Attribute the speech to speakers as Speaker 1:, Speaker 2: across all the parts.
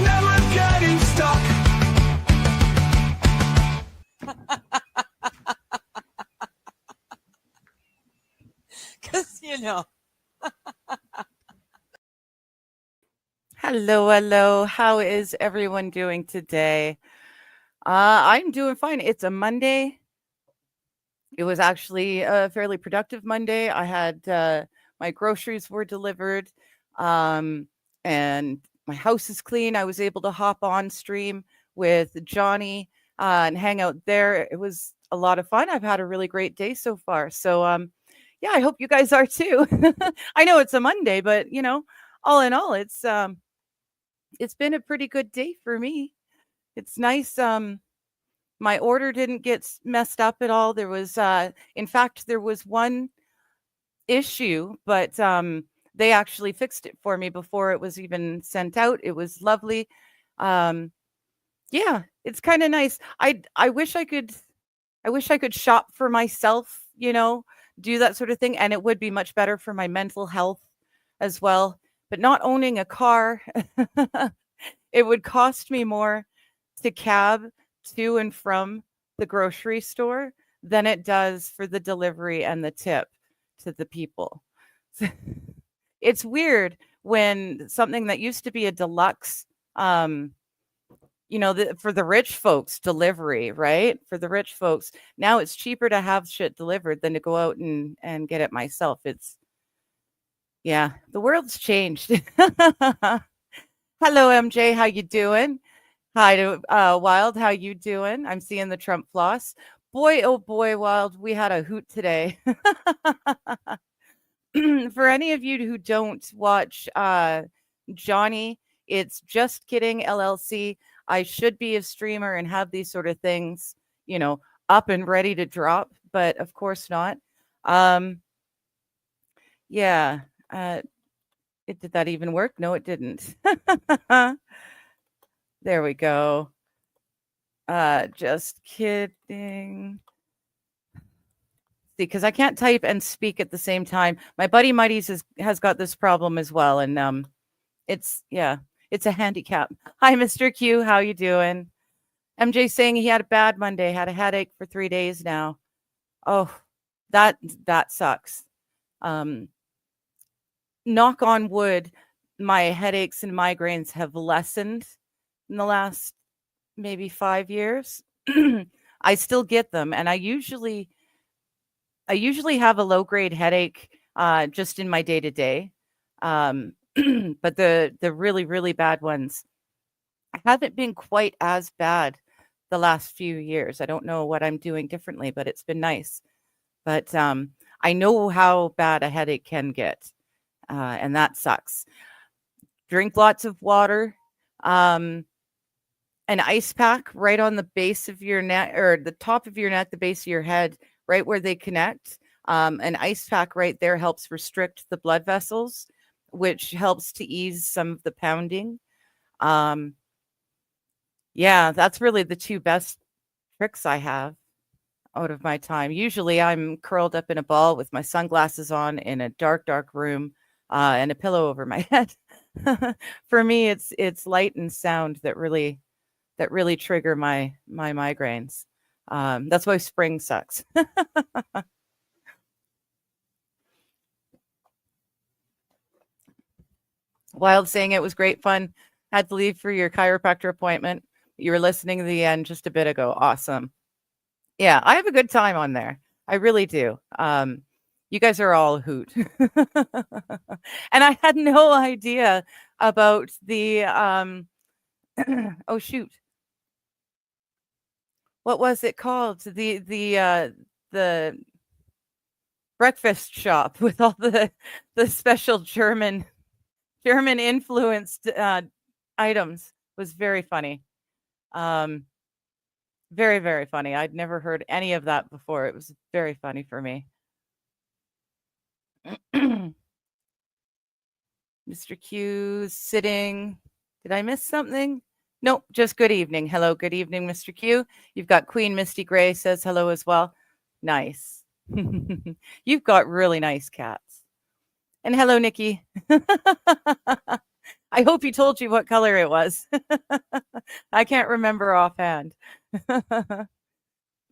Speaker 1: never getting stuck.
Speaker 2: Because,
Speaker 3: Hello. How is everyone doing today? I'm doing fine. It's a Monday. It was actually a fairly productive Monday. I had my groceries were delivered, um, and my house is clean. I was able to hop on stream with Johnny and hang out there. It was a lot of fun. I've had a really great day so far. So, yeah, I hope you guys are too. I know it's a Monday, but all in all, it's been a pretty good day for me. It's nice. My order didn't get messed up at all. In fact, there was one issue, but they actually fixed it for me before it was even sent out. It was lovely. Um, yeah, it's kind of nice. I wish I could shop for myself, do that sort of thing, and it would be much better for my mental health as well. But not owning a car, it would cost me more to cab to and from the grocery store than it does for the delivery and the tip to the people. It's weird when something that used to be a deluxe, for the rich folks delivery, right? For the rich folks, now it's cheaper to have shit delivered than to go out and get it myself. Yeah, the world's changed. Hello, MJ. How you doing? Hi to Wild. How you doing? I'm seeing the Trump floss. Boy, oh boy, Wild. We had a hoot today. For any of you who don't watch Johnny, it's Just Kidding LLC. I should be a streamer and have these sort of things, up and ready to drop, but of course not. Yeah. Did that even work? No, it didn't. There we go. Just kidding. See, because I can't type and speak at the same time. My buddy Mighty's has got this problem as well, and it's a handicap. Hi, Mr. Q. How you doing? MJ saying he had a bad Monday, had a headache for 3 days now. Oh, that sucks. Knock on wood, my headaches and migraines have lessened in the last maybe 5 years. I still get them, and I usually have a low grade headache just in my day to day. But the really, really bad ones haven't been quite as bad the last few years. I don't know what I'm doing differently, but it's been nice. But I know how bad a headache can get, and that sucks. Drink lots of water. An ice pack right on the base of your neck, or the top of your neck, the base of your head, right where they connect. An ice pack right there helps restrict the blood vessels, which helps to ease some of the pounding. Yeah, that's really the two best tricks I have out of my time. Usually I'm curled up in a ball with my sunglasses on in a dark, dark room, and a pillow over my head. For me, it's light and sound that really trigger my migraines. That's why spring sucks. Wild saying it was great fun. Had to leave for your chiropractor appointment. You were listening to the end just a bit ago. Awesome. Yeah, I have a good time on there. I really do. You guys are all a hoot. And I had no idea about the oh shoot. What was it called? The breakfast shop with all the special German influenced items was very funny. Very, very funny. I'd never heard any of that before. It was very funny for me. Mr. Q sitting. Did I miss something? Nope, just good evening. Hello, good evening, Mr. Q. You've got Queen Misty Gray says hello as well. Nice. You've got really nice cats. And hello, Nikki. I hope he told you what color it was. I can't remember offhand.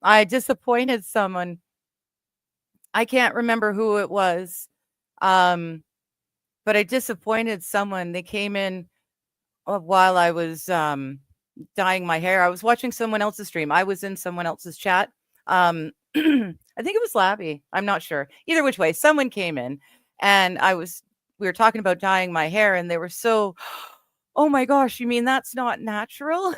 Speaker 3: I disappointed someone. I can't remember who it was. But I disappointed someone. They came in while I was dyeing my hair. I was watching someone else's stream. I was in someone else's chat. I think it was Labby. I'm not sure. Either which way, someone came in and we were talking about dyeing my hair and they were so, oh my gosh, you mean that's not natural?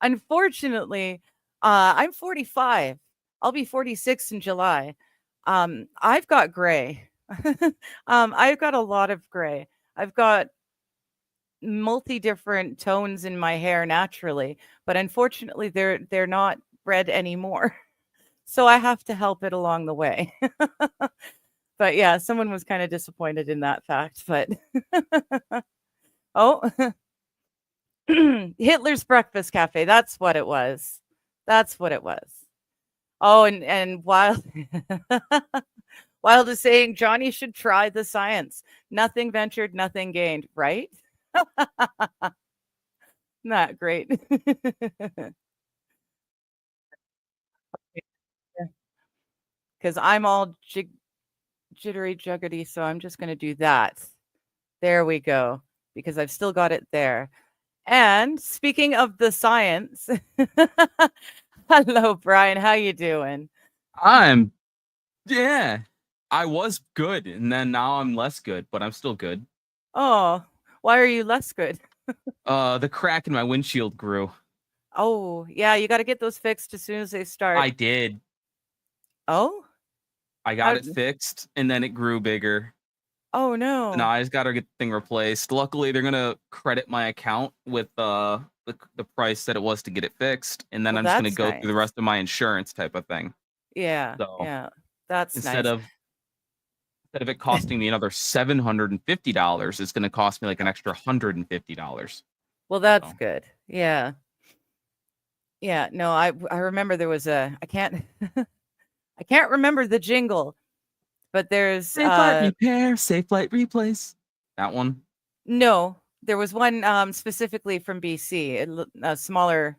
Speaker 3: Unfortunately, I'm 45. I'll be 46 in July. I've got gray. I've got a lot of gray. I've got multi different tones in my hair naturally, but unfortunately they're not red anymore. So I have to help it along the way. But yeah, someone was kind of disappointed in that fact, but oh, Hitler's Breakfast Cafe. That's what it was. That's what it was. Oh, and Wild Wild is saying Johnny should try the science. Nothing ventured, nothing gained, right? Not great. Because I'm all jittery juggedy, so I'm just going to do that. There we go, because I've still got it there. And speaking of the science, hello, Brian. How you doing?
Speaker 4: Yeah, I was good, and then now I'm less good, but I'm still good.
Speaker 3: Oh, why are you less good?
Speaker 4: The crack in my windshield grew.
Speaker 3: Oh, yeah, you got to get those fixed as soon as they start.
Speaker 4: I did.
Speaker 3: Oh?
Speaker 4: I got it fixed, and then it grew bigger.
Speaker 3: Oh, no.
Speaker 4: Now I just got to get the thing replaced. Luckily, they're gonna credit my account with the price that it was to get it fixed, and then I'm just gonna go through the rest of my insurance type of thing.
Speaker 3: Yeah,
Speaker 4: So
Speaker 3: yeah, that's
Speaker 4: instead
Speaker 3: nice.
Speaker 4: of it costing me another $750, it's gonna cost me like an extra $150.
Speaker 3: Well, that's good. Yeah. Yeah, no, I remember there was I can't I can't remember the jingle, but there's
Speaker 4: Safe Flight Repair, Safe Flight Replace. That one?
Speaker 3: No, there was one specifically from BC, a smaller,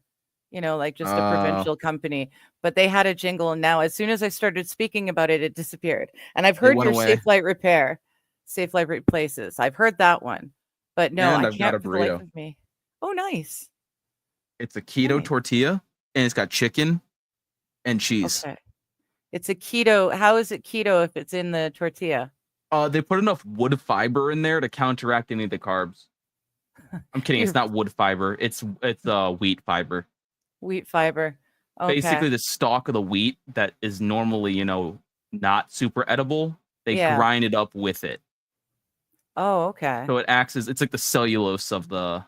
Speaker 3: like just a provincial company, but they had a jingle, and now as soon as I started speaking about it, it disappeared. And I've heard your Safe Flight Repair, Safe Flight Replaces. I've heard that one, but no,
Speaker 4: and
Speaker 3: I
Speaker 4: I've
Speaker 3: can't
Speaker 4: got a
Speaker 3: for the life
Speaker 4: burrito.
Speaker 3: of me. Oh, nice.
Speaker 4: It's a keto tortilla, and it's got chicken and cheese.
Speaker 3: Okay. It's a keto. How is it keto if it's in the tortilla?
Speaker 4: They put enough wood fiber in there to counteract any of the carbs. I'm kidding. It's not wood fiber. It's wheat fiber.
Speaker 3: Wheat fiber. Okay.
Speaker 4: Basically, the stalk of the wheat that is normally, not super edible, they grind it up with it.
Speaker 3: Oh, okay.
Speaker 4: So it acts as, it's like the cellulose of the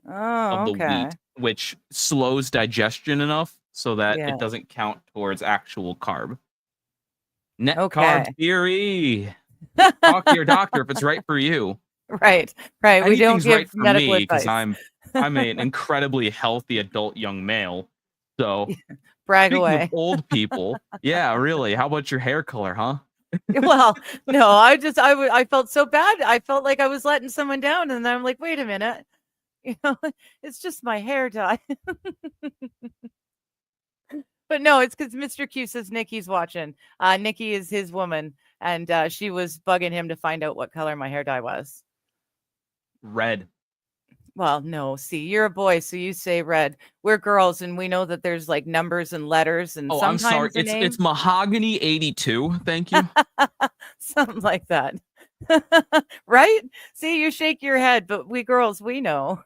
Speaker 4: wheat, which slows digestion enough so that it doesn't count towards actual carb. Net carb theory. Talk to your doctor if it's right for you.
Speaker 3: Right. We don't give
Speaker 4: right for
Speaker 3: medical
Speaker 4: me
Speaker 3: advice.
Speaker 4: because I'm an incredibly healthy adult young male. So
Speaker 3: brag
Speaker 4: speaking
Speaker 3: away.
Speaker 4: of old people, yeah, really. How about your hair color, huh?
Speaker 3: Well, no, I felt so bad. I felt like I was letting someone down, and then I'm like, wait a minute, it's just my hair dye. But no, it's because Mr. Q says Nikki's watching. Nikki is his woman, and she was bugging him to find out what color my hair dye was.
Speaker 4: Red.
Speaker 3: Well, no, see, you're a boy, so you say red. We're girls, and we know that there's like numbers and letters, and sometimes
Speaker 4: I'm sorry. It's mahogany 82. Thank you.
Speaker 3: Something like that. Right? See, you shake your head, but we girls, we know.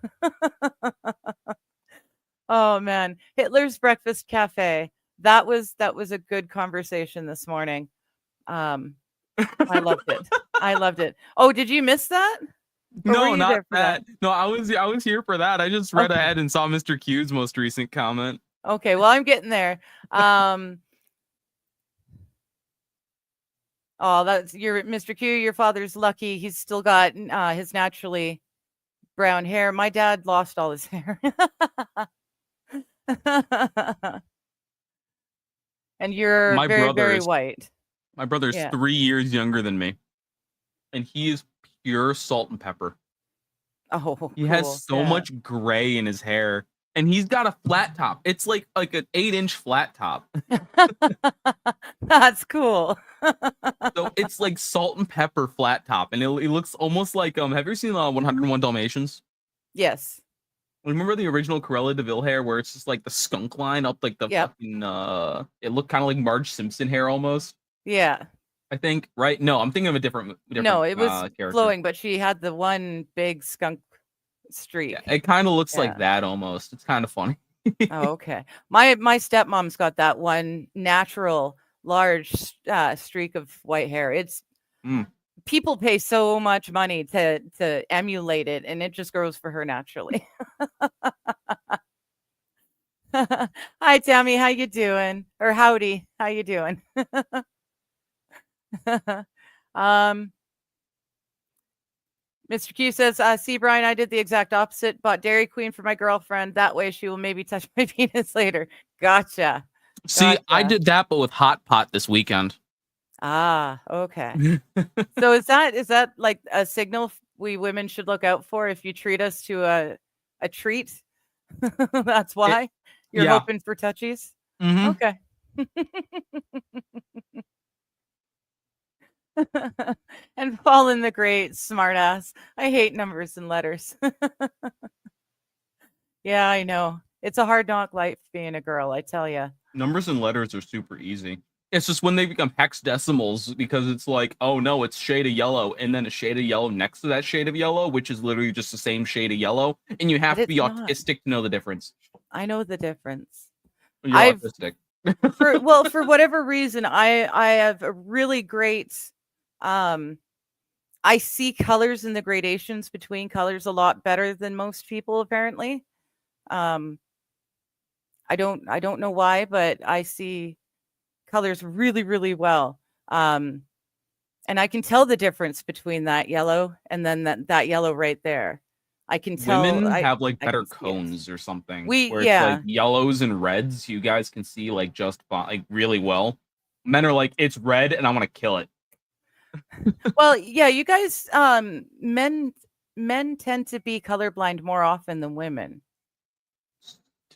Speaker 3: Oh man, Hitler's Breakfast Cafe. That was a good conversation this morning. I loved it. I loved it. Oh, did you miss that?
Speaker 4: No, not that. No, I was here for that. I just read ahead and saw Mr. Q's most recent comment.
Speaker 3: Okay, well, I'm getting there. Oh, that's your Mr. Q. Your father's lucky. He's still got his naturally brown hair. My dad lost all his hair. And you're very, very white.
Speaker 4: My brother is 3 years younger than me, and he is pure salt and pepper.
Speaker 3: Oh,
Speaker 4: he has so much gray in his hair, and he's got a flat top. It's like an 8-inch flat top.
Speaker 3: That's cool.
Speaker 4: So it's like salt and pepper flat top, and it looks almost like have you seen 101 Dalmatians?
Speaker 3: Yes.
Speaker 4: Remember the original Cruella de Vil hair, where it's just like the skunk line up like the fucking it looked kind of like Marge Simpson hair almost.
Speaker 3: Yeah.
Speaker 4: I think, right? No, I'm thinking of a different
Speaker 3: no, it was
Speaker 4: character.
Speaker 3: flowing, but she had the one big skunk streak.
Speaker 4: Yeah, it kind of looks like that almost. It's kind of funny.
Speaker 3: Oh, okay. My stepmom's got that one natural large streak of white hair. It's people pay so much money to emulate it, and it just grows for her naturally. Hi, Tammy. How you doing? Or howdy. How you doing? Mr. Q says, see, Brian, I did the exact opposite. Bought Dairy Queen for my girlfriend. That way she will maybe touch my penis later. Gotcha.
Speaker 4: See, I did that, but with Hot Pot this weekend.
Speaker 3: Ah, okay. So is that like a signal we women should look out for if you treat us to a treat? That's why you're hoping for touchies?
Speaker 4: Mm-hmm.
Speaker 3: Okay. And fall in the great smartass. I hate numbers and letters. Yeah, I know. It's a hard knock life being a girl, I tell you.
Speaker 4: Numbers and letters are super easy. It's just when they become hexadecimals, because it's like, oh no, it's shade of yellow, and then a shade of yellow next to that shade of yellow, which is literally just the same shade of yellow, and you have to be autistic to know the difference.
Speaker 3: I know the difference.
Speaker 4: You're autistic.
Speaker 3: for whatever reason, I have a really great I see colors and the gradations between colors a lot better than most people, apparently. I don't know why, but I see colors really, really well. And I can tell the difference between that yellow and then that yellow right there. I can tell.
Speaker 4: Women have like better cones or something.
Speaker 3: Where
Speaker 4: it's like yellows and reds, you guys can see like just like really well. Men are like, it's red and I want to kill it.
Speaker 3: Well, yeah, you guys, men tend to be colorblind more often than women.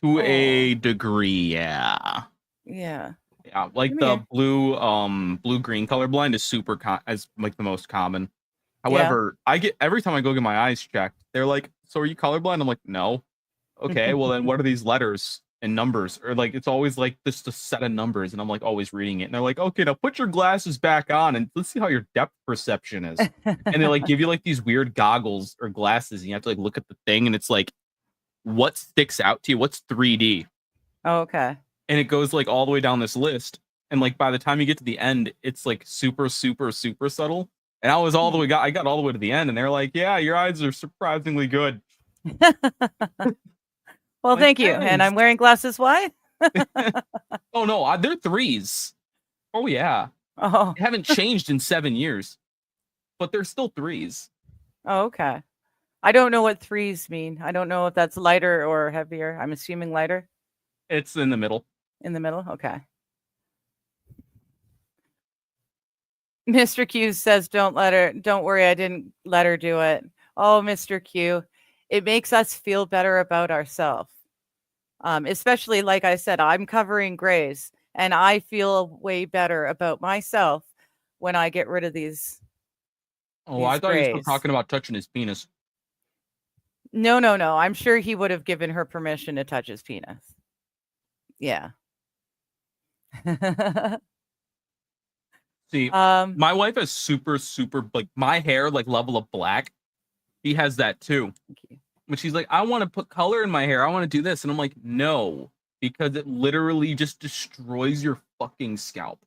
Speaker 4: To a degree, yeah.
Speaker 3: Yeah.
Speaker 4: Yeah, like the blue green colorblind is super as like the most common. However, I get every time I go get my eyes checked, they're like, "So are you colorblind?" I'm like, "No." Okay, well then what are these letters and numbers? Or like it's always like just a set of numbers, and I'm like always reading it. And they're like, "Okay, now put your glasses back on and let's see how your depth perception is." And they like give you like these weird goggles or glasses, and you have to like look at the thing, and it's like, what sticks out to you? What's 3D?
Speaker 3: Oh, okay.
Speaker 4: And it goes like all the way down this list, and like by the time you get to the end, it's like super, super, super subtle. And I was I got all the way to the end, and they're like, "Yeah, your eyes are surprisingly good."
Speaker 3: Well, thank you. And I'm wearing glasses. Why?
Speaker 4: Oh no, they're 3s. Oh yeah.
Speaker 3: Oh,
Speaker 4: they haven't changed in 7 years, but they're still 3s.
Speaker 3: Oh, okay. I don't know what 3s mean. I don't know if that's lighter or heavier. I'm assuming lighter.
Speaker 4: It's in the middle.
Speaker 3: In the middle? Okay. Mr. Q says, don't worry, I didn't let her do it. Oh, Mr. Q, it makes us feel better about ourselves. Especially, like I said, I'm covering grays, and I feel way better about myself when I get rid of these.
Speaker 4: Oh, I thought you were talking about touching his penis.
Speaker 3: No. I'm sure he would have given her permission to touch his penis. Yeah.
Speaker 4: See, my wife has super, super, like my hair, like level of black. She has that too. But she's like, I want to put color in my hair. I want to do this. And I'm like, no, because it literally just destroys your fucking scalp.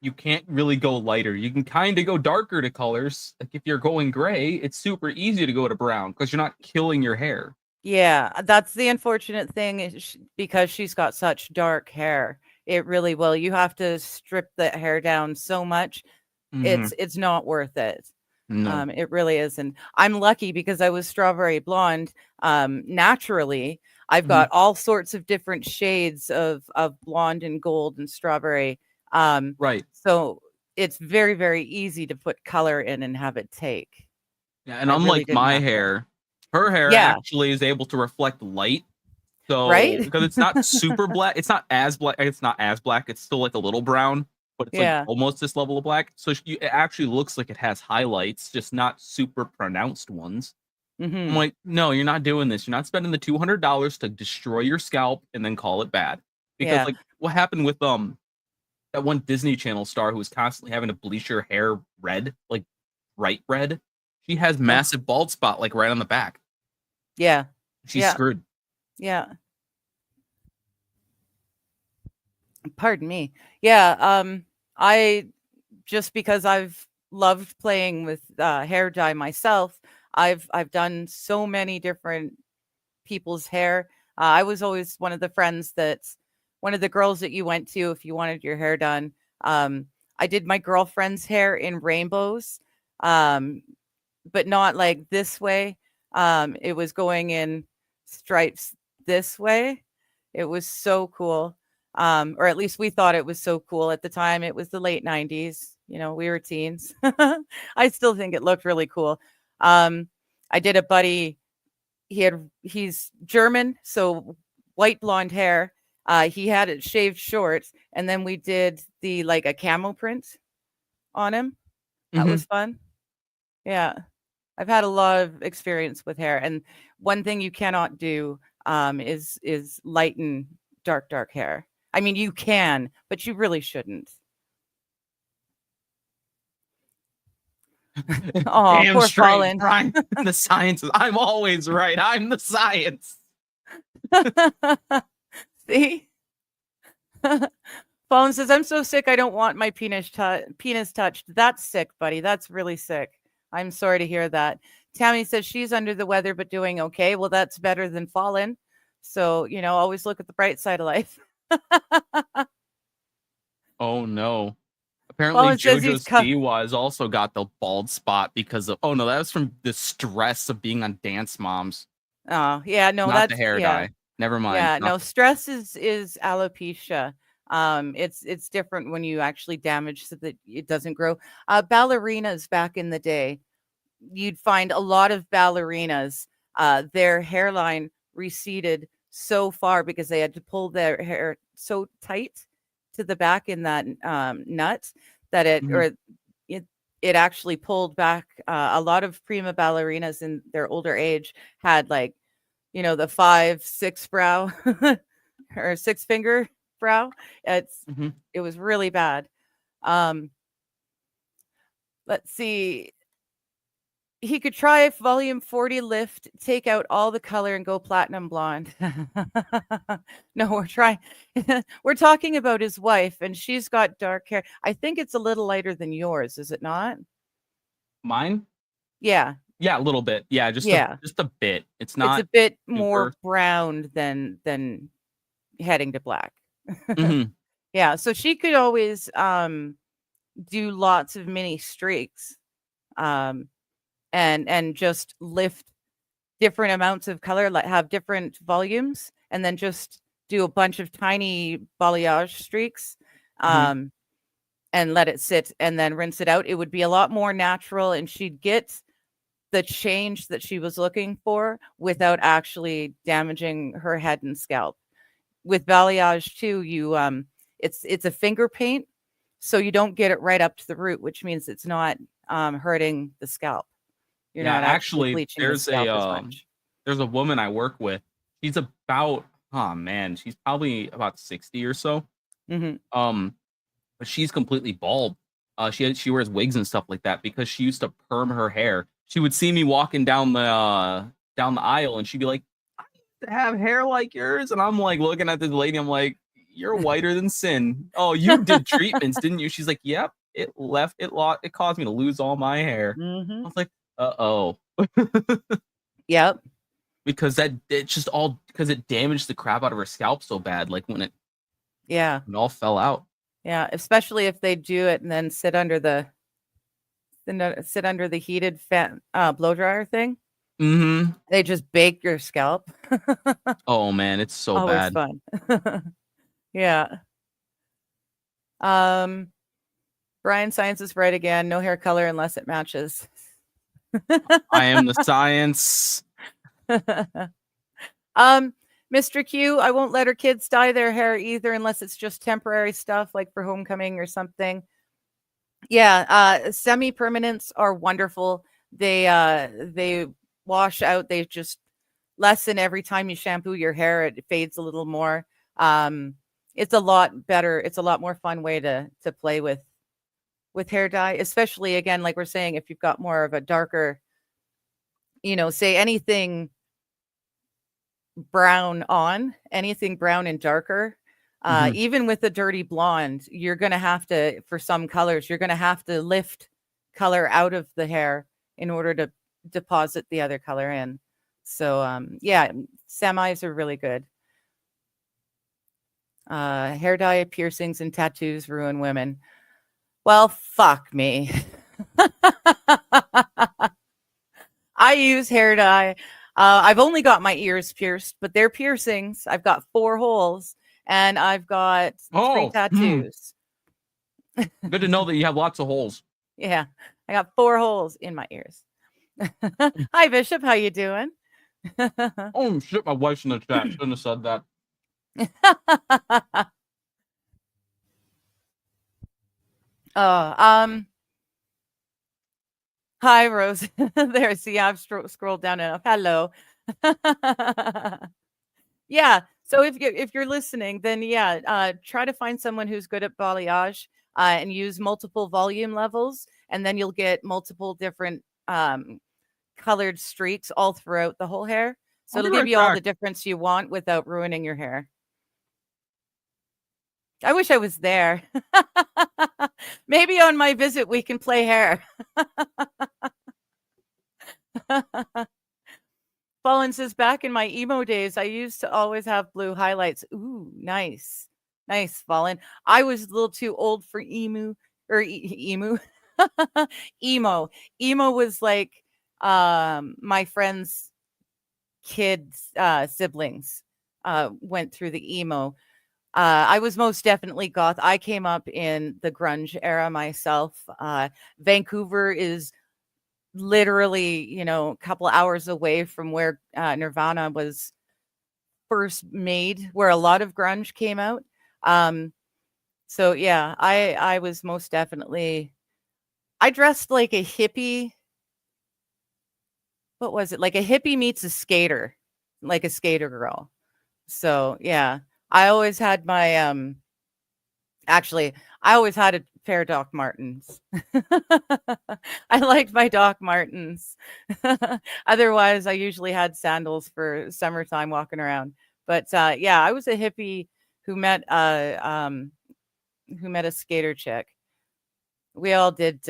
Speaker 4: You can't really go lighter. You can kind of go darker to colors. Like if you're going gray, it's super easy to go to brown because you're not killing your hair.
Speaker 3: Yeah, that's the unfortunate thing is because she's got such dark hair. It really will. You have to strip the hair down so much. It's not worth it.
Speaker 4: No.
Speaker 3: It really isn't. I'm lucky because I was strawberry blonde. Naturally, I've got all sorts of different shades of blonde and gold and strawberry.
Speaker 4: Right.
Speaker 3: So it's very, very easy to put color in and have it take.
Speaker 4: Yeah, and
Speaker 3: I really
Speaker 4: unlike
Speaker 3: didn't
Speaker 4: my
Speaker 3: have to.
Speaker 4: hair, her hair
Speaker 3: Yeah.
Speaker 4: actually is able to reflect light. So
Speaker 3: Right?
Speaker 4: because it's not super black, it's not as black. It's still like a little brown, but it's like
Speaker 3: Yeah.
Speaker 4: almost this level of black. So it actually looks like it has highlights, just not super pronounced ones. I'm
Speaker 3: Mm-hmm.
Speaker 4: like, no, you're not doing this. You're not spending the $200 to destroy your scalp and then call it bad. Because
Speaker 3: Yeah.
Speaker 4: like what happened with that one Disney Channel star who was constantly having to bleach her hair red, like bright red. She has massive bald spot like right on the back.
Speaker 3: Yeah.
Speaker 4: She's
Speaker 3: Yeah.
Speaker 4: screwed.
Speaker 3: Yeah. Pardon me. Yeah. I just because I've loved playing with hair dye myself, I've done so many different people's hair. I was always one of the girls that you went to if you wanted your hair done. I did my girlfriend's hair in rainbows, but not like this way. It was going in stripes this way. It was so cool. Or at least we thought it was so cool at the time. It was the late 90s. You know, we were teens. I still think it looked really cool. I did a buddy. He's German, so white blonde hair. He had it shaved short, and then we did like a camo print on him. That was fun. Yeah. I've had a lot of experience with hair, and one thing you cannot do is lighten dark hair. I mean, you can, but you really shouldn't. Oh,
Speaker 4: damn
Speaker 3: poor
Speaker 4: straight,
Speaker 3: Fallen.
Speaker 4: Brian. The science is, I'm always right. I'm the science.
Speaker 3: See? Fallen says, I'm so sick, I don't want my penis touched. That's sick, buddy. That's really sick. I'm sorry to hear that. Tammy says she's under the weather, but doing okay. Well, that's better than Fallen. So, always look at the bright side of life.
Speaker 4: Oh, no. Apparently,
Speaker 3: Fallen says
Speaker 4: JoJo Siwa has also got the bald spot because of, oh, no, that was from the stress of being on Dance Moms.
Speaker 3: Oh, yeah. No,
Speaker 4: not
Speaker 3: that's
Speaker 4: the hair dye. Never mind.
Speaker 3: Yeah, no, stress is alopecia. It's different when you actually damage so that it doesn't grow. Ballerinas back in the day, you'd find a lot of ballerinas, their hairline receded so far because they had to pull their hair so tight to the back in that nut that it actually pulled back. A lot of prima ballerinas in their older age had like, the 5-6 brow or 6-finger brow. It was really bad. Let's see. He could try volume 40 lift, take out all the color and go platinum blonde. No, we're talking about his wife, and she's got dark hair. I think it's a little lighter than yours, is it not?
Speaker 4: Mine?
Speaker 3: Yeah.
Speaker 4: Yeah, a little bit. Yeah, just a bit. It's not.
Speaker 3: It's a bit more brown than heading to black. Yeah, so she could always do lots of mini streaks. And just lift different amounts of color, like have different volumes, and then just do a bunch of tiny balayage streaks, and let it sit and then rinse it out. It would be a lot more natural, and she'd get the change that she was looking for without actually damaging her head and scalp. With balayage too, it's a finger paint, so you don't get it right up to the root, which means it's not hurting the scalp. You're not actually bleaching the scalp as much.
Speaker 4: There's a woman I work with. She's about, she's probably about 60 or so. But she's completely bald. She wears wigs and stuff like that because she used to perm her hair. She would see me walking down the aisle, and she'd be like, "I used to have hair like yours," and I'm like looking at this lady. I'm like, "You're whiter than sin." "Oh, you did treatments, didn't you?" She's like, "Yep. It caused me to lose all my hair." I was like, uh-oh.
Speaker 3: Yep.
Speaker 4: Because it damaged the crap out of her scalp so bad, like when it all fell out.
Speaker 3: Yeah, especially if they do it and then sit under the heated fan blow dryer thing. They just bake your scalp.
Speaker 4: Oh man, it's so
Speaker 3: always
Speaker 4: bad.
Speaker 3: Fun. Yeah. Brian Science is right again. No hair color unless it matches.
Speaker 4: I am the science.
Speaker 3: Mr. Q, I won't let her kids dye their hair either unless it's just temporary stuff like for homecoming or something. Yeah, semi-permanents are wonderful. They wash out, they just lessen every time you shampoo your hair, it fades a little more. It's a lot better, it's a lot more fun way to play with hair dye, especially again, like we're saying, if you've got more of a darker, say anything brown anything brown and darker, even with a dirty blonde, you're going to have to, for some colors, you're going to have to lift color out of the hair in order to deposit the other color in. So, yeah, semis are really good. Hair dye, piercings, and tattoos ruin women. Well, fuck me. I use hair dye. I've only got my ears pierced, but they're piercings. I've got 4 holes, and I've got 3 tattoos.
Speaker 4: Good to know that you have lots of holes.
Speaker 3: Yeah, I got 4 holes in my ears. Hi, Bishop. How you doing?
Speaker 4: Oh, shit, my wife's in the chat. Shouldn't have said that. Hi, Rose. There, see, I've scrolled down enough. Hello. Yeah, so if you're listening, then yeah, try to find someone who's good at balayage and use multiple volume levels, and then you'll get multiple different colored streaks all throughout the whole hair. So it'll give you all the difference you want without ruining your hair. I wish I was there. Maybe on my visit we can play hair. Fallen says, back in my emo days, I used to always have blue highlights. Ooh, nice. Nice, Fallen. I was a little too old for emu. Emo. Emo was like my friend's kids' siblings went through the emo. I was most definitely goth. I came up in the grunge era myself. Vancouver is literally, a couple hours away from where Nirvana was first made, where a lot of grunge came out. So yeah, I was most definitely, I dressed like a hippie. What was it? Like a hippie meets a skater, like a skater girl. So yeah, I always had my, actually, I always had a pair of Doc Martens. I liked my Doc Martens. Otherwise, I usually had sandals for summertime walking around. But yeah, I was a hippie who met a skater chick. We all did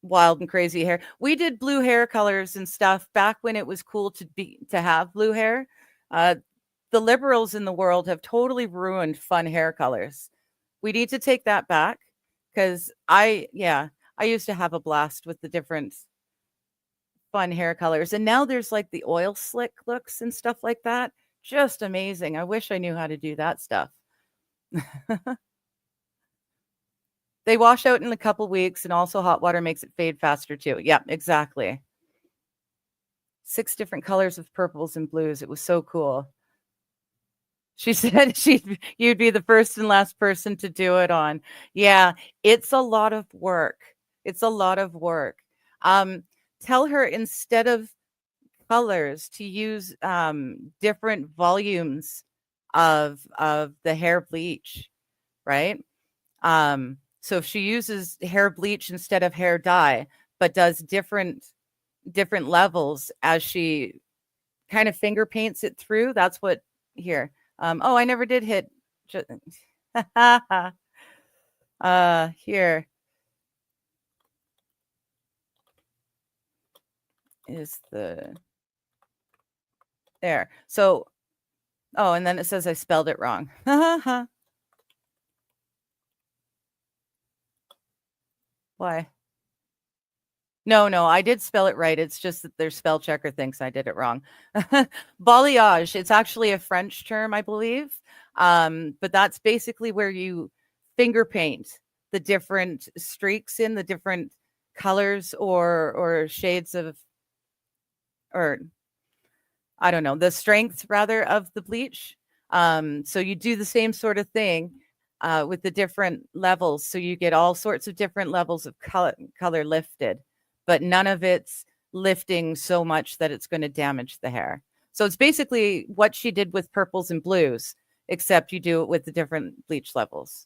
Speaker 4: wild and crazy hair. We did blue hair colors and stuff back when it was cool to have blue hair. The liberals in the world have totally ruined fun hair colors. We need to take that back, because I used to have a blast with the different fun hair colors. And now there's like the oil slick looks and stuff like that. Just amazing. I wish I knew how to do that stuff. They wash out in a couple weeks, and also hot water makes it fade faster too. Yeah, exactly. 6 different colors of purples and blues. It was so cool. She said you'd be the first and last person to do it on. Yeah, it's a lot of work. It's a lot of work. Tell her instead of colors to use different volumes of the hair bleach, right? So if she uses hair bleach instead of hair dye, but does different levels as she kind of finger paints it through, that's what here. Oh, I never did hit. Here is there. So, oh, and then it says I spelled it wrong. Why? No, I did spell it right. It's just that their spell checker thinks I did it wrong. Balayage, it's actually a French term, I believe. But that's basically where you finger paint the different streaks in the different colors or shades of
Speaker 3: or I don't know, the strength rather of the bleach. So you do the same sort of thing with the different levels. So you get all sorts of different levels of color lifted, but none of it's lifting so much that it's going to damage the hair. So it's basically what she did with purples and blues, except you do it with the different bleach levels.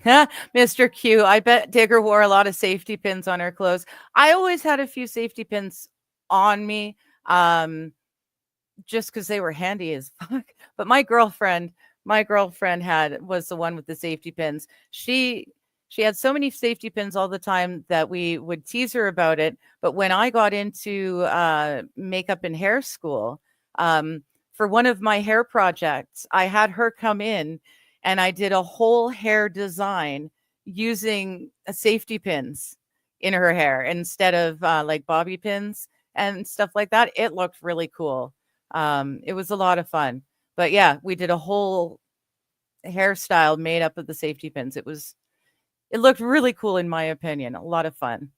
Speaker 3: Mr. Q, I bet Digger wore a lot of safety pins on her clothes. I always had a few safety pins on me, just because they were handy as fuck. But my girlfriend was the one with the safety pins. She had so many safety pins all the time that we would tease her about it. But when I got into makeup and hair school, for one of my hair projects, I had her come in and I did a whole hair design using safety pins in her hair instead of like bobby pins and stuff like that. It looked really cool. It was a lot of fun. But yeah, we did a whole hairstyle made up of the safety pins. It looked really cool in my opinion. A lot of fun.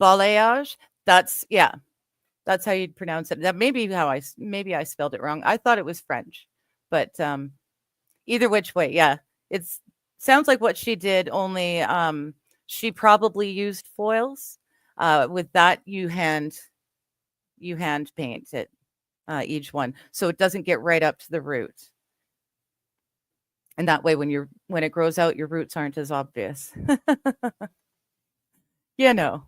Speaker 3: Balayage, that's how you'd pronounce it. That maybe I spelled it wrong. I thought it was French. But either which way, yeah. It sounds like what she did, only she probably used foils. With that, you hand paint it, each one, so it doesn't get right up to the root. And that way, when it grows out, your roots aren't as obvious. You know.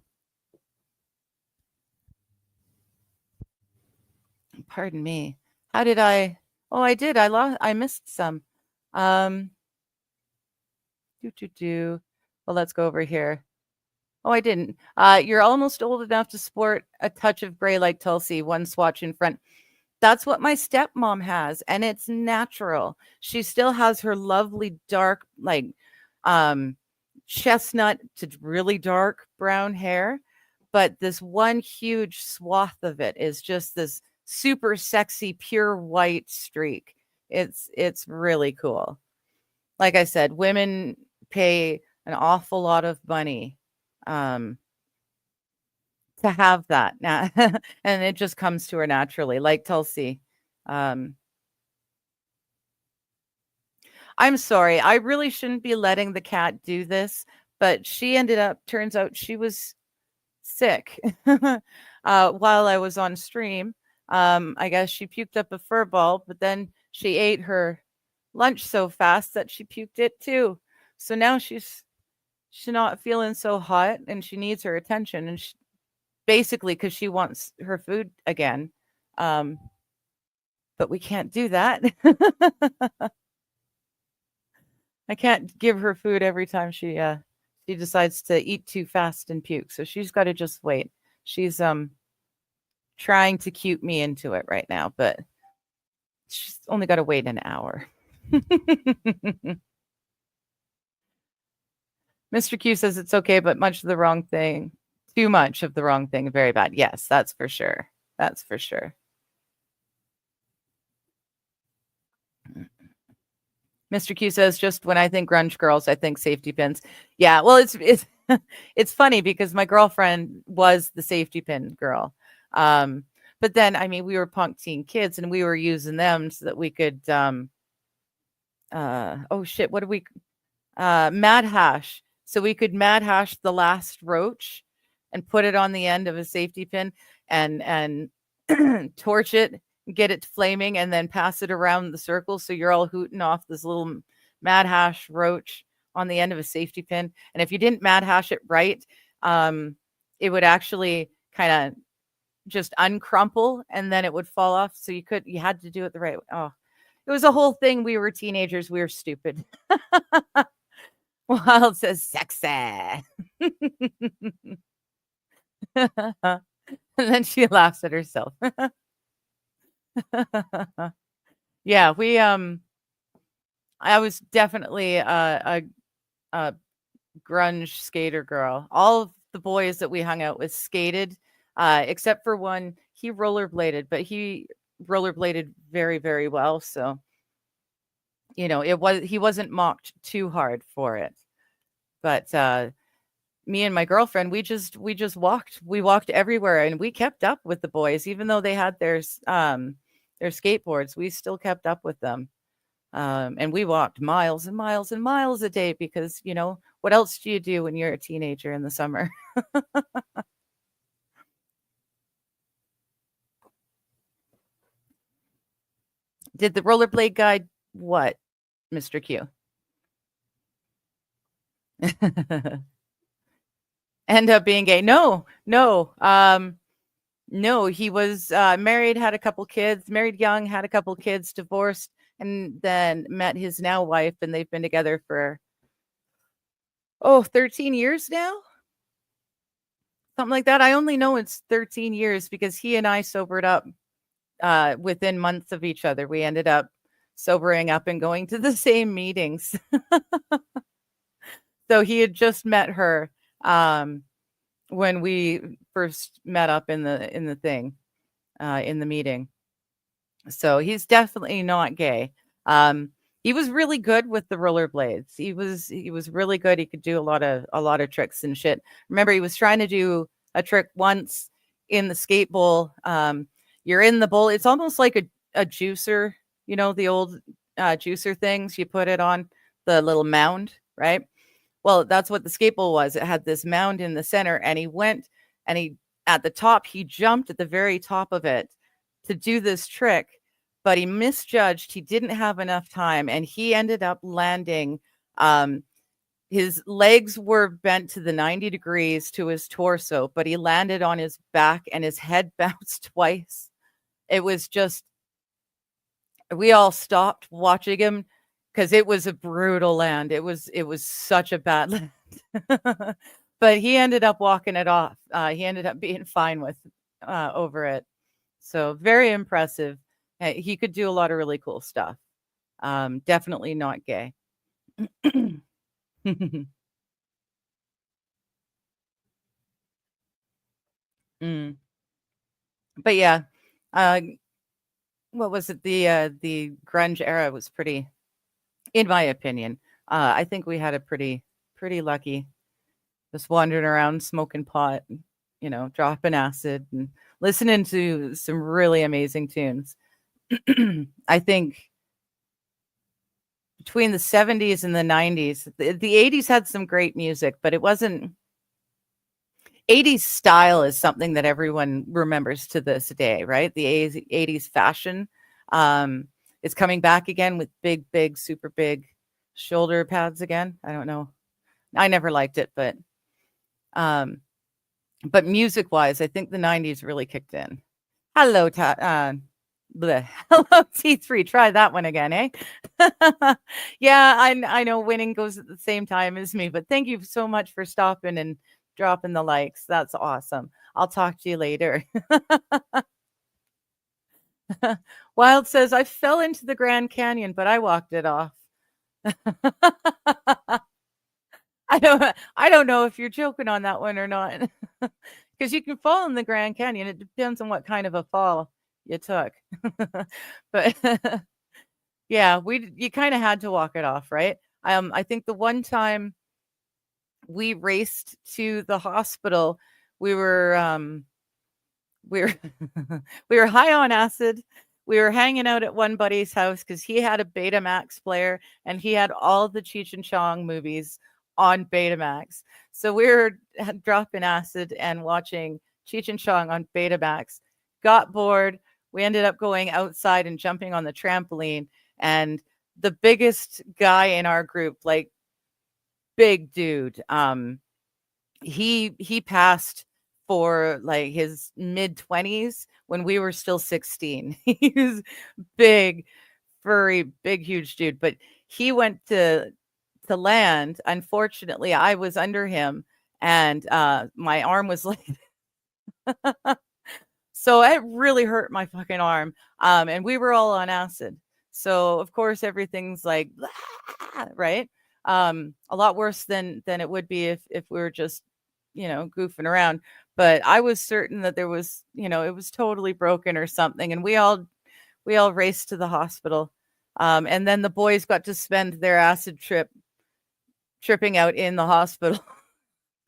Speaker 3: Pardon me. How did I? Oh, I did. I missed some. Well, let's go over here. Oh, I didn't. You're almost old enough to sport a touch of gray like Tulsi, one swatch in front. That's what my stepmom has, and it's natural. She still has her lovely dark, like chestnut to really dark brown hair, but this one huge swath of it is just this super sexy, pure white streak. It's really cool. Like I said, women pay an awful lot of money to have that now, and it just comes to her naturally, like Tulsi. I'm sorry, I really shouldn't be letting the cat do this, but turns out she was sick while I was on stream. I guess she puked up a fur ball, but then she ate her lunch so fast that she puked it too. So now she's not feeling so hot, and she needs her attention, and basically because she wants her food again. But we can't do that. I can't give her food every time she decides to eat too fast and puke. So she's got to just wait. She's trying to cute me into it right now, but she's only got to wait an hour. Mr. Q says it's okay, but much of the wrong thing. Too much of the wrong thing. Very bad. Yes, that's for sure. That's for sure. Mr. Q says, just when I think grunge girls, I think safety pins. Yeah, well, it's it's funny because my girlfriend was the safety pin girl. But then, I mean, we were punk teen kids and we were using them so that we could, oh shit, what do we, mad hash. So we could mad hash the last roach and put it on the end of a safety pin and torch it, get it flaming, and then pass it around the circle. So you're all hooting off this little mad hash roach on the end of a safety pin. And if you didn't mad hash it right, it would actually kind of just uncrumple and then it would fall off. So you had to do it the right way. Oh, it was a whole thing. We were teenagers. We were stupid. Wild says sexy. And then she laughs at herself. Yeah, I was definitely a grunge skater girl. All of the boys that we hung out with skated, except for one. He rollerbladed, but he rollerbladed very, very well. So, he wasn't mocked too hard for it. But me and my girlfriend, we just walked everywhere, and we kept up with the boys, even though they had their skateboards. We still kept up with them. And we walked miles and miles and miles a day because, what else do you do when you're a teenager in the summer? Did the rollerblade guy what, Mr. Q? End up being gay? No. No, he was married, had a couple kids, married young, had a couple kids, divorced, and then met his now wife, and they've been together for 13 years now. Something like that. I only know it's 13 years because he and I sobered up within months of each other. We ended up sobering up and going to the same meetings. So he had just met her when we first met up in the thing, in the meeting. So he's definitely not gay. He was really good with the rollerblades. He was really good. He could do a lot of tricks and shit. Remember, he was trying to do a trick once in the skate bowl. You're in the bowl. It's almost like a juicer, the old juicer things. You put it on the little mound, right? Well, that's what the skate bowl was. It had this mound in the center, and he went and at the top, he jumped at the very top of it to do this trick, but he misjudged. He didn't have enough time, and he ended up landing. His legs were bent to the 90 degrees to his torso, but he landed on his back and his head bounced twice. It was just, we all stopped watching him because it was a brutal land. It was such a bad land. But he ended up walking it off. He ended up being fine with over it. So very impressive. He could do a lot of really cool stuff. Definitely not gay. Mm. But yeah, what was it? The grunge era was pretty, in my opinion. I think we had a pretty lucky, just wandering around smoking pot, dropping acid and listening to some really amazing tunes. I think between the 70s and the 90s, the 80s had some great music, but it wasn't. 80s style is something that everyone remembers to this day, right? The 80s fashion is coming back again with big, super big shoulder pads again. I don't know. I never liked it, but music-wise, I think the 90s really kicked in. Hello, hello, T3. Try that one again, eh? Yeah, I know winning goes at the same time as me, but thank you so much for stopping and dropping the likes. That's awesome. I'll talk to you later. Wild says, I fell into the Grand Canyon, but I walked it off. I don't know if you're joking on that one or not. Because you can fall in the Grand Canyon. It depends on what kind of a fall you took. But yeah, you kind of had to walk it off, right? I think the one time we raced to the hospital, we were we were high on acid. We were hanging out at one buddy's house because he had a Betamax player and he had all the Cheech and Chong movies on Betamax. So we were dropping acid and watching Cheech and Chong on Betamax. Got bored. We ended up going outside and jumping on the trampoline. And the biggest guy in our group, like big dude, he passed for like his mid-20s when we were still 16. He was big, furry, big, huge dude. But he went to land. Unfortunately, I was under him and my arm was like so it really hurt my fucking arm. And we were all on acid. So of course everything's like right. A lot worse than it would be if we were just, goofing around. But I was certain that there was, it was totally broken or something. And we all raced to the hospital. And then the boys got to spend their acid trip tripping out in the hospital.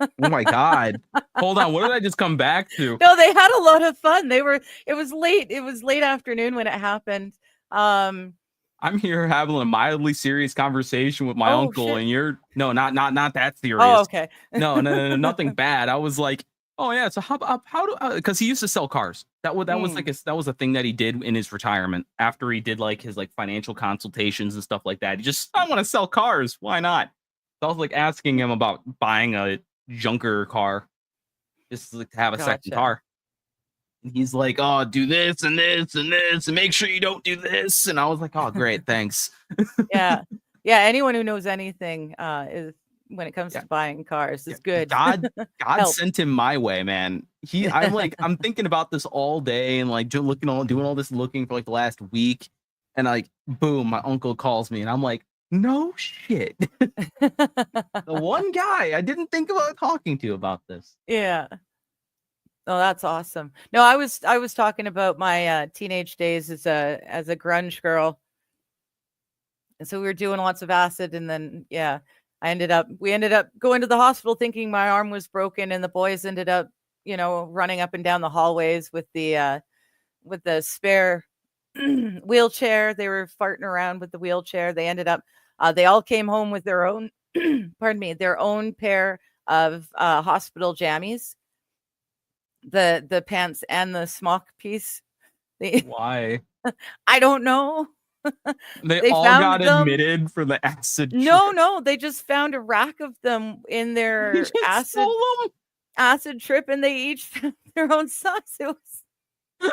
Speaker 4: Oh my God. Hold on. What did I just come back to?
Speaker 3: No, they had a lot of fun. It was late afternoon when it happened.
Speaker 4: I'm here having a mildly serious conversation with my uncle,
Speaker 3: shit.
Speaker 4: and you're not that serious.
Speaker 3: Oh, okay.
Speaker 4: No, nothing bad. I was like, oh yeah, so how do because he used to sell cars. That was that was a thing that he did in his retirement after he did like his like financial consultations and stuff like that. He just, I want to sell cars. Why not? So I was like asking him about buying a junker car, just like to have a second car. And he's like, oh, do this and this and this, and make sure you don't do this. And I was like, oh, great, thanks.
Speaker 3: Yeah. Anyone who knows anything is, when it comes to buying cars, is good.
Speaker 4: God sent him my way, man. I'm thinking about this all day and like doing all this looking for like the last week, and like boom, my uncle calls me, and I'm like, no shit. The one guy I didn't think about talking to about this.
Speaker 3: Yeah. Oh, that's awesome. No, I was talking about my teenage days as a grunge girl. And so we were doing lots of acid, and then we ended up going to the hospital thinking my arm was broken, and the boys ended up, running up and down the hallways with the spare wheelchair. They were farting around with the wheelchair. They ended up they all came home with their own their own pair of hospital jammies. The pants and the smock piece.
Speaker 4: Why?
Speaker 3: I don't know.
Speaker 4: They all got admitted for the acid trip.
Speaker 3: No, they just found a rack of them in their acid trip, and they each found their own size. It was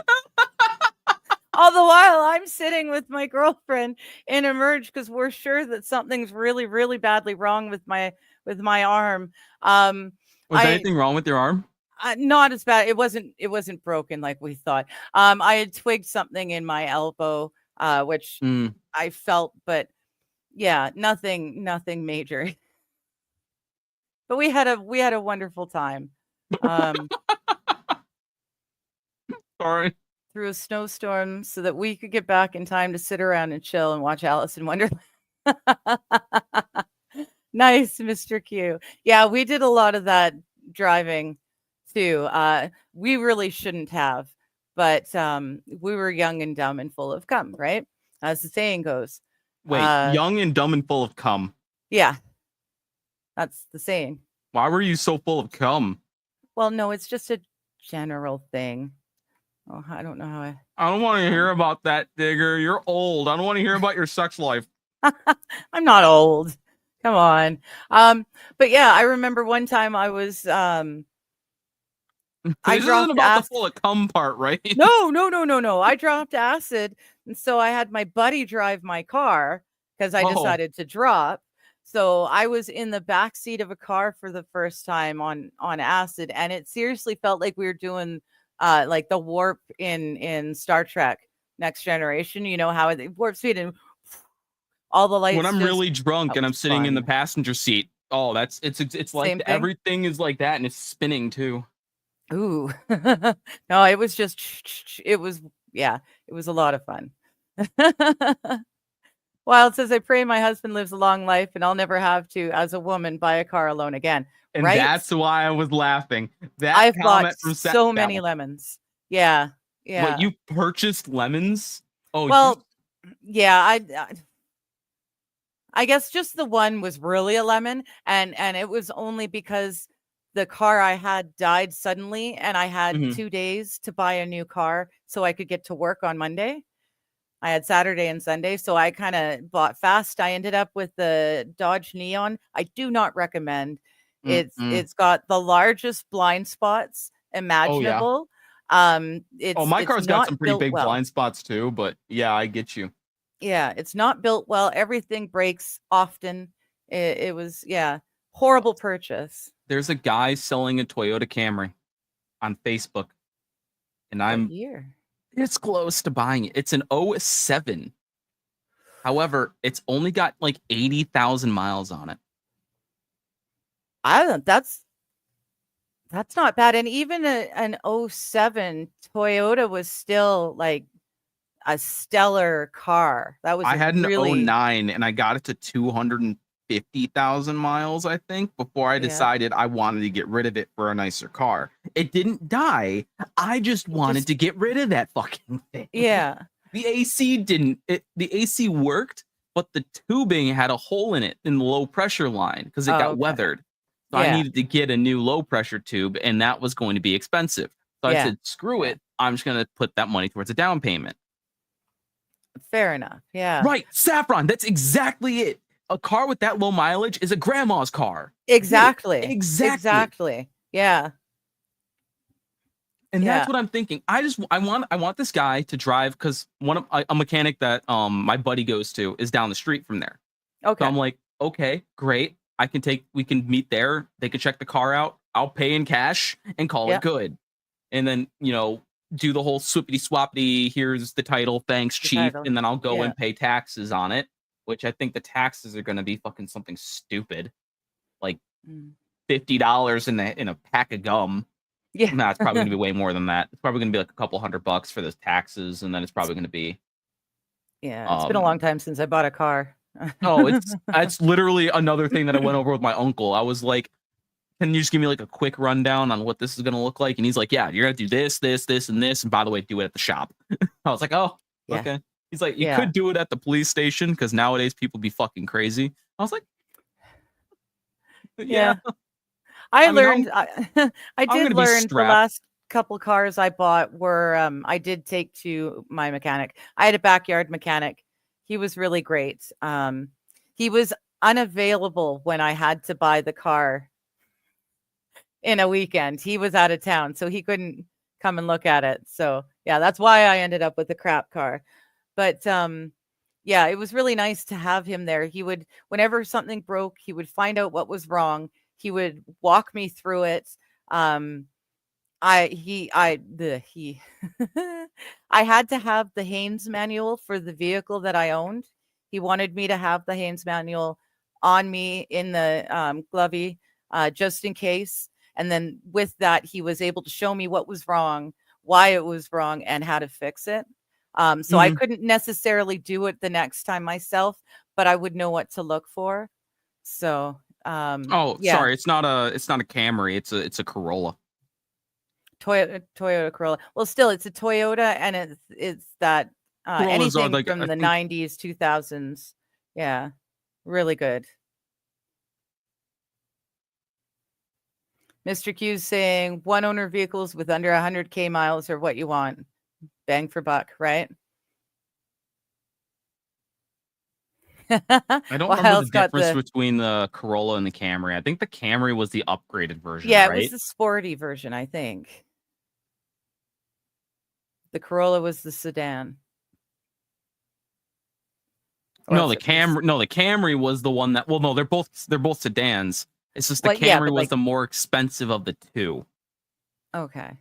Speaker 3: all the while I'm sitting with my girlfriend in Emerge because we're sure that something's really, really badly wrong with my arm.
Speaker 4: Was anything wrong with your arm?
Speaker 3: Not as bad. It wasn't broken like we thought. I had twigged something in my elbow, which I felt, but yeah, nothing major. But we had a wonderful time.
Speaker 4: Sorry.
Speaker 3: Through a snowstorm so that we could get back in time to sit around and chill and watch Alice in Wonderland. Nice, Mr. Q. Yeah, we did a lot of that driving too. We really shouldn't have, but we were young and dumb and full of cum, right? As the saying goes.
Speaker 4: Wait, young and dumb and full of cum.
Speaker 3: Yeah, that's the saying.
Speaker 4: Why were you so full of cum?
Speaker 3: Well, no, it's just a general thing. Oh, I don't know how
Speaker 4: I don't want to hear about that, Digger. You're old. I don't want to hear about your sex life.
Speaker 3: I'm not old. Come on. But yeah, I remember one time I was I
Speaker 4: dropped about the full of cum part, right?
Speaker 3: No. I dropped acid, and so I had my buddy drive my car because I decided to drop. So I was in the back seat of a car for the first time on acid, and it seriously felt like we were doing like the warp in Star Trek Next Generation. You know how the warp speed and all the lights.
Speaker 4: When I'm really drunk and I'm sitting in the passenger seat, it's like everything is like that, and it's spinning too.
Speaker 3: Ooh. No, it was it was a lot of fun. Wild says, I pray my husband lives a long life and I'll never have to, as a woman, buy a car alone again.
Speaker 4: And that's why I was laughing.
Speaker 3: I've bought so many lemons. Yeah.
Speaker 4: What, you purchased lemons? Oh,
Speaker 3: well, yeah. I guess just the one was really a lemon, and it was only because the car I had died suddenly, and I had 2 days to buy a new car so I could get to work on Monday. I had Saturday and Sunday, so I kind of bought fast. I ended up with the Dodge Neon. I do not recommend. It's got the largest blind spots imaginable.
Speaker 4: Oh, yeah. My car's got some pretty big blind spots too, but yeah, I get you.
Speaker 3: Yeah, it's not built well. Everything breaks often. It was, horrible purchase.
Speaker 4: There's a guy selling a Toyota Camry on Facebook, and it's close to buying it. It's an 07. However, it's only got like 80,000 miles on it.
Speaker 3: That's not bad. And even an 07 Toyota was still like a stellar car. That was
Speaker 4: I had an 09 and I got it to 250 50,000 miles, I think, before I decided I wanted to get rid of it for a nicer car. It didn't die. I just wanted to get rid of that fucking thing.
Speaker 3: Yeah.
Speaker 4: The AC didn't. The AC worked, but the tubing had a hole in it in the low pressure line because it got weathered. So I needed to get a new low pressure tube, and that was going to be expensive. So I said, screw it. I'm just going to put that money towards a down payment.
Speaker 3: Fair enough. Yeah.
Speaker 4: Right. Saffron. That's exactly it. A car with that low mileage is a grandma's car.
Speaker 3: Exactly.
Speaker 4: Exactly.
Speaker 3: Yeah.
Speaker 4: And that's what I'm thinking. I want this guy to drive because a mechanic that my buddy goes to is down the street from there.
Speaker 3: Okay.
Speaker 4: So I'm like, okay, great. We can meet there. They can check the car out. I'll pay in cash and call it good. And then, do the whole swippity swappity. Here's the title. Thanks, chief. And then I'll go and pay taxes on it, which I think the taxes are going to be fucking something stupid. Like $50 in a pack of gum.
Speaker 3: Yeah.
Speaker 4: No, it's probably going to be way more than that. It's probably going to be like a couple $100 for those taxes. And then it's probably going to be.
Speaker 3: Yeah. It's been a long time since I bought a car.
Speaker 4: It's literally another thing that I went over with my uncle. I was like, can you just give me like a quick rundown on what this is going to look like? And he's like, yeah, you're going to do this, this, this, and this. And by the way, do it at the shop. I was like, oh, okay. He's like, you could do it at the police station because nowadays people be fucking crazy. I was like, yeah.
Speaker 3: I did learn the last couple cars I bought were I did take to my mechanic. I had a backyard mechanic. He was really great. He was unavailable when I had to buy the car in a weekend. He was out of town, so he couldn't come and look at it. So yeah, that's why I ended up with a crap car. But yeah, it was really nice to have him there. He would, whenever something broke, he would find out what was wrong. He would walk me through it. I had to have the Haynes manual for the vehicle that I owned. He wanted me to have the Haynes manual on me in the glovey, just in case. And then with that, he was able to show me what was wrong, why it was wrong, and how to fix it. So I couldn't necessarily do it the next time myself, but I would know what to look for. So
Speaker 4: sorry, it's not a Camry, it's a Corolla.
Speaker 3: Toyota Corolla. Well, still, it's a Toyota, and it's that anything like, from the 90s, 2000s. Yeah, really good. Mr. Q's saying one owner vehicles with under 100K miles are what you want. Bang for buck, right?
Speaker 4: I don't remember the difference between the Corolla and the Camry. I think the Camry was the upgraded version.
Speaker 3: Yeah,
Speaker 4: right?
Speaker 3: It was the sporty version, I think. The Corolla was the sedan.
Speaker 4: The Camry was the one that. Well, no, they're both sedans. It's just the Camry was the more expensive of the two.
Speaker 3: Okay.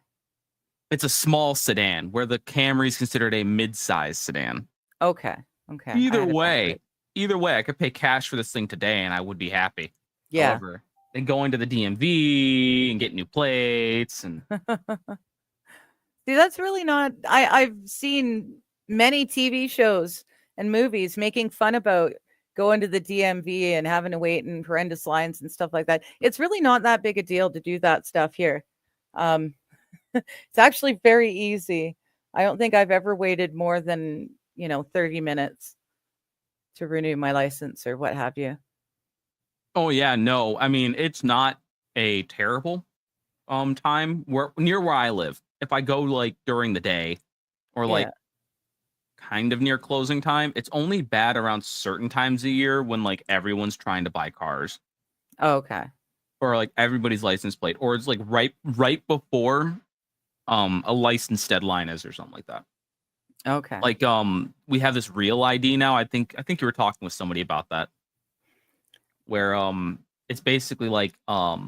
Speaker 4: It's a small sedan, where the Camry is considered a mid-size sedan.
Speaker 3: Okay.
Speaker 4: Either way, I could pay cash for this thing today, and I would be happy.
Speaker 3: Yeah.
Speaker 4: However, then going to the DMV and getting new plates and.
Speaker 3: See, that's really not. I've seen many TV shows and movies making fun about going to the DMV and having to wait in horrendous lines and stuff like that. It's really not that big a deal to do that stuff here. It's actually very easy. I don't think I've ever waited more than 30 minutes to renew my license or what have you.
Speaker 4: Oh yeah, no. I mean, it's not a terrible time near where I live. If I go like during the day or like kind of near closing time, it's only bad around certain times a year when like everyone's trying to buy cars.
Speaker 3: Oh, okay.
Speaker 4: Or like everybody's license plate, or it's like right before a license deadline is or something like that.
Speaker 3: Okay.
Speaker 4: Like we have this Real ID now. I think you were talking with somebody about that. Where it's basically like a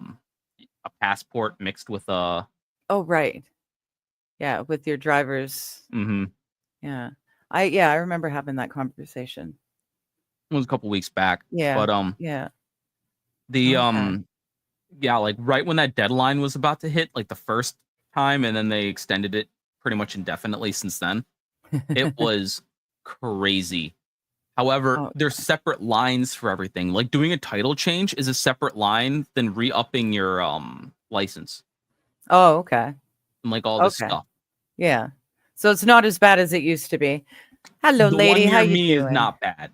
Speaker 4: passport mixed with a.
Speaker 3: Oh right. Yeah, with your driver's.
Speaker 4: Mm-hmm.
Speaker 3: Yeah. I remember having that conversation.
Speaker 4: It was a couple weeks back.
Speaker 3: Yeah.
Speaker 4: But
Speaker 3: yeah.
Speaker 4: The like right when that deadline was about to hit, like the first time, and then they extended it pretty much indefinitely since then. It was crazy However, there's separate lines for everything. Like doing a title change is a separate line than re-upping your license.
Speaker 3: Oh, okay.
Speaker 4: And like all this stuff.
Speaker 3: Yeah. So it's not as bad as it used to be. Hello,
Speaker 4: the
Speaker 3: lady.
Speaker 4: One
Speaker 3: How
Speaker 4: near
Speaker 3: you
Speaker 4: me
Speaker 3: doing?
Speaker 4: is not bad.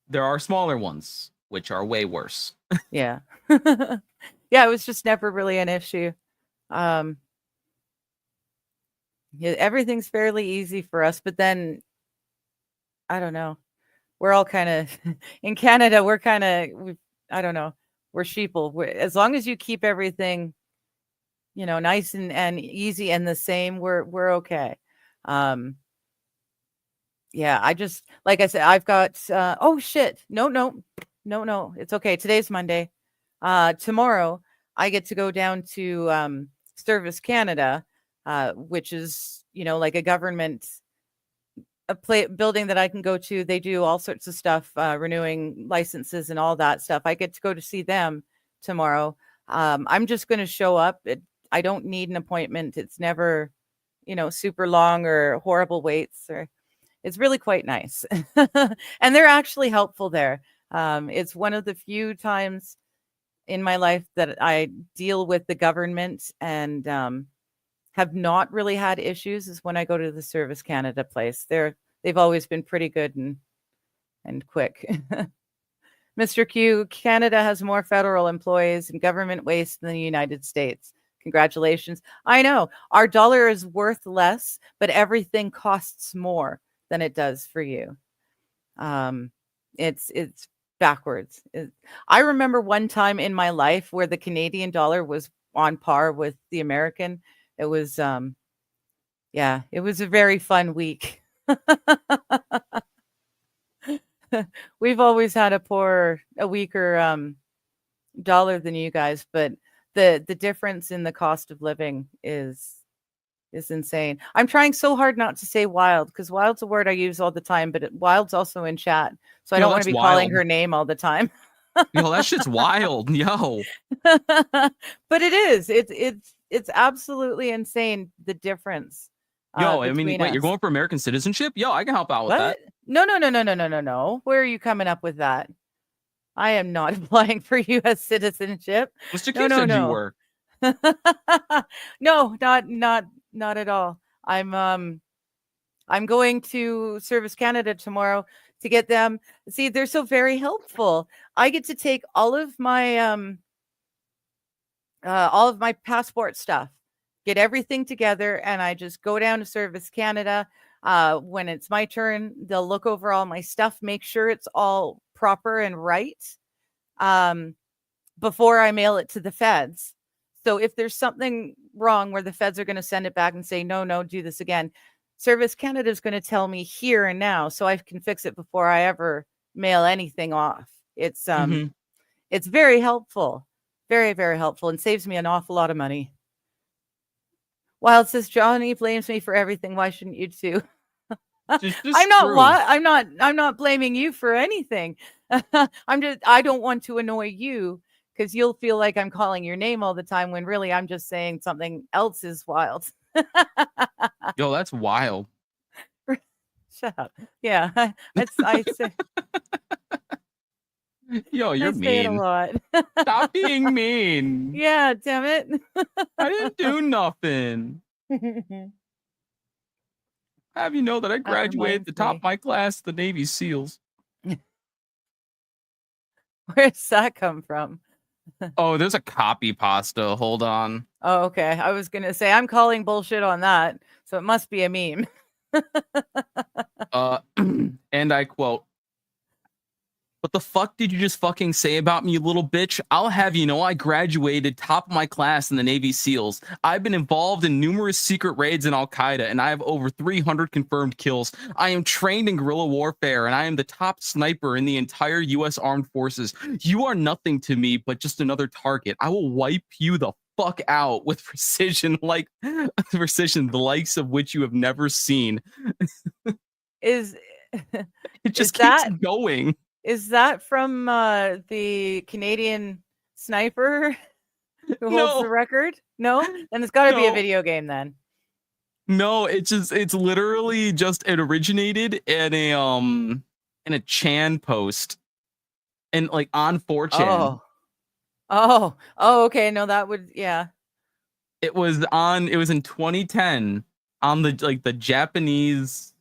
Speaker 4: There are smaller ones, which are way worse.
Speaker 3: Yeah. Yeah, it was just never really an issue. Yeah, everything's fairly easy for us, but then I don't know. We're all kind of in Canada. We're kind of, I don't know. We're sheeple. As long as you keep everything, nice and easy and the same, we're okay. Yeah, I just like I said, I've got. Oh shit! No, it's okay. Today's Monday. Tomorrow I get to go down to Service Canada, which is like a government building that I can go to. They do all sorts of stuff, renewing licenses and all that stuff. I get to go to see them tomorrow. I'm just going to show up. I don't need an appointment. It's never, super long or horrible waits. It's really quite nice, and they're actually helpful there. It's one of the few times in my life that I deal with the government and have not really had issues is when I go to the Service Canada place. They've always been pretty good and quick. Mr. Q, Canada has more federal employees and government waste than the United States. Congratulations. I know our dollar is worth less, but everything costs more than it does for you. It's backwards. I remember one time in my life where the Canadian dollar was on par with the American. It was it was a very fun week. We've always had a weaker dollar than you guys, but the difference in the cost of living is insane. I'm trying so hard not to say wild because wild's a word I use all the time, but wild's also in chat. So I don't want to be calling her name all the time.
Speaker 4: Yo, that shit's wild. Yo.
Speaker 3: But it is. It's absolutely insane the difference.
Speaker 4: Yo, I mean, wait, you're going for American citizenship? Yo, I can help out with that.
Speaker 3: No. Where are you coming up with that? I am not applying for U.S. citizenship.
Speaker 4: Mr. Q said you were.
Speaker 3: No, not at all. I'm going to Service Canada tomorrow to get them. See, they're so very helpful. I get to take all of my passport stuff, get everything together, and I just go down to Service Canada. When it's my turn, they'll look over all my stuff, make sure it's all proper and right before I mail it to the feds. So if there's something wrong where the feds are going to send it back and say, no, do this again, Service Canada is going to tell me here and now so I can fix it before I ever mail anything off. It's it's very helpful. Very, very helpful and saves me an awful lot of money. Wild says Johnny blames me for everything. Why shouldn't you too? I'm not blaming you for anything. I don't want to annoy you because you'll feel like I'm calling your name all the time when really I'm just saying something else is wild.
Speaker 4: Yo, that's wild.
Speaker 3: Shut up. Yeah. I say
Speaker 4: Yo, you're mean.
Speaker 3: A lot.
Speaker 4: Stop being mean.
Speaker 3: Yeah, damn it.
Speaker 4: I didn't do nothing. Have you know that I graduated the top of my class, the Navy SEALs.
Speaker 3: Where's that come from?
Speaker 4: Oh, there's a copy pasta. Hold on.
Speaker 3: Oh, okay. I was going to say, I'm calling bullshit on that. So it must be a meme.
Speaker 4: And I quote, "What the fuck did you just fucking say about me, you little bitch? I'll have you know I graduated top of my class in the Navy SEALs. I've been involved in numerous secret raids in Al-Qaeda, and I have over 300 confirmed kills. I am trained in guerrilla warfare, and I am the top sniper in the entire U.S. Armed Forces. You are nothing to me but just another target. I will wipe you the fuck out with precision, the likes of which you have never seen."
Speaker 3: It
Speaker 4: just keeps going.
Speaker 3: Is that from the Canadian sniper who holds the record? No? Then it's got to be a video game then.
Speaker 4: No, it's literally just it originated in in a Chan post and like on 4chan.
Speaker 3: Oh, okay. No, that would, yeah.
Speaker 4: It was in 2010 on the Japanese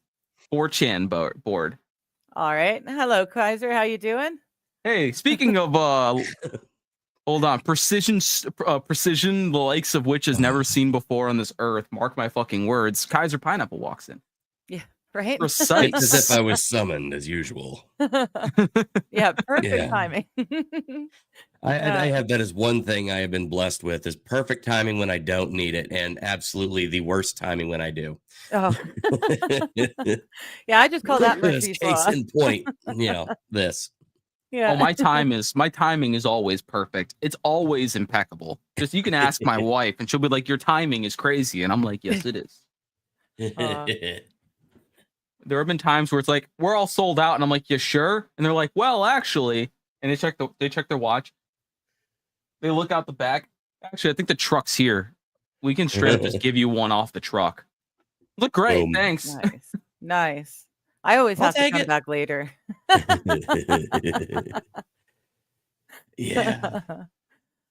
Speaker 4: 4chan board.
Speaker 3: All right. Hello, Kaiser. How you doing?
Speaker 4: Hey, speaking of hold on, precision, the likes of which is never seen before on this earth. Mark my fucking words. Kaiser Pineapple walks in.
Speaker 3: Yeah, right.
Speaker 4: Precise.
Speaker 5: It's as if I was summoned as usual.
Speaker 3: Yeah, perfect timing.
Speaker 5: I have that as one thing I have been blessed with is perfect timing when I don't need it, and absolutely the worst timing when I do.
Speaker 3: Oh, yeah. I just call that Murphy's
Speaker 5: case
Speaker 3: Law.
Speaker 5: in point. This.
Speaker 3: Yeah.
Speaker 4: Oh, my timing is always perfect. It's always impeccable. Just you can ask my wife, and she'll be like, "Your timing is crazy," and I'm like, "Yes, it is." There have been times where it's like we're all sold out, and I'm like, "You sure?" And they're like, "Well, actually," and they check their watch. They look out the back. Actually, I think the truck's here. We can straight up just give you one off the truck. Look great,
Speaker 5: Boom.
Speaker 4: thanks.
Speaker 3: Nice. I always
Speaker 5: I'll
Speaker 3: have to
Speaker 5: take
Speaker 3: come
Speaker 5: it.
Speaker 3: back later.
Speaker 5: Yeah.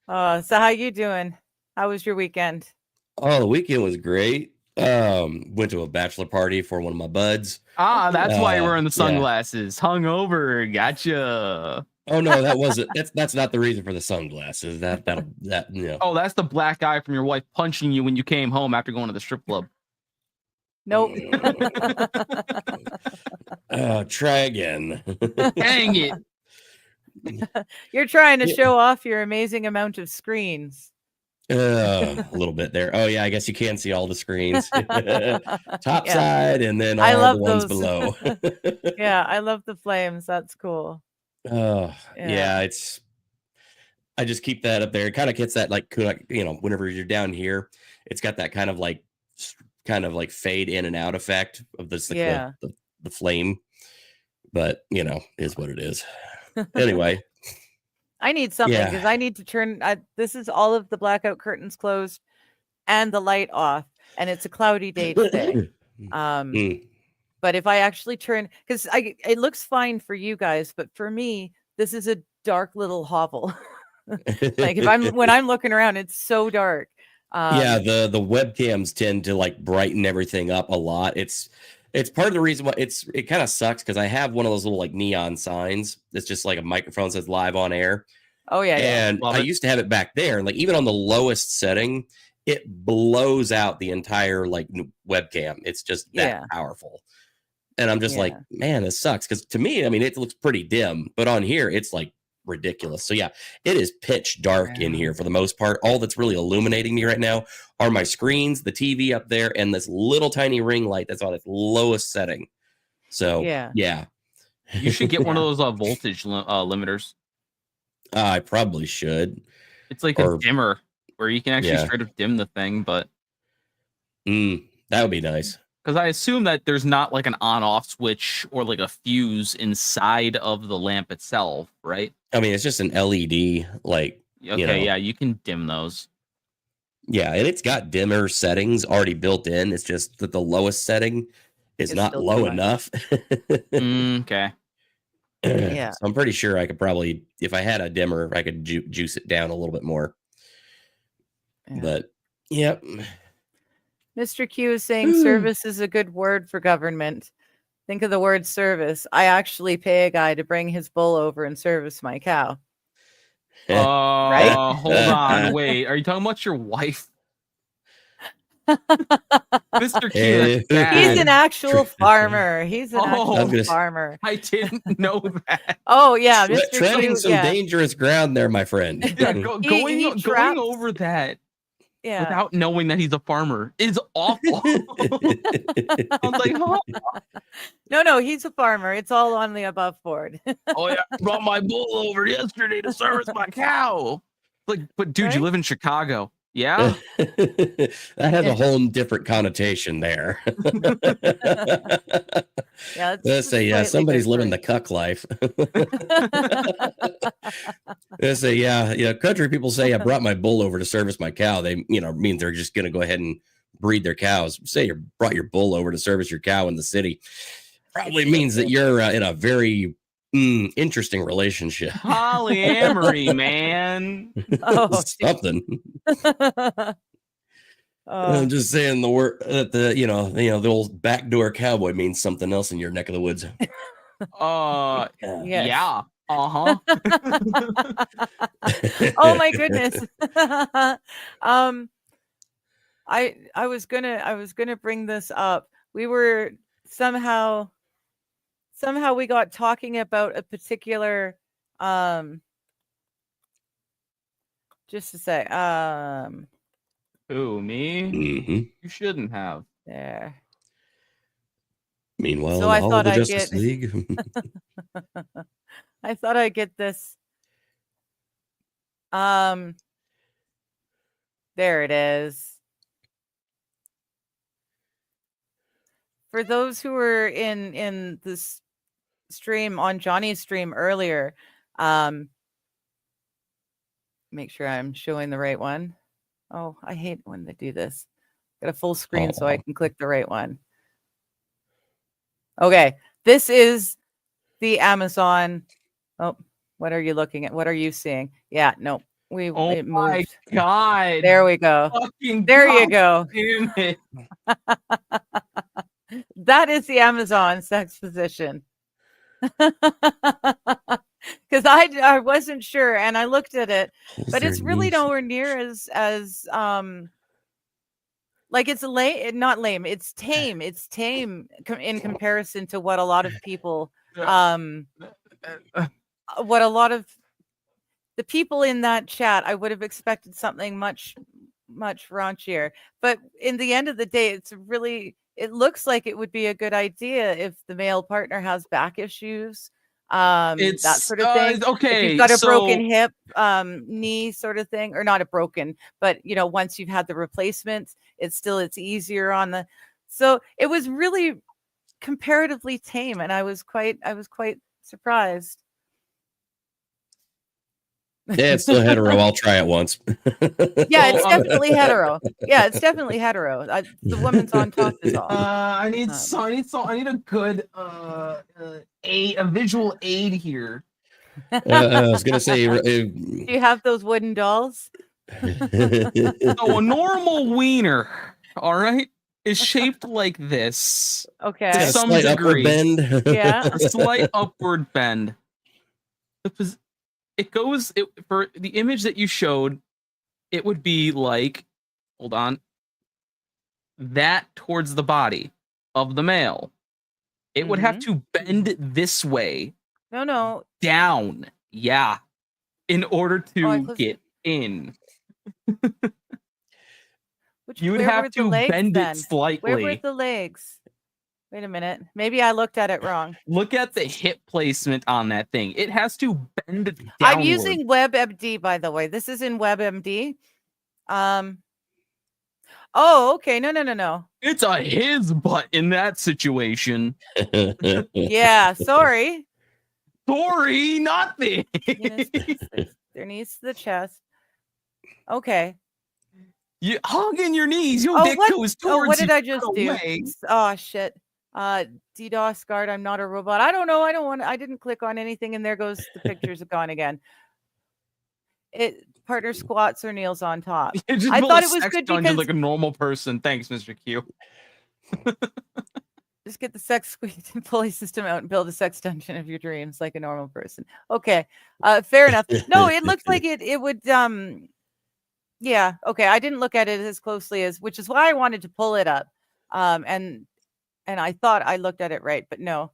Speaker 3: So how you doing? How was your weekend?
Speaker 5: Oh, the weekend was great. Went to a bachelor party for one of my buds.
Speaker 4: That's why you're wearing the
Speaker 5: Yeah.
Speaker 4: sunglasses. Hungover, gotcha.
Speaker 5: Oh no, that wasn't. That's not the reason for the sunglasses. That
Speaker 4: Oh, that's the black eye from your wife punching you when you came home after going to the strip club.
Speaker 3: Nope.
Speaker 5: Try again.
Speaker 4: Dang it.
Speaker 3: You're trying to show off your amazing amount of screens.
Speaker 5: A little bit there. Oh yeah, I guess you can see all the screens. Top
Speaker 3: Yeah.
Speaker 5: side and then all
Speaker 3: I love
Speaker 5: the ones
Speaker 3: those.
Speaker 5: below.
Speaker 3: Yeah, I love the flames. That's cool.
Speaker 5: Oh
Speaker 3: Yeah.
Speaker 5: yeah, I just keep that up there. It kind of gets that like whenever you're down here, it's got that kind of like fade in and out effect of this
Speaker 3: Yeah.
Speaker 5: the flame. But is what it is. Anyway.
Speaker 3: I need something
Speaker 5: Yeah.
Speaker 3: because I need to turn. This is all of the blackout curtains closed and the light off, and it's a cloudy day today. But if I actually turn, because it looks fine for you guys, but for me, this is a dark little hovel. Like when I'm looking around, it's so dark.
Speaker 5: Yeah, the webcams tend to like brighten everything up a lot. It's part of the reason why it kind of sucks because I have one of those little like neon signs that's just like a microphone that says live on air.
Speaker 3: Oh yeah,
Speaker 5: and I used to have it back there, and like even on the lowest setting, it blows out the entire like webcam. It's just that powerful. And I'm just like, man, this sucks. Because to me, I mean, it looks pretty dim, but on here, it's like ridiculous. So yeah, it is pitch dark in here for the most part. All that's really illuminating me right now are my screens, the TV up there, and this little tiny ring light that's on its lowest setting. So yeah.
Speaker 4: You should get one of those voltage limiters.
Speaker 5: I probably should.
Speaker 4: It's like a dimmer where you can actually straight up dim the thing, but
Speaker 5: that would be nice.
Speaker 4: Because I assume that there's not like an on-off switch or like a fuse inside of the lamp itself, right?
Speaker 5: I mean, it's just an LED, like
Speaker 4: yeah, you can dim those.
Speaker 5: Yeah, and it's got dimmer settings already built in. It's just that the lowest setting is not low enough.
Speaker 4: Okay.
Speaker 3: Yeah.
Speaker 5: So I'm pretty sure I could probably, if I had a dimmer, I could juice it down a little bit more. Yeah. But yep.
Speaker 3: Mr. Q is saying service is a good word for government. Think of the word service. I actually pay a guy to bring his bull over and service my cow.
Speaker 4: Right? Hold on. Wait. Are you talking about your wife? Mr. Q.
Speaker 3: He's an actual farmer. He's an actual farmer.
Speaker 4: I didn't know that.
Speaker 3: Oh, yeah. Mr.
Speaker 5: Treading
Speaker 3: Q,
Speaker 5: some dangerous ground there, my friend.
Speaker 4: Yeah, going over that without knowing that he's a farmer is awful. I'm like, huh?
Speaker 3: No, he's a farmer. It's all on the above board.
Speaker 4: Oh, yeah. I brought my bull over yesterday to service my cow. Like, but dude, you live in Chicago. Yeah.
Speaker 5: That has a whole different connotation there. Let's say, somebody's living the cuck life. Let's say, country people say I brought my bull over to service my cow. They, mean they're just going to go ahead and breed their cows. Say you brought your bull over to service your cow in the city. Probably means that you're in a very interesting relationship.
Speaker 4: Polyamory, man.
Speaker 3: Oh,
Speaker 5: Something. I'm just saying the word that the old backdoor cowboy means something else in your neck of the woods.
Speaker 3: Yes.
Speaker 4: Yeah. Uh-huh.
Speaker 3: Oh my goodness. I was gonna bring this up. We were somehow we got talking about a particular just to say
Speaker 4: Who, me?
Speaker 5: Mm-hmm.
Speaker 4: You shouldn't have.
Speaker 3: there.
Speaker 5: Meanwhile,
Speaker 3: So
Speaker 5: in the
Speaker 3: I
Speaker 5: Hall
Speaker 3: thought
Speaker 5: of the
Speaker 3: I'd
Speaker 5: Justice
Speaker 3: get
Speaker 5: League.
Speaker 3: I thought I'd get this. There it is. For those who were in this stream on Johnny's stream earlier, make sure I'm showing the right one. Oh, I hate when they do this. Got a full screen so I can click the right one. Okay, this is the Amazon. Oh, what are you looking at? What are you seeing? Yeah, no, it moved.
Speaker 4: My God.
Speaker 3: There we go.
Speaker 4: Fucking
Speaker 3: There you go.
Speaker 4: Damn it.
Speaker 3: That is the Amazon sex position. Because I wasn't sure, and I looked at it, but it's really nowhere near as like it's not lame. It's tame. It's tame in comparison to what a lot of people what a lot of the people in that chat. I would have expected something much raunchier, but in the end of the day, it looks like it would be a good idea if the male partner has back issues, that sort of thing.
Speaker 4: Okay,
Speaker 3: if you've got a broken hip, knee sort of thing, or not a broken, but once you've had the replacement, it's easier on the. So it was really comparatively tame, and I was quite surprised.
Speaker 5: Yeah, it's still hetero. I'll try it once.
Speaker 3: Yeah, it's definitely hetero. Yeah, it's definitely hetero. The woman's on top is all.
Speaker 4: I need a good a visual aid here.
Speaker 5: I was gonna say,
Speaker 3: do you have those wooden dolls?
Speaker 4: So a normal wiener, all right, is shaped like this.
Speaker 3: Okay.
Speaker 4: To some degree.
Speaker 5: Upward bend.
Speaker 3: Yeah.
Speaker 4: A slight upward bend. For the image that you showed, it would be like, hold on, that towards the body of the male. It would have to bend this way.
Speaker 3: No.
Speaker 4: Down. Yeah. In order to get in. You would have to bend it slightly.
Speaker 3: Where were the legs? Wait a minute. Maybe I looked at it wrong.
Speaker 4: Look at the hip placement on that thing. It has to bend downward.
Speaker 3: I'm using WebMD, by the way. This is in WebMD. Oh, okay. No.
Speaker 4: It's his butt in that situation.
Speaker 3: Yeah, sorry.
Speaker 4: Sorry, nothing.
Speaker 3: Their knees to the chest. Okay.
Speaker 4: You hug in your knees. Your dick goes towards you.
Speaker 3: What did I just do? Oh shit. DDoS guard. I'm not a robot. I don't know. I didn't click on anything, and there goes the pictures are gone again. Partner squats or kneels on top. I thought it was good because
Speaker 4: like a normal person. Thanks, Mr. Q.
Speaker 3: Just get the sex pulley system out and build a sex dungeon of your dreams like a normal person. Okay. Fair enough. No, it looked like it would yeah, okay. I didn't look at it as closely which is why I wanted to pull it up. And I thought I looked at it right, but no.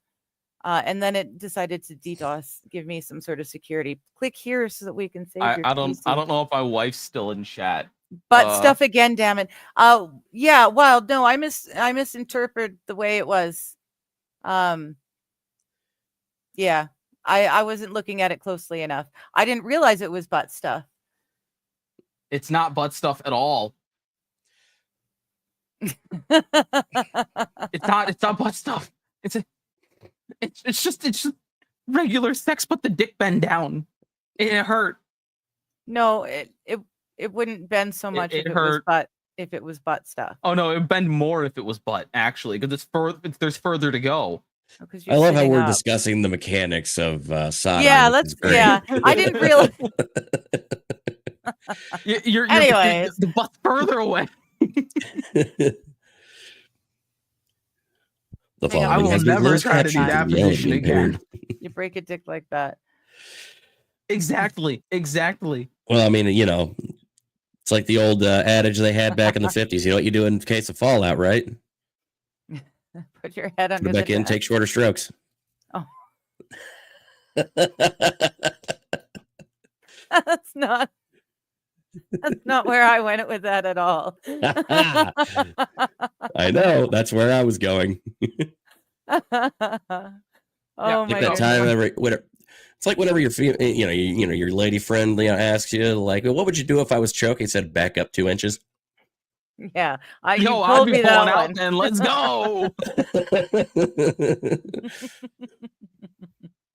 Speaker 3: And then it decided to DDoS, give me some sort of security. Click here so that we can save your
Speaker 4: I don't know if my wife's still in chat.
Speaker 3: But stuff again, damn it. Yeah, well, no, I misinterpreted the way it was. Yeah. I wasn't looking at it closely enough. I didn't realize it was butt stuff.
Speaker 4: It's not butt stuff at all. It's not butt stuff. It's just regular sex, but the dick bend down. It hurt.
Speaker 3: No, it wouldn't bend so much if it was butt stuff.
Speaker 4: Oh no, it would bend more if it was butt, actually, because there's further to go.
Speaker 3: Because
Speaker 5: I love how we're
Speaker 3: up.
Speaker 5: discussing the mechanics of soldering.
Speaker 3: Yeah, let's. Yeah, I didn't realize.
Speaker 4: you're
Speaker 3: Anyways,
Speaker 4: the butt further away.
Speaker 3: I will
Speaker 4: never try to do that position again.
Speaker 3: You break a dick like that.
Speaker 4: Exactly.
Speaker 5: Well, I mean, it's like the old adage they had back in the 50s. You know what you do in case of fallout, right?
Speaker 3: Put your head under
Speaker 5: Put it back in, take shorter strokes.
Speaker 3: Oh. That's not where I went with that at all.
Speaker 5: I know. That's where I was going.
Speaker 3: Oh my God.
Speaker 5: Time it's like whenever your your lady friend asks you, like, well, what would you do if I was choking? He said, back up 2 inches.
Speaker 3: Yeah,
Speaker 4: I'd be pulling out, and let's go.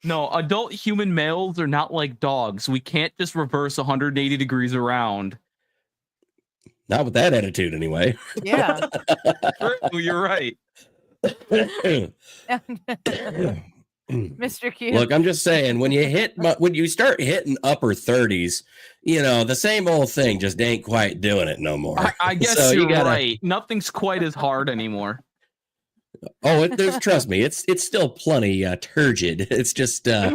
Speaker 4: No, adult human males are not like dogs. We can't just reverse 180 degrees around.
Speaker 5: Not with that attitude, anyway.
Speaker 3: Yeah.
Speaker 4: You're right.
Speaker 3: Mr. Q.
Speaker 5: Look, I'm just saying, when you start hitting upper 30s, the same old thing just ain't quite doing it no more.
Speaker 4: I guess so you're right. Nothing's quite as hard anymore.
Speaker 5: Oh, trust me, it's still plenty turgid. It's just the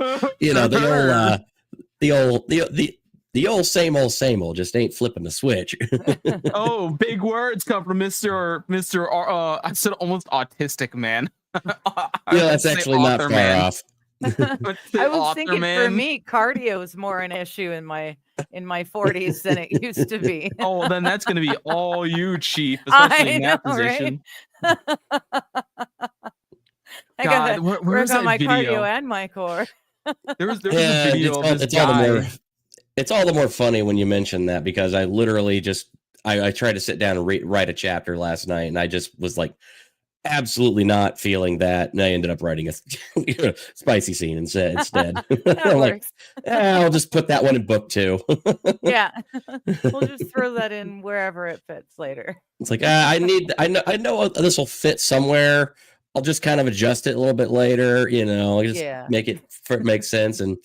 Speaker 5: old same old just ain't flipping the switch.
Speaker 4: Oh, big words come from Mr. I said almost autistic man.
Speaker 5: That's actually not far off.
Speaker 3: I was thinking for me, cardio is more an issue in my 40s than it used to be.
Speaker 4: Oh, then that's going to be all you, Chief, especially in that position.
Speaker 3: Right? I gotta
Speaker 4: where's
Speaker 3: work on my
Speaker 4: video?
Speaker 3: cardio and my core.
Speaker 4: There was a video of this guy.
Speaker 5: It's all the more funny when you mention that, because I literally I tried to sit down and write a chapter last night, and I just was like, absolutely not feeling that, and I ended up writing a spicy scene instead. I'm like, I'll just put that one in book 2.
Speaker 3: Yeah, we'll just throw that in wherever it fits later.
Speaker 5: It's like I know this will fit somewhere. I'll just kind of adjust it a little bit later, just make it make sense. And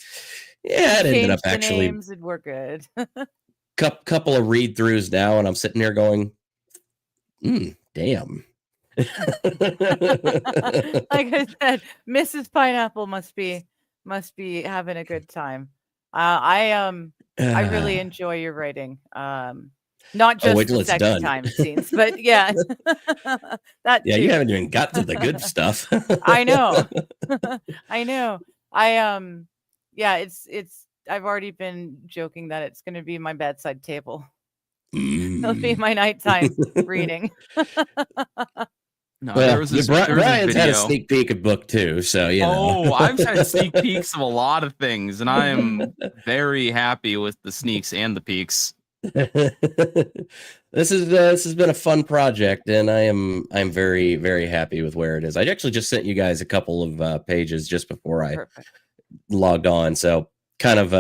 Speaker 5: it ended up actually.
Speaker 3: Names and we're good.
Speaker 5: Couple of read throughs now, and I'm sitting here going, damn.
Speaker 3: Like I said, Mrs. Pineapple must be having a good time. I really enjoy your writing. Not just the second time scenes, but yeah. That
Speaker 5: too. You haven't even got to the good stuff.
Speaker 3: I know. It's I've already been joking that it's going to be my bedside table. It'll be my nighttime reading.
Speaker 4: No,
Speaker 5: Brian's had a sneak peek of book 2, so
Speaker 4: I've had sneak peeks of a lot of things, and I am very happy with the sneaks and the peeks.
Speaker 5: This has been a fun project, and I'm very, very happy with where it is. I actually just sent you guys a couple of pages just before I logged on, so kind of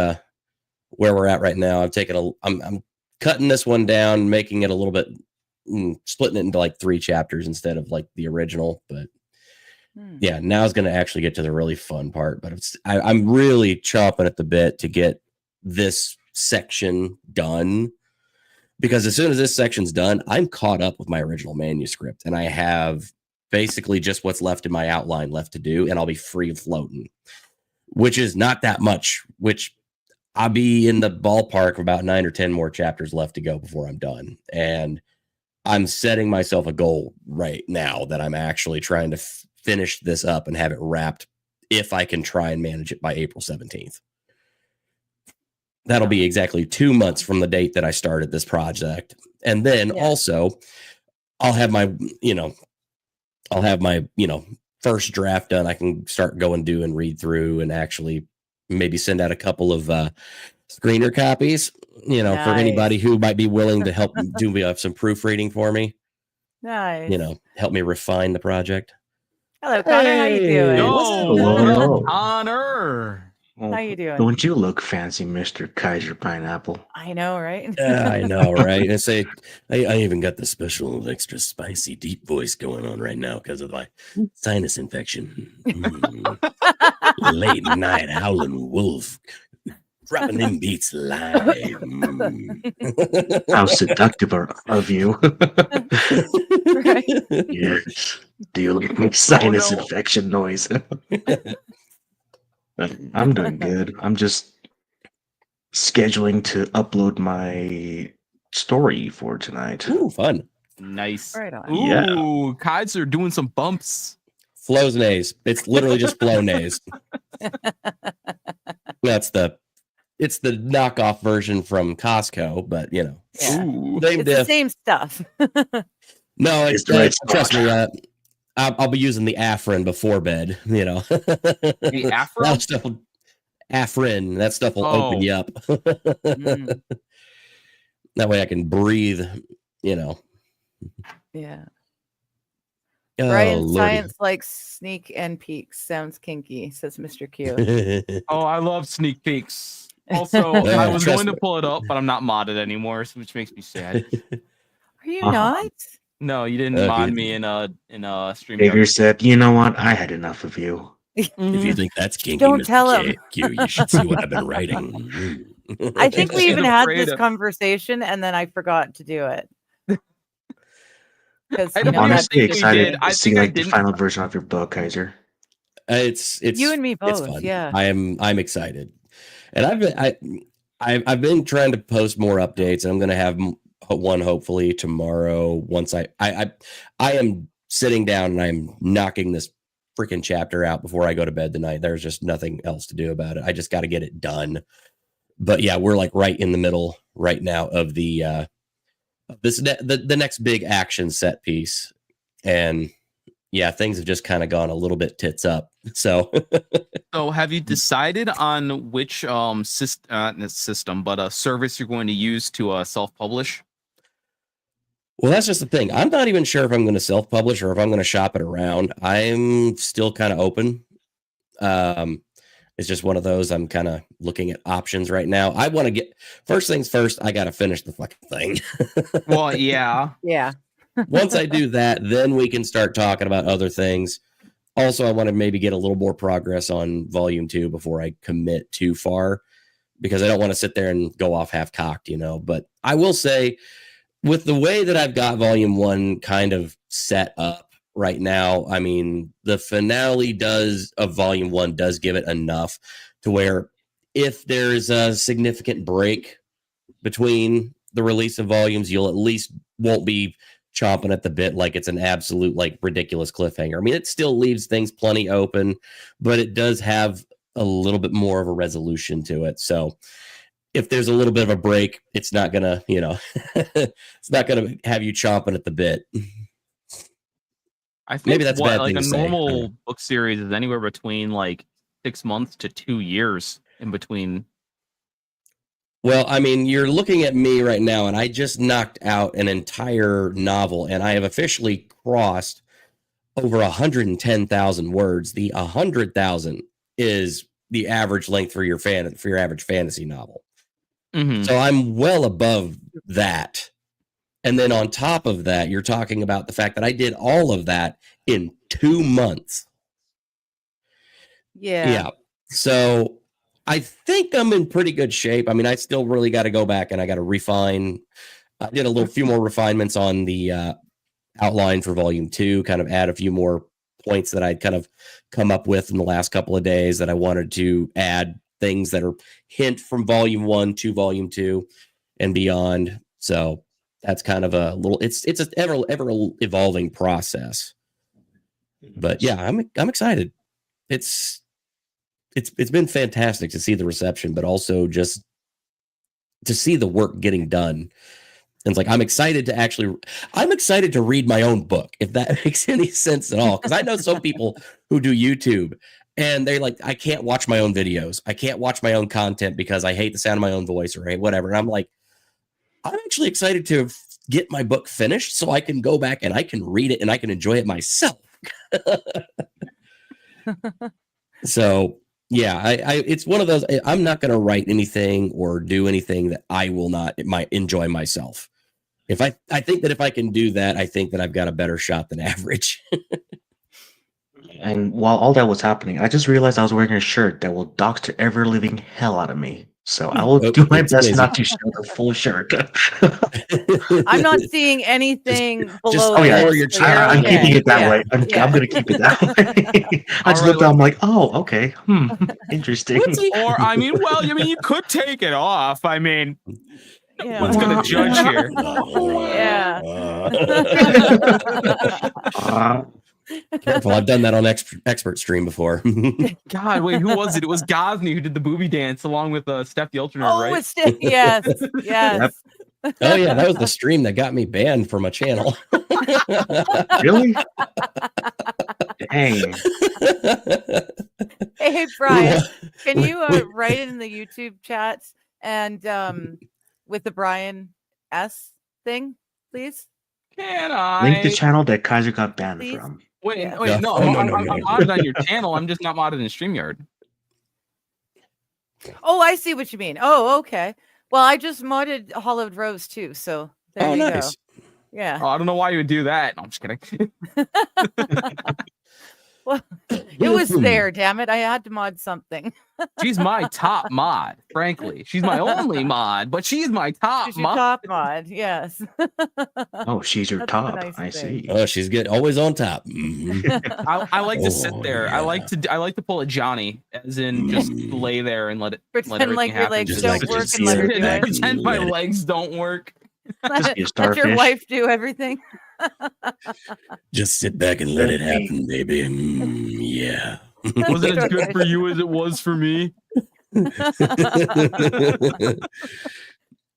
Speaker 5: where we're at right now. I'm cutting this one down, making it a little bit. Splitting it into like 3 chapters instead of like the original, but now is going to actually get to the really fun part. But I'm really chomping at the bit to get this section done, because as soon as this section's done, I'm caught up with my original manuscript, and I have basically just what's left in my outline left to do, and I'll be free floating, which is not that much. Which I'll be in the ballpark of about 9 or 10 more chapters left to go before I'm done, and I'm setting myself a goal right now that I'm actually trying to finish this up and have it wrapped, if I can try and manage it by April 17th. That'll be exactly 2 months from the date that I started this project. And then also I'll have my first draft done. I can start going and read through and actually maybe send out a couple of screener copies, nice. For anybody who might be willing to help do some proofreading for me.
Speaker 3: Nice.
Speaker 5: Help me refine the project.
Speaker 3: Hello, Connor. How you doing?
Speaker 4: Hello, Connor.
Speaker 2: How you doing?
Speaker 6: Don't you look fancy, Mr. Kaiser Pineapple?
Speaker 2: I know, right?
Speaker 5: Yeah, I know, right? And say, I even got the special extra spicy deep voice going on right now because of my sinus infection. Late night howling wolf. Dropping them beats live.
Speaker 6: How seductive of you.
Speaker 2: Right.
Speaker 6: Yes. Do you like my sinus infection noise? I'm doing good. I'm just scheduling to upload my story for tonight.
Speaker 5: Ooh, fun.
Speaker 4: Nice.
Speaker 2: Right on.
Speaker 4: Ooh,
Speaker 6: Yeah.
Speaker 4: Kaiser doing some bumps.
Speaker 5: Flo's nays. It's literally just Flo nays. It's the knockoff version from Costco, but you know,
Speaker 2: Yeah.
Speaker 4: Ooh.
Speaker 2: It's the same stuff.
Speaker 5: No,
Speaker 6: It's the right
Speaker 5: trust
Speaker 6: spot.
Speaker 5: me. I'll be using the Afrin before bed. You know,
Speaker 4: The Afro?
Speaker 5: that stuff. Afrin. That stuff will open you up.
Speaker 2: Mm.
Speaker 5: That way I can breathe. You know.
Speaker 2: Yeah.
Speaker 5: Oh,
Speaker 2: Brian
Speaker 5: Lordy.
Speaker 2: Science likes sneak and peeks. Sounds kinky, says Mr. Q.
Speaker 4: Oh, I love sneak peeks. Also, I was going to pull it up, but I'm not modded anymore, which makes me sad.
Speaker 2: Are you
Speaker 6: Uh-huh.
Speaker 2: not?
Speaker 4: No, you didn't
Speaker 5: Okay.
Speaker 4: mod me in a stream.
Speaker 6: Xavier said, you know what? I had enough of you.
Speaker 5: If you think that's kinky,
Speaker 2: Don't
Speaker 5: Mr.
Speaker 2: tell him.
Speaker 5: Q, you should see what I've been writing.
Speaker 2: I think we
Speaker 4: She's
Speaker 2: even had
Speaker 4: afraid
Speaker 2: this
Speaker 4: of-
Speaker 2: conversation and then I forgot to do it. Because
Speaker 4: I
Speaker 2: you
Speaker 4: don't
Speaker 2: know,
Speaker 6: I'm
Speaker 4: think
Speaker 2: that's
Speaker 6: honestly
Speaker 4: we
Speaker 6: excited
Speaker 4: did.
Speaker 6: to
Speaker 4: I
Speaker 6: see
Speaker 4: think I
Speaker 6: like the
Speaker 4: didn't-
Speaker 6: final version of your book, Kaiser.
Speaker 5: It's
Speaker 2: you and me
Speaker 5: it's
Speaker 2: both.
Speaker 5: fun.
Speaker 2: Yeah.
Speaker 5: I'm excited, and I've been trying to post more updates, and I'm going to have one hopefully tomorrow. Once I am sitting down and I'm knocking this freaking chapter out before I go to bed tonight. There's just nothing else to do about it. I just got to get it done. But yeah, we're like right in the middle right now of the the next big action set piece, and yeah, things have just kind of gone a little bit tits up. So,
Speaker 4: So, have you decided on which not system, but a service you're going to use to self-publish?
Speaker 5: well, that's just the thing. I'm not even sure if I'm going to self-publish or if I'm going to shop it around. I'm still kind of open. It's just one of those. I'm kind of looking at options right now. I want to get first things first. I got to finish the fucking thing.
Speaker 4: Well, yeah.
Speaker 2: Yeah.
Speaker 5: Once I do that, then we can start talking about other things. Also, I want to maybe get a little more progress on volume 2 before I commit too far, because I don't want to sit there and go off half cocked, you know. But I will say, with the way that I've got volume 1 kind of set up right now, I mean, the finale of volume 1 does give it enough to where if there's a significant break between the release of volumes, you'll at least won't be chomping at the bit like it's an absolute like ridiculous cliffhanger. I mean, it still leaves things plenty open, but it does have a little bit more of a resolution to it. So if there's a little bit of a break, it's not gonna, you know, it's not gonna have you chomping at the bit.
Speaker 4: I think
Speaker 5: Maybe that's a bad
Speaker 4: like
Speaker 5: thing
Speaker 4: a
Speaker 5: to say.
Speaker 4: normal book series is anywhere between like 6 months to 2 years in between.
Speaker 5: Well, I mean, you're looking at me right now, and I just knocked out an entire novel, and I have officially crossed over 110,000 words. The 100,000 is the average length for your average fantasy novel.
Speaker 4: Mm-hmm.
Speaker 5: So I'm well above that. And then on top of that, you're talking about the fact that I did all of that in 2 months.
Speaker 2: Yeah.
Speaker 5: So I think I'm in pretty good shape. I mean, I still really got to go back and I got to refine. I did a few more refinements on the outline for volume 2, kind of add a few more points that I'd kind of come up with in the last couple of days that I wanted to add things that are hint from volume 1 to volume 2 and beyond. So that's kind of a little, it's an ever evolving process. But yeah, I'm excited. It's been fantastic to see the reception, but also just to see the work getting done. And it's like, I'm excited to read my own book, if that makes any sense at all. Because I know some people who do YouTube and they're like, I can't watch my own videos. I can't watch my own content because I hate the sound of my own voice or whatever. And I'm like, I'm actually excited to get my book finished so I can go back and I can read it and I can enjoy it myself. So Yeah, it's one of those. I'm not going to write anything or do anything that I will not enjoy myself. I think that if I can do that, I think that I've got a better shot than average.
Speaker 6: And while all that was happening, I just realized I was wearing a shirt that will doctor ever living hell out of me. So I will do my best not to show the full shirt.
Speaker 3: I'm not seeing anything below.
Speaker 5: Just
Speaker 6: oh yeah,
Speaker 5: your
Speaker 6: I'm keeping it that way. I'm
Speaker 3: Yeah.
Speaker 6: going to keep it that way. I just looked down. I'm like, oh, okay, interesting.
Speaker 4: Or you could take it off. I mean,
Speaker 3: Yeah.
Speaker 4: what's gonna judge here?
Speaker 3: Yeah.
Speaker 5: Careful, I've done that on expert stream before.
Speaker 4: God, wait, who was it? It was Gosney who did the booby dance along with Steph the Ultra Nerd, right?
Speaker 3: It's yes.
Speaker 6: Yep.
Speaker 5: Oh yeah, that was the stream that got me banned from a channel.
Speaker 6: Really? Dang.
Speaker 3: Hey Brian, can you write it in the YouTube chats and with the Brian S thing, please?
Speaker 4: Can I
Speaker 6: Link the channel that Kaiser got banned
Speaker 3: Please?
Speaker 6: from.
Speaker 4: Wait,
Speaker 3: Yeah.
Speaker 4: no,
Speaker 5: No,
Speaker 4: I'm
Speaker 5: no.
Speaker 4: modded on your channel. I'm just not modded in StreamYard.
Speaker 3: Oh, I see what you mean. Oh, okay. Well, I just modded Hollowed Rose too, so there you
Speaker 5: nice.
Speaker 3: go. Yeah.
Speaker 4: Oh, I don't know why you would do that. No, I'm just kidding.
Speaker 3: Well, it was there, damn it. I had to mod something.
Speaker 4: She's my top mod, frankly. She's my only mod, but she's my top
Speaker 3: She's your
Speaker 4: mod.
Speaker 3: top mod, yes.
Speaker 6: Oh, she's your
Speaker 3: That's the
Speaker 6: top.
Speaker 3: nice
Speaker 6: I
Speaker 3: thing.
Speaker 6: see.
Speaker 5: Oh, she's good. Always on top. Mhm.
Speaker 4: I like to sit
Speaker 5: Oh,
Speaker 4: there.
Speaker 5: yeah.
Speaker 4: I like to pull a Johnny, as in just lay there and let
Speaker 3: Pretend
Speaker 4: everything
Speaker 3: like your
Speaker 4: happen.
Speaker 3: legs
Speaker 5: Just
Speaker 3: don't
Speaker 5: like
Speaker 3: work
Speaker 5: just
Speaker 3: and let her
Speaker 5: sit
Speaker 3: do
Speaker 5: back
Speaker 3: it.
Speaker 5: and
Speaker 4: Pretend my
Speaker 5: let it-
Speaker 4: legs don't work.
Speaker 6: Just be a
Speaker 3: Let your
Speaker 6: starfish.
Speaker 3: wife do everything.
Speaker 5: Just sit back and let it happen, baby. Yeah.
Speaker 4: Was it as good for you as it was for me?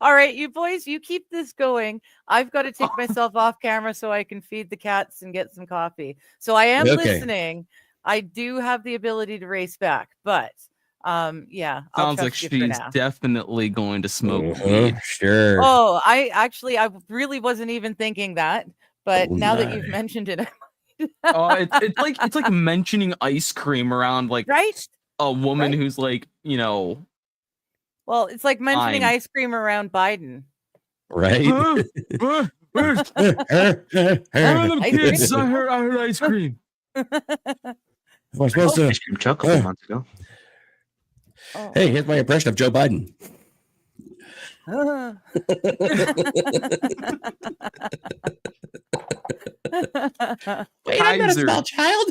Speaker 3: All right, you boys, you keep this going. I've got to take myself off camera so I can feed the cats and get some coffee. So I am
Speaker 5: Okay.
Speaker 3: listening. I do have the ability to race back, but yeah, I'll
Speaker 4: Sounds like
Speaker 3: trust you for
Speaker 4: she's
Speaker 3: now.
Speaker 4: definitely going to smoke
Speaker 5: Uh-huh,
Speaker 4: weed.
Speaker 5: sure.
Speaker 3: Oh, I really wasn't even thinking that, but
Speaker 5: Oh,
Speaker 3: now that you've
Speaker 5: my.
Speaker 3: mentioned it,
Speaker 4: Oh, it's like mentioning ice cream around like
Speaker 3: right?
Speaker 4: a woman
Speaker 3: Right.
Speaker 4: who's like,
Speaker 3: Well, it's like mentioning
Speaker 4: Fine.
Speaker 3: ice cream around Biden.
Speaker 5: Right?
Speaker 4: where's them
Speaker 3: Ice
Speaker 4: kids?
Speaker 3: cream?
Speaker 4: I heard ice cream.
Speaker 5: Am I supposed to?
Speaker 6: Ice cream truck a couple months ago.
Speaker 3: Oh.
Speaker 5: Hey, here's my impression of Joe Biden. Wait, I'm not a
Speaker 4: Kaiser.
Speaker 5: small child.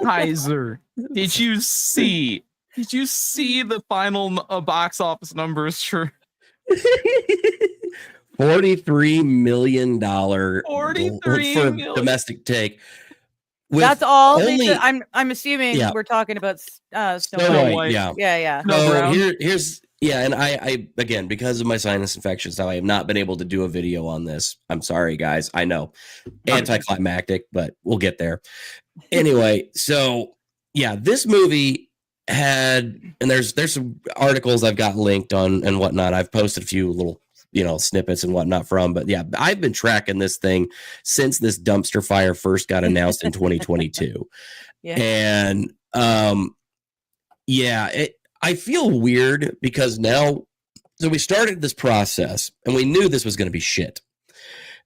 Speaker 4: Kaiser, did you see the final box office numbers for
Speaker 5: $43 million
Speaker 4: $43
Speaker 5: for
Speaker 4: million.
Speaker 5: domestic take. With
Speaker 3: That's all. They
Speaker 5: only-
Speaker 3: did. I'm assuming
Speaker 5: Yeah.
Speaker 3: we're talking about Snow
Speaker 5: Snow
Speaker 3: White.
Speaker 5: White, yeah.
Speaker 3: Yeah.
Speaker 4: No,
Speaker 5: So
Speaker 4: Brown.
Speaker 5: here's and I again, because of my sinus infections now, I have not been able to do a video on this. I'm sorry, guys. I know, anticlimactic, but we'll get there. Anyway, so yeah, this movie had, and there's some articles I've got linked on and whatnot. I've posted a few little snippets and whatnot from, but yeah, I've been tracking this thing since this dumpster fire first got announced in 2022.
Speaker 3: Yeah.
Speaker 5: And I feel weird because now, so we started this process and we knew this was going to be shit.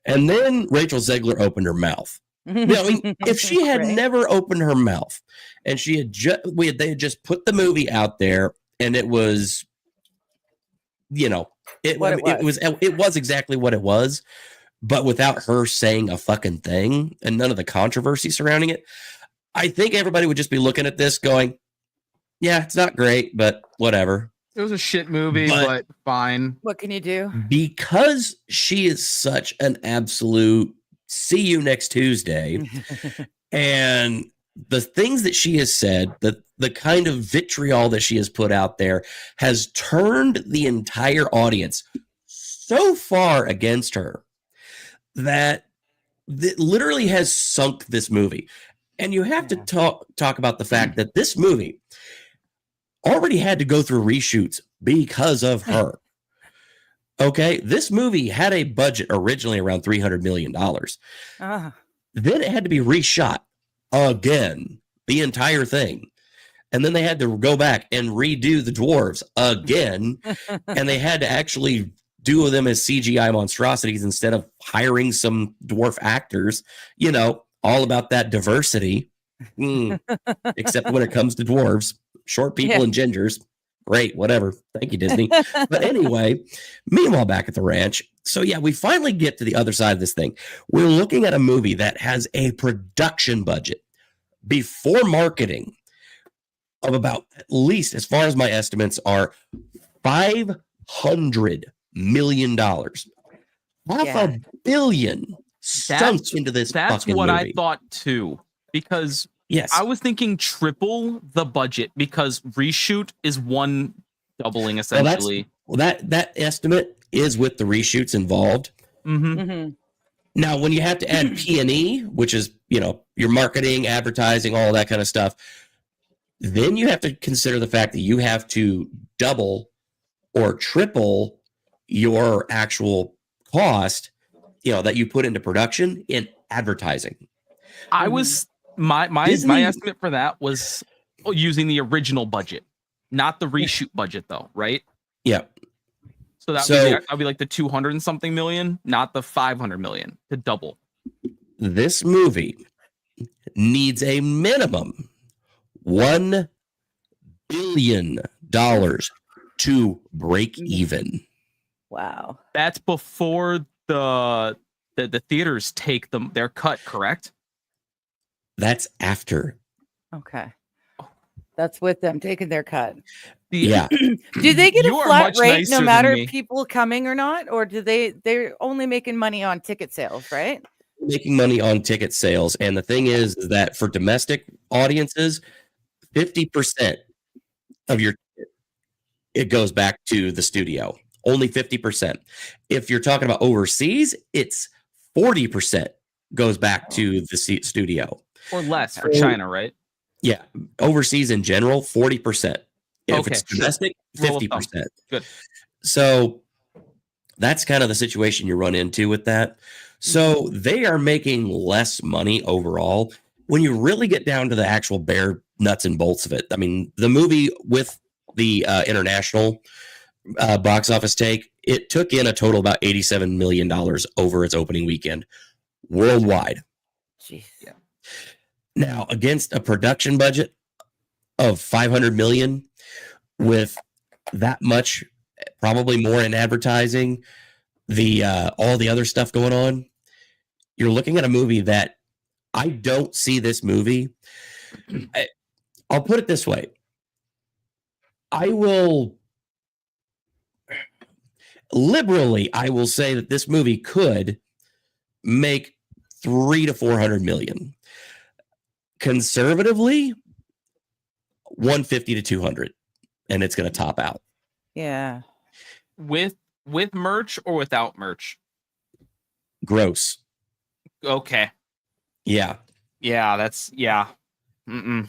Speaker 5: And then Rachel Zegler opened her mouth. I mean, if she had
Speaker 3: Right.
Speaker 5: never opened her mouth and she had they had just put the movie out there and it was, it was exactly what it was, but without her saying a fucking thing and none of the controversy surrounding it, I think everybody would just be looking at this going, yeah, it's not great, but whatever.
Speaker 4: It was a shit movie, but fine.
Speaker 3: What can you do?
Speaker 5: Because she is such an absolute see you next Tuesday, and the things that she has said, the kind of vitriol that she has put out there has turned the entire audience so far against her that literally has sunk this movie. And you have to talk about the fact that this movie already had to go through reshoots because of her. Okay, this movie had a budget originally around $300 million.
Speaker 3: Ah.
Speaker 5: Then it had to be reshot again, the entire thing. and then they had to go back and redo the dwarves again, and they had to actually do them as CGI monstrosities instead of hiring some dwarf actors. You know, all about that diversity. Except when it comes to dwarves, short people and gingers. Great, whatever. Thank you, Disney. But anyway, meanwhile, back at the ranch. So yeah, we finally get to the other side of this thing. We're looking at a movie that has a production budget before marketing of about, at least as far as my estimates are, $500 million. Half a billion sunk into this
Speaker 4: That's
Speaker 5: fucking
Speaker 4: what
Speaker 5: movie.
Speaker 4: I thought too. Because
Speaker 5: yes,
Speaker 4: I was thinking triple the budget because reshoot is one doubling essentially.
Speaker 5: Well, that estimate is with the reshoots involved. Now, when you have to add P&E, which is, you know, your marketing, advertising, all that kind of stuff, then you have to consider the fact that you have to double or triple your actual cost, you know, that you put into production in advertising.
Speaker 4: I was my estimate for that was using the original budget, not the reshoot budget though, right?
Speaker 5: Yeah.
Speaker 4: So that'd be like the 200 and something million, not the 500 million, to double.
Speaker 5: This movie needs a minimum $1 billion to break even.
Speaker 3: Wow.
Speaker 4: That's before the theaters take their cut, correct?
Speaker 5: That's after.
Speaker 3: Okay. That's with them taking their cut.
Speaker 5: Yeah.
Speaker 3: Do they get a
Speaker 4: You are
Speaker 3: flat
Speaker 4: much
Speaker 3: rate
Speaker 4: nicer
Speaker 3: no
Speaker 4: than
Speaker 3: matter
Speaker 4: me.
Speaker 3: people coming or not? Or they're only making money on ticket sales, right?
Speaker 5: Making money on ticket sales. And the thing is that for domestic audiences, 50% of your ticket, it goes back to the studio. Only 50%. If you're talking about overseas, it's 40% goes back to the studio.
Speaker 4: Or less for China, right?
Speaker 5: Yeah. Overseas in general, 40%. If
Speaker 4: Okay,
Speaker 5: it's domestic,
Speaker 4: Rule of thumb.
Speaker 5: 50%.
Speaker 4: Good.
Speaker 5: So that's kind of the situation you run into with that. So they are making less money overall. When you really get down to the actual bare nuts and bolts of it, I mean, the movie with the international box office take, it took in a total about $87 million over its opening weekend worldwide.
Speaker 3: Jeez.
Speaker 4: Yeah.
Speaker 5: Now, against a production budget of $500 million, with that much, probably more in advertising, the all the other stuff going on, you're looking at a movie that I don't see this movie. I'll put it this way. I will say that this movie could make 300 to 400 million. Conservatively, 150 to 200, and it's going to top out.
Speaker 3: Yeah.
Speaker 4: With merch or without merch?
Speaker 5: Gross.
Speaker 4: Okay.
Speaker 5: Yeah.
Speaker 4: Yeah, that's yeah.
Speaker 5: Yeah,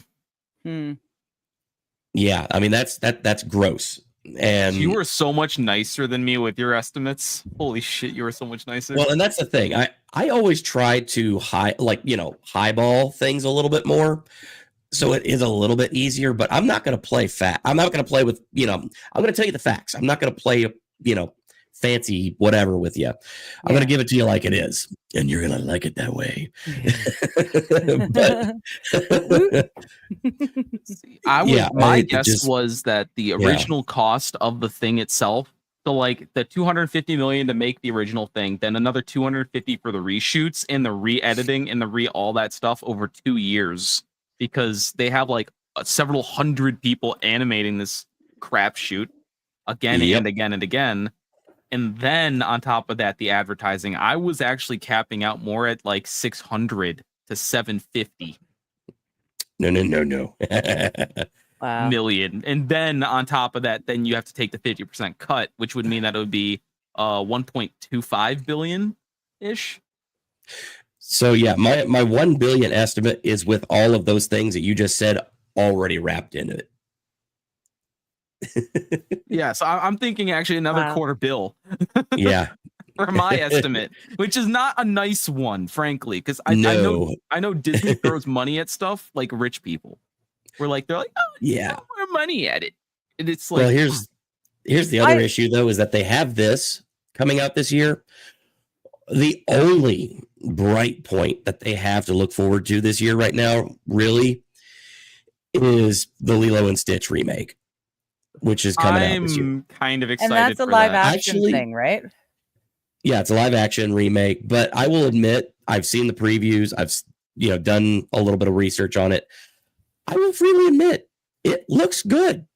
Speaker 5: I mean that's gross. And
Speaker 4: you were so much nicer than me with your estimates. Holy shit, you were so much nicer.
Speaker 5: Well, and that's the thing. I always try to highball things a little bit more, so it is a little bit easier. But I'm not going to play fat. I'm not going to play with I'm going to tell you the facts. I'm not going to play fancy whatever with you. I'm going to give it to you like it is, and you're going to like it that way.
Speaker 4: My guess was that the original cost of the thing itself, so like the 250 million to make the original thing, then another 250 for the reshoots and the re-editing and all that stuff over 2 years, because they have like several hundred people animating this crap shoot again and again and again. And then on top of that, the advertising, I was actually capping out more at like 600 to 750.
Speaker 5: No.
Speaker 3: Wow.
Speaker 4: Million. And then on top of that, then you have to take the 50% cut, which would mean that it would be 1.25 billion ish.
Speaker 5: So yeah, my 1 billion estimate is with all of those things that you just said already wrapped into it.
Speaker 4: Yeah, so I'm thinking actually another quarter bill.
Speaker 5: Yeah.
Speaker 4: For my estimate, which is not a nice one, frankly, because I know Disney throws money at stuff like rich people. They're like, oh,
Speaker 5: Yeah.
Speaker 4: more money at it. And it's like,
Speaker 5: well, here's the other issue though, is that they have this coming out this year. The only bright point that they have to look forward to this year right now, really, is the Lilo and Stitch remake, which is coming out this year.
Speaker 4: I'm kind of excited.
Speaker 3: And that's a
Speaker 4: for
Speaker 3: live
Speaker 4: that.
Speaker 3: action
Speaker 5: Actually-
Speaker 3: thing, right?
Speaker 5: Yeah, it's a live action remake, but I will admit I've seen the previews. I've done a little bit of research on it. I will freely admit it looks good.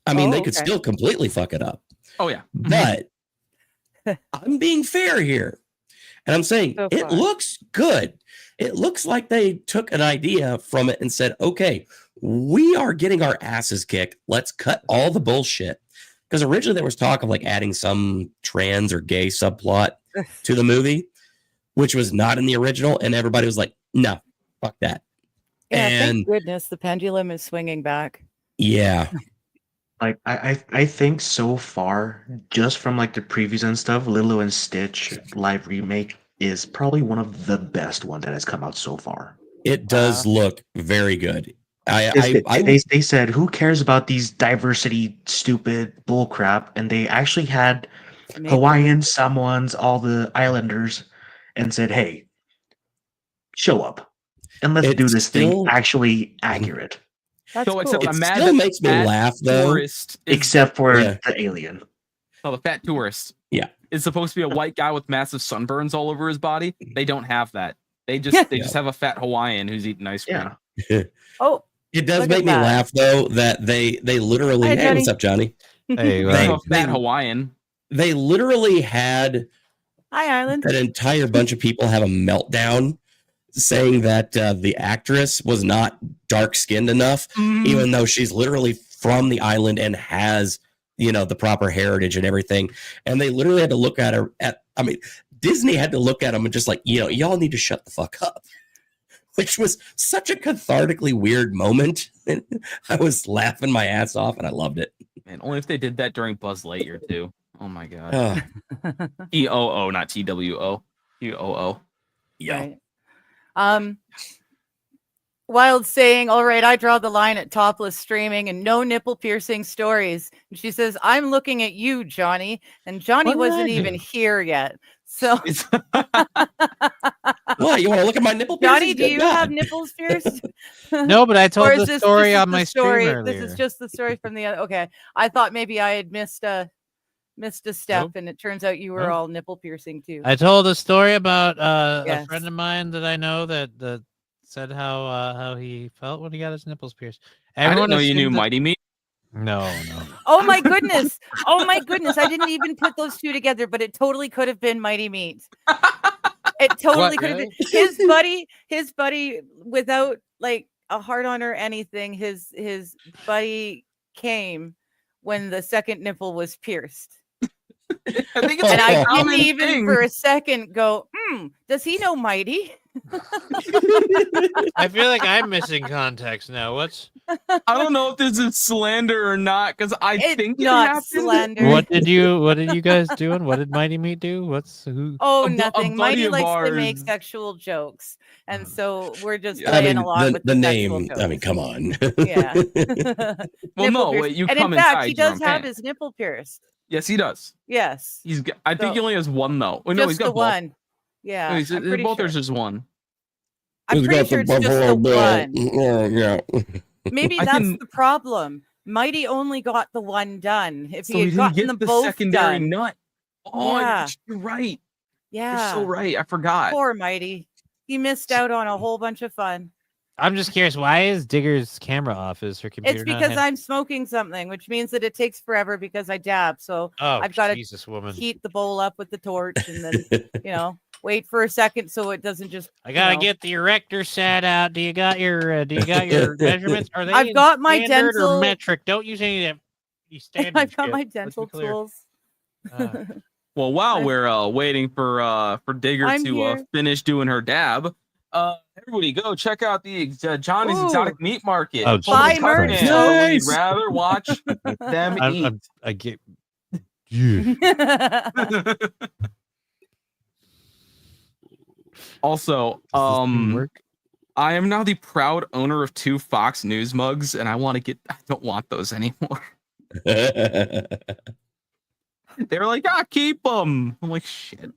Speaker 5: I mean, they could still completely fuck it up.
Speaker 4: Oh yeah,
Speaker 5: But I'm being fair here. And I'm saying it looks good. It looks like they took an idea from it and said, okay, we are getting our asses kicked. Let's cut all the bullshit. Because originally there was talk of like adding some trans or gay subplot to the movie, which was not in the original. And everybody was like, no, fuck that.
Speaker 3: Yeah,
Speaker 5: And
Speaker 3: thank goodness the pendulum is swinging back.
Speaker 5: yeah,
Speaker 6: Like I think so far, just from like the previews and stuff, Lilo and Stitch live remake is probably one of the best ones that has come out so far.
Speaker 5: it does look very good.
Speaker 6: They said, who cares about these diversity stupid bullcrap? And they actually had Hawaiians, Samoans, all the islanders, and said, hey, show up and let's do this thing actually accurate.
Speaker 3: That's
Speaker 4: so
Speaker 3: cool.
Speaker 4: except
Speaker 5: it
Speaker 4: I'm mad
Speaker 5: still
Speaker 4: that
Speaker 5: makes me
Speaker 4: that
Speaker 5: laugh though.
Speaker 4: tourist is,
Speaker 6: Except for
Speaker 5: Yeah.
Speaker 6: the alien.
Speaker 4: the fat tourist.
Speaker 5: Yeah.
Speaker 4: Is supposed to be a white guy with massive sunburns all over his body. They don't have that. They just have a fat Hawaiian who's eating ice cream.
Speaker 6: Yeah.
Speaker 3: Oh,
Speaker 5: It does
Speaker 3: Look
Speaker 5: make
Speaker 3: at
Speaker 5: me
Speaker 3: that.
Speaker 5: laugh though that they literally
Speaker 3: Hi,
Speaker 5: hey, what's
Speaker 3: Johnny.
Speaker 5: up, Johnny?
Speaker 7: Hey,
Speaker 4: They
Speaker 5: They-
Speaker 4: have a fat
Speaker 5: they-
Speaker 4: Hawaiian.
Speaker 5: They literally had
Speaker 3: hi, Island.
Speaker 5: an entire bunch of people have a meltdown saying that the actress was not dark skinned enough, even though she's literally from the island and has, the proper heritage and everything. And they literally had to look at her Disney had to look at them and just like, y'all need to shut the fuck up, which was such a cathartically weird moment. I was laughing my ass off and I loved it.
Speaker 4: Man, only if they did that during Buzz Lightyear too. Oh my god.
Speaker 5: Oh,
Speaker 4: EOO, not TWO. EOO.
Speaker 5: yeah.
Speaker 3: Right. Wild saying, all right, I draw the line at topless streaming and no nipple piercing stories. And she says, I'm looking at you, Johnny. And Johnny
Speaker 7: What did
Speaker 3: wasn't
Speaker 7: I
Speaker 3: even
Speaker 7: do?
Speaker 3: here yet. So,
Speaker 5: What, you want to look at my nipple
Speaker 3: Johnny,
Speaker 5: piercings?
Speaker 3: do
Speaker 5: Good
Speaker 3: you
Speaker 5: God.
Speaker 3: have nipples pierced?
Speaker 7: No, but I
Speaker 3: Or
Speaker 7: told
Speaker 3: is
Speaker 7: the
Speaker 3: this
Speaker 7: story
Speaker 3: just
Speaker 7: on
Speaker 3: the
Speaker 7: my
Speaker 3: story?
Speaker 7: stream
Speaker 3: This
Speaker 7: earlier.
Speaker 3: is just the story from the other. Okay. I thought maybe I had missed a step,
Speaker 7: Nope.
Speaker 3: and it turns out you were
Speaker 7: Nope.
Speaker 3: all nipple piercing too.
Speaker 7: I told a story about a
Speaker 3: Yes.
Speaker 7: friend of mine that I know that said how he felt when he got his nipples pierced.
Speaker 4: I didn't know you
Speaker 7: assumed
Speaker 4: knew
Speaker 7: that-
Speaker 4: Mighty Meat.
Speaker 7: No.
Speaker 3: Oh my goodness. Oh my goodness. I didn't even put those two together, but it totally could have been Mighty Meat. It totally
Speaker 7: What,
Speaker 3: could have
Speaker 7: really?
Speaker 3: been his buddy without like a heart on or anything. His buddy came when the second nipple was pierced.
Speaker 4: I think it's
Speaker 3: And
Speaker 4: a
Speaker 3: I didn't
Speaker 4: common
Speaker 3: even
Speaker 4: thing.
Speaker 3: for a second go, does he know Mighty?
Speaker 7: I feel like I'm missing context now. What's
Speaker 4: I don't know if this is slander or not because I
Speaker 3: It's
Speaker 4: think it
Speaker 3: not
Speaker 4: happened.
Speaker 3: slander.
Speaker 7: what did you guys do and what did Mighty Meat do? What's who?
Speaker 3: Oh,
Speaker 4: A
Speaker 3: nothing.
Speaker 4: buddy
Speaker 3: Mighty
Speaker 4: of
Speaker 3: likes to make
Speaker 4: ours-
Speaker 3: sexual jokes. And so we're just
Speaker 4: Yeah.
Speaker 3: playing along with
Speaker 5: the
Speaker 3: sexual
Speaker 5: name.
Speaker 3: jokes.
Speaker 5: Come on.
Speaker 3: Yeah.
Speaker 4: Well,
Speaker 3: Nipple
Speaker 4: no,
Speaker 3: pierced.
Speaker 4: wait, you
Speaker 3: and
Speaker 4: come
Speaker 3: in fact,
Speaker 4: inside
Speaker 3: he
Speaker 4: your
Speaker 3: does
Speaker 4: own
Speaker 3: have
Speaker 4: pants.
Speaker 3: his nipple pierced.
Speaker 4: Yes, he does.
Speaker 3: Yes.
Speaker 4: I think he
Speaker 3: So-
Speaker 4: only has one though. Oh, no,
Speaker 3: just
Speaker 4: he's got
Speaker 3: the
Speaker 4: both.
Speaker 3: one. Yeah.
Speaker 4: No, he's,
Speaker 3: I'm pretty
Speaker 4: both
Speaker 3: sure.
Speaker 4: there's just one.
Speaker 3: I'm
Speaker 5: He's
Speaker 3: pretty
Speaker 5: got
Speaker 3: sure it's just the
Speaker 5: Buffalo Bill.
Speaker 3: one.
Speaker 5: Yeah.
Speaker 3: Maybe
Speaker 4: I
Speaker 3: that's
Speaker 4: can-
Speaker 3: the problem. Mighty only got the one done. If
Speaker 4: So
Speaker 3: he
Speaker 4: he
Speaker 3: had
Speaker 4: didn't
Speaker 3: gotten
Speaker 4: get
Speaker 3: them
Speaker 4: the
Speaker 3: both
Speaker 4: secondary
Speaker 3: done,
Speaker 4: nut. Oh,
Speaker 3: Yeah.
Speaker 4: you're right.
Speaker 3: yeah.
Speaker 4: You're so right. I forgot.
Speaker 3: Poor Mighty. He missed out on a whole bunch of fun.
Speaker 7: I'm just curious. Why is Digger's camera off? Is her computer?
Speaker 3: It's
Speaker 7: not
Speaker 3: because
Speaker 7: hand-
Speaker 3: I'm smoking something, which means that it takes forever because I dab. So
Speaker 7: Oh,
Speaker 3: I've gotta
Speaker 7: Jesus, woman!
Speaker 3: heat the bowl up with the torch and then, wait for a second so it doesn't just.
Speaker 7: I gotta
Speaker 3: know.
Speaker 7: get the erector set out. Do you got your measurements? Are they?
Speaker 3: I've
Speaker 7: in
Speaker 3: got my
Speaker 7: standard
Speaker 3: dental-
Speaker 7: or metric. Don't use any of that. You standard.
Speaker 3: I've got
Speaker 7: shit.
Speaker 3: my
Speaker 7: Let's be
Speaker 3: dental
Speaker 7: clear.
Speaker 3: tools.
Speaker 4: Well, while
Speaker 3: I'm-
Speaker 4: we're waiting for Digger
Speaker 3: I'm
Speaker 4: to
Speaker 3: here.
Speaker 4: finish doing her dab, everybody go check out the Johnny's
Speaker 3: Ooh.
Speaker 4: Exotic Meat Market.
Speaker 7: Oh,
Speaker 3: Buy
Speaker 7: Jesus
Speaker 3: merch.
Speaker 7: Christ.
Speaker 4: Or we'd
Speaker 5: Nice.
Speaker 4: rather watch them eat.
Speaker 7: I get. Yeah.
Speaker 4: Also,
Speaker 7: Does this thing work?
Speaker 4: I am now the proud owner of 2 Fox News mugs, and I don't want those anymore. They're like, keep them. I'm like, shit.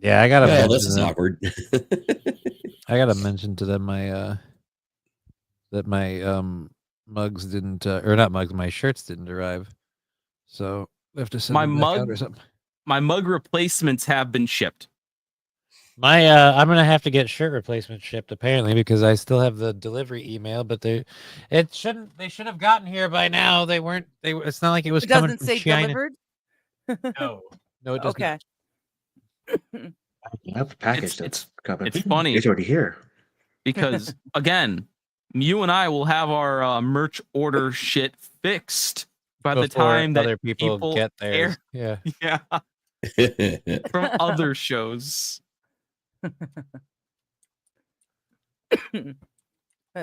Speaker 7: Yeah, I gotta.
Speaker 5: Oh, this is awkward.
Speaker 7: I gotta mention to them that my mugs didn't, or not mugs, my shirts didn't arrive. So I have to send
Speaker 4: My
Speaker 7: them back out
Speaker 4: mug,
Speaker 7: or something.
Speaker 4: my mug replacements have been shipped.
Speaker 7: I'm gonna have to get shirt replacements shipped apparently because I still have the delivery email, but they should have gotten here by now. It's not like it was coming
Speaker 3: doesn't
Speaker 7: from
Speaker 3: say
Speaker 7: China.
Speaker 3: delivered.
Speaker 7: No, it doesn't.
Speaker 3: Okay.
Speaker 6: I have the package that's coming.
Speaker 4: It's funny.
Speaker 6: It's already here.
Speaker 4: Because again, you and I will have our merch order shit fixed by the
Speaker 7: Before
Speaker 4: time that
Speaker 7: other people get there. Yeah.
Speaker 4: Yeah, from other shows.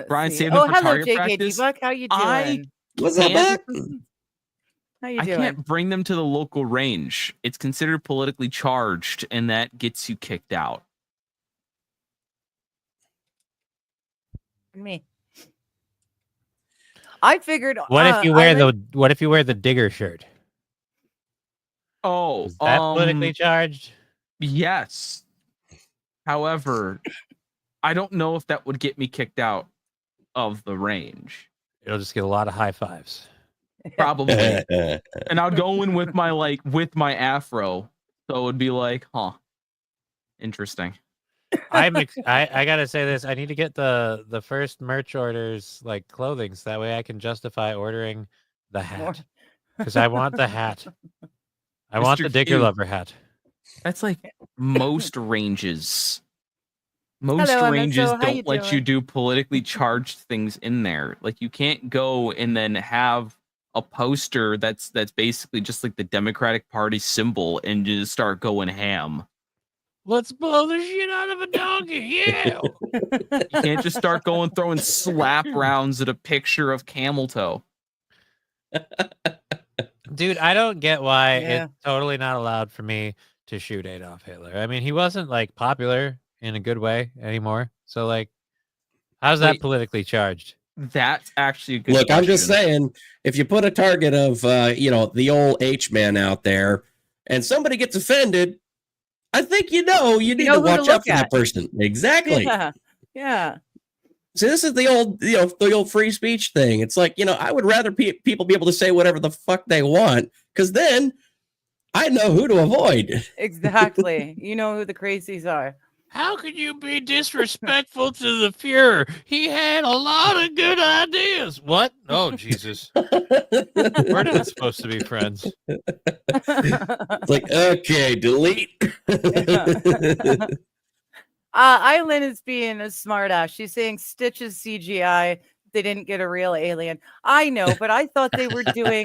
Speaker 4: Brian, save them for
Speaker 3: hello,
Speaker 4: target
Speaker 3: JK
Speaker 4: practice.
Speaker 3: D-Buck. How you doing?
Speaker 5: What's up,
Speaker 4: can't-
Speaker 5: Buck?
Speaker 3: How you
Speaker 4: I
Speaker 3: doing?
Speaker 4: can't bring them to the local range. It's considered politically charged, and that gets you kicked out.
Speaker 3: Me. I figured.
Speaker 7: What if you wear the digger shirt?
Speaker 4: Oh,
Speaker 7: Is that politically charged?
Speaker 4: yes. However, I don't know if that would get me kicked out of the range.
Speaker 7: It'll just get a lot of high fives.
Speaker 4: Probably. And I'd go in with my afro. So it would be like, interesting.
Speaker 7: I gotta say this. I need to get the first merch orders like clothing, so that way I can justify ordering the hat. Because I want the hat. I want
Speaker 4: Mr.
Speaker 7: the Digger
Speaker 4: Q.
Speaker 7: Lover hat.
Speaker 4: That's like most ranges. Most
Speaker 3: Hello,
Speaker 4: ranges
Speaker 3: Emma. So how you
Speaker 4: don't let you
Speaker 3: doing?
Speaker 4: do politically charged things in there. Like you can't go and then have a poster that's basically just like the Democratic Party symbol and just start going ham.
Speaker 7: Let's blow the shit out of a donkey. Yeah.
Speaker 4: You can't just start throwing slap rounds at a picture of camel toe.
Speaker 7: Dude, I don't get why
Speaker 3: Yeah.
Speaker 7: it's totally not allowed for me to shoot Adolf Hitler. I mean, he wasn't like popular in a good way anymore. So like, how's that
Speaker 4: Wait.
Speaker 7: politically charged?
Speaker 4: That's actually a good
Speaker 5: Look, I'm just
Speaker 4: question.
Speaker 5: saying, if you put a target of, the old H-man out there and somebody gets offended, I think you need
Speaker 3: know
Speaker 5: to
Speaker 3: who to
Speaker 5: watch
Speaker 3: look
Speaker 5: out for that
Speaker 3: at.
Speaker 5: person. Exactly.
Speaker 3: Yeah. Yeah.
Speaker 5: So this is the old free speech thing. It's like, I would rather people be able to say whatever the fuck they want, because then I know who to avoid.
Speaker 3: Exactly. You know who the crazies are.
Speaker 7: How could you be disrespectful to the Fuhrer? He had a lot of good ideas. What? Oh, Jesus. We're not supposed to be friends.
Speaker 5: It's like, okay, delete.
Speaker 3: Eileen is being a smartass. She's saying Stitch is CGI. They didn't get a real alien. I know, but I thought they were doing.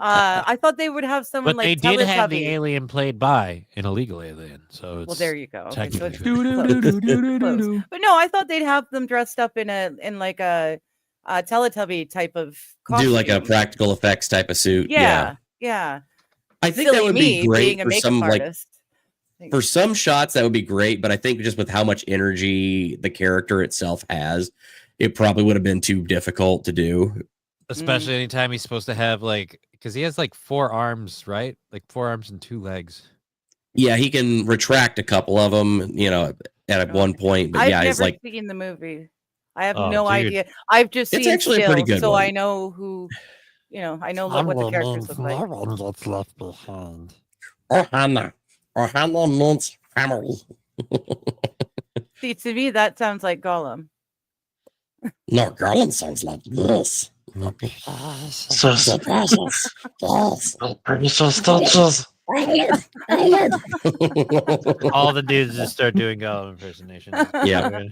Speaker 3: I thought they would have someone
Speaker 7: But they
Speaker 3: like
Speaker 7: did have the
Speaker 3: Teletubby.
Speaker 7: alien played by an illegal alien. So it's
Speaker 3: Well, there you go. Okay, so it's
Speaker 7: technically good.
Speaker 3: close. But no, I thought they'd have them dressed up in like a Teletubby type of costume.
Speaker 5: Do like a practical effects type of suit.
Speaker 3: Yeah.
Speaker 5: I think that
Speaker 3: Silly
Speaker 5: would
Speaker 3: me
Speaker 5: be great
Speaker 3: being a
Speaker 5: for
Speaker 3: makeup
Speaker 5: some
Speaker 3: artist.
Speaker 5: for some shots. That would be great, but I think just with how much energy the character itself has, it probably would have been too difficult to do.
Speaker 7: Especially anytime he's supposed to have because he has 4 arms, right? Like 4 arms and 2 legs.
Speaker 5: Yeah, he can retract a couple of them, at one point. But
Speaker 3: I've
Speaker 5: yeah,
Speaker 3: never
Speaker 5: it's like
Speaker 3: seen the movie. I have
Speaker 7: Oh,
Speaker 3: no
Speaker 7: dude.
Speaker 3: idea. I've just
Speaker 5: It's
Speaker 3: seen
Speaker 5: actually a pretty
Speaker 3: stills,
Speaker 5: good
Speaker 3: so
Speaker 5: one.
Speaker 3: I know who. I know what the characters look like.
Speaker 7: one gets left behind.
Speaker 5: Ohana means family.
Speaker 3: See, to me, that sounds like Gollum.
Speaker 5: No, Garland sounds like this.
Speaker 6: So
Speaker 5: precious. Yes.
Speaker 6: precious touches.
Speaker 7: All the dudes just start doing Gollum impersonation.
Speaker 5: Yeah.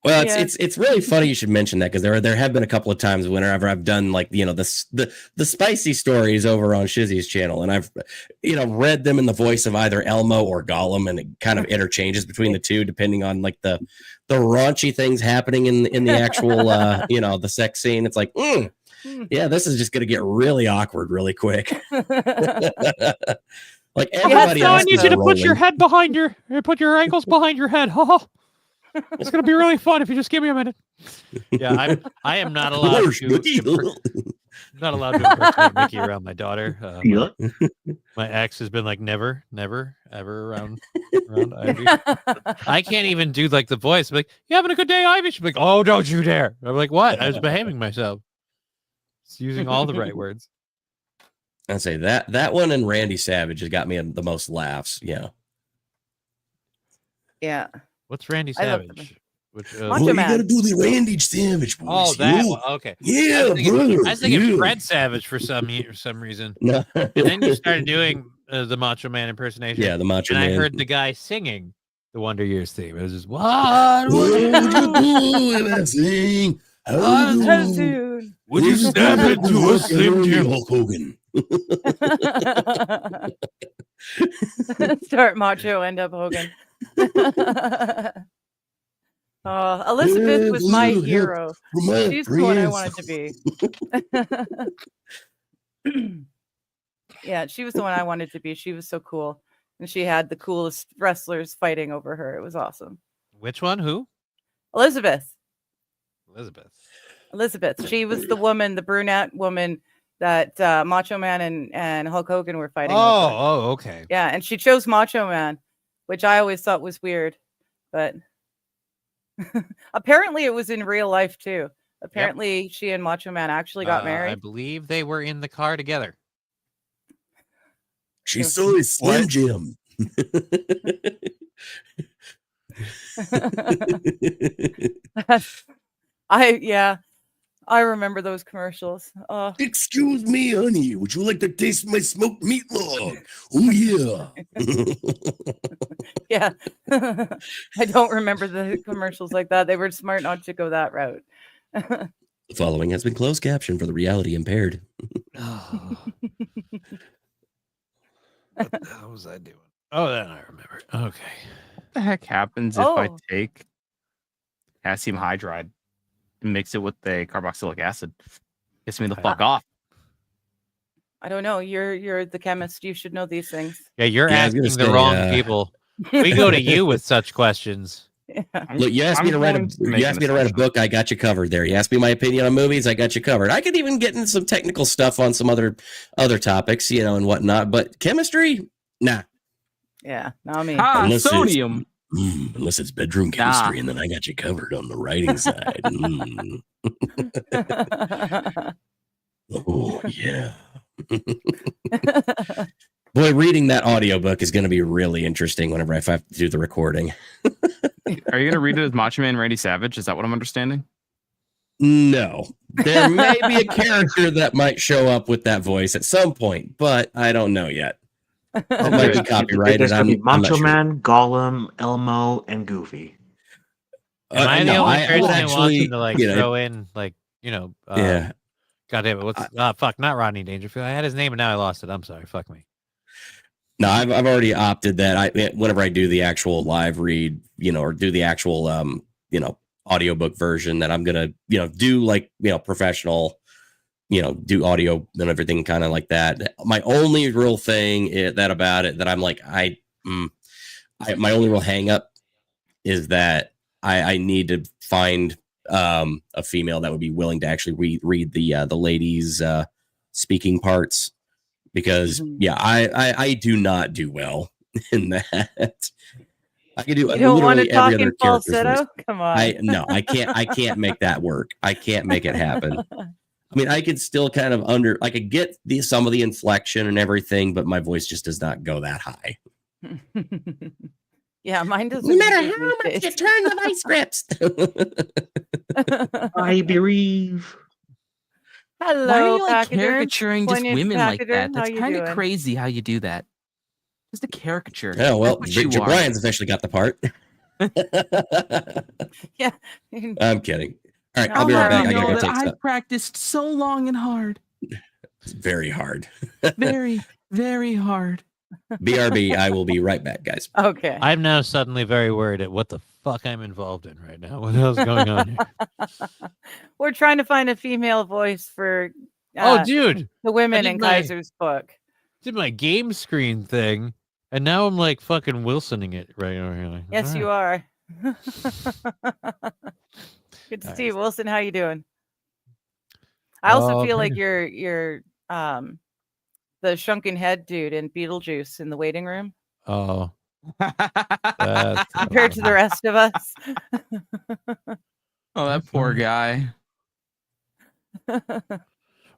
Speaker 5: Well,
Speaker 3: Yeah.
Speaker 5: it's really funny you should mention that, because there have been a couple of times whenever I've done the spicy stories over on Shizzy's channel, and I've read them in the voice of either Elmo or Gollum, and it kind of interchanges between the two depending on the raunchy things happening in the actual the sex scene. It's like, yeah, this is just gonna get really awkward really quick. Like everybody
Speaker 3: so I
Speaker 5: else
Speaker 3: need
Speaker 5: is
Speaker 3: you to
Speaker 5: rolling.
Speaker 7: head behind put your ankles behind your head. It's gonna be really fun if you just give me a minute. Yeah, I am not allowed to. Not allowed to impersonate Mickey around my daughter. My ex has been like, never, ever around Ivy. I can't even do like the voice. I'm like, you having a good day, Ivy? She's like, oh, don't you dare. I'm like, what? I was behaving myself. Just using all the right words.
Speaker 5: I'd say that one and Randy Savage has got me the most laughs. Yeah.
Speaker 3: Yeah.
Speaker 7: What's Randy Savage? Which,
Speaker 3: Macho Man.
Speaker 5: You gotta do the Randy Savage voice.
Speaker 7: Oh, that one. Okay.
Speaker 5: Yeah,
Speaker 7: I was thinking Fred Savage for some reason.
Speaker 5: No.
Speaker 7: And then you started doing the Macho Man impersonation.
Speaker 5: Yeah, the Macho Man.
Speaker 7: And I heard the guy singing the Wonder Years theme. It was just,
Speaker 5: what would you do if I sing?
Speaker 7: Would you step into a Slim Jim?
Speaker 5: Hulk Hogan.
Speaker 3: Start Macho, end up Hogan. Elizabeth was my hero. She's the one I wanted to be. Yeah, she was the one I wanted to be. She was so cool. And she had the coolest wrestlers fighting over her. It was awesome.
Speaker 7: Which one? Who?
Speaker 3: Elizabeth.
Speaker 7: Elizabeth.
Speaker 3: She was the woman, the brunette woman that Macho Man and Hulk Hogan were fighting.
Speaker 7: Oh, okay.
Speaker 3: Yeah, and she chose Macho Man, which I always thought was weird, but apparently it was in real life too. Apparently she and Macho Man actually got married.
Speaker 7: I believe they were in the car together.
Speaker 5: She saw his Slim Jim.
Speaker 3: I remember those commercials.
Speaker 5: Excuse me, honey. Would you like to taste my smoked meatloaf? Oh yeah.
Speaker 3: Yeah. I don't remember the commercials like that. They were smart not to go that route.
Speaker 5: The following has been closed captioned for the reality impaired.
Speaker 7: What the hell was I doing? Oh, then I remember. Okay.
Speaker 4: What the heck happens if I take potassium hydride and mix it with a carboxylic acid? Gets me the fuck off.
Speaker 3: I don't know. You're the chemist. You should know these things.
Speaker 7: Yeah, you're asking the wrong people. We go to you with such questions.
Speaker 3: Yeah.
Speaker 5: Look, you asked me to write a book. I got you covered there. You asked me my opinion on movies. I got you covered. I could even get into some technical stuff on some other topics, and whatnot. But chemistry, nah.
Speaker 3: Yeah, not me.
Speaker 4: Sodium.
Speaker 5: Unless it's bedroom chemistry, and then I got you covered on the writing side. Oh yeah. Boy, reading that audiobook is going to be really interesting whenever I have to do the recording.
Speaker 4: Are you going to read it as Macho Man Randy Savage? Is that what I'm understanding?
Speaker 5: No. There may be a character that might show up with that voice at some point, but I don't know yet. It might be copyrighted.
Speaker 6: There's going to be Macho Man, Gollum, Elmo, and Goofy.
Speaker 7: Am I the only person who wants to throw in
Speaker 5: yeah.
Speaker 7: God damn it! What's fuck? Not Rodney Dangerfield. I had his name and now I lost it. I'm sorry. Fuck me.
Speaker 5: No, I've already opted that whenever I do the actual live read, or do the actual audiobook version, that I'm gonna do professional, do audio and everything kind of like that. My only real thing about it that I'm like my only real hang up is that I need to find a female that would be willing to actually read the ladies speaking parts, because I do not do well in that. I can do
Speaker 3: you don't want to talk in falsetto? Come on.
Speaker 5: I can't make that work. I can't make it happen. I mean, I could still kind of I could get some of the inflection and everything, but my voice just does not go that high.
Speaker 3: Yeah, mine doesn't.
Speaker 5: No matter how much you turn the vice grips.
Speaker 6: I bereave.
Speaker 3: Hello,
Speaker 4: why are you
Speaker 3: Pachyderm?
Speaker 4: caricaturing just women like that?
Speaker 3: Pachyderm,
Speaker 4: That's
Speaker 3: how you
Speaker 4: kind of
Speaker 3: doing?
Speaker 4: crazy how you do that. Just a caricature.
Speaker 5: Oh, well,
Speaker 4: That's what you
Speaker 5: Victor
Speaker 4: are.
Speaker 5: Bryan's officially got the part.
Speaker 3: Yeah.
Speaker 5: I'm kidding. All right, I'll be right back. I gotta go take
Speaker 4: I've
Speaker 5: stuff.
Speaker 4: practiced so long and hard.
Speaker 5: It's very hard.
Speaker 4: Very, very hard.
Speaker 5: BRB, I will be right back, guys.
Speaker 3: Okay.
Speaker 7: I'm now suddenly very worried at what the fuck I'm involved in right now. What the hell's going on here?
Speaker 3: We're trying to find a female voice for
Speaker 7: dude,
Speaker 3: the women
Speaker 7: did
Speaker 3: in
Speaker 7: my-
Speaker 3: Kaiser's book.
Speaker 7: did my game screen thing, and now I'm like fucking Wilsoning it right over here. Like,
Speaker 3: Yes,
Speaker 7: all
Speaker 3: you
Speaker 7: right.
Speaker 3: are. Good to
Speaker 7: All
Speaker 3: see you,
Speaker 7: right.
Speaker 3: Wilson. How you doing? I also
Speaker 7: Oh,
Speaker 3: feel like
Speaker 7: pretty-
Speaker 3: you're the shrunken head dude in Beetlejuice in the waiting room
Speaker 7: Oh, that's
Speaker 3: compared to the rest of us.
Speaker 4: Oh, that poor guy.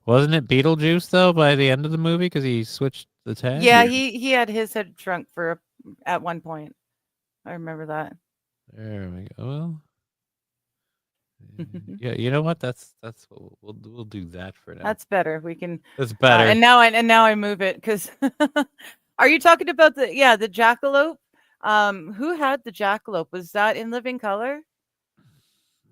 Speaker 7: Wasn't it Beetlejuice though by the end of the movie because he switched the tag?
Speaker 3: Yeah,
Speaker 6: Yeah.
Speaker 3: he had his head shrunk at one point. I remember that.
Speaker 7: There we go. Well, yeah, you know what? That's what we'll do that for now.
Speaker 3: That's better. We can.
Speaker 7: That's better.
Speaker 3: And now I move it because. Are you talking about the jackalope? Who had the jackalope? Was that in living color?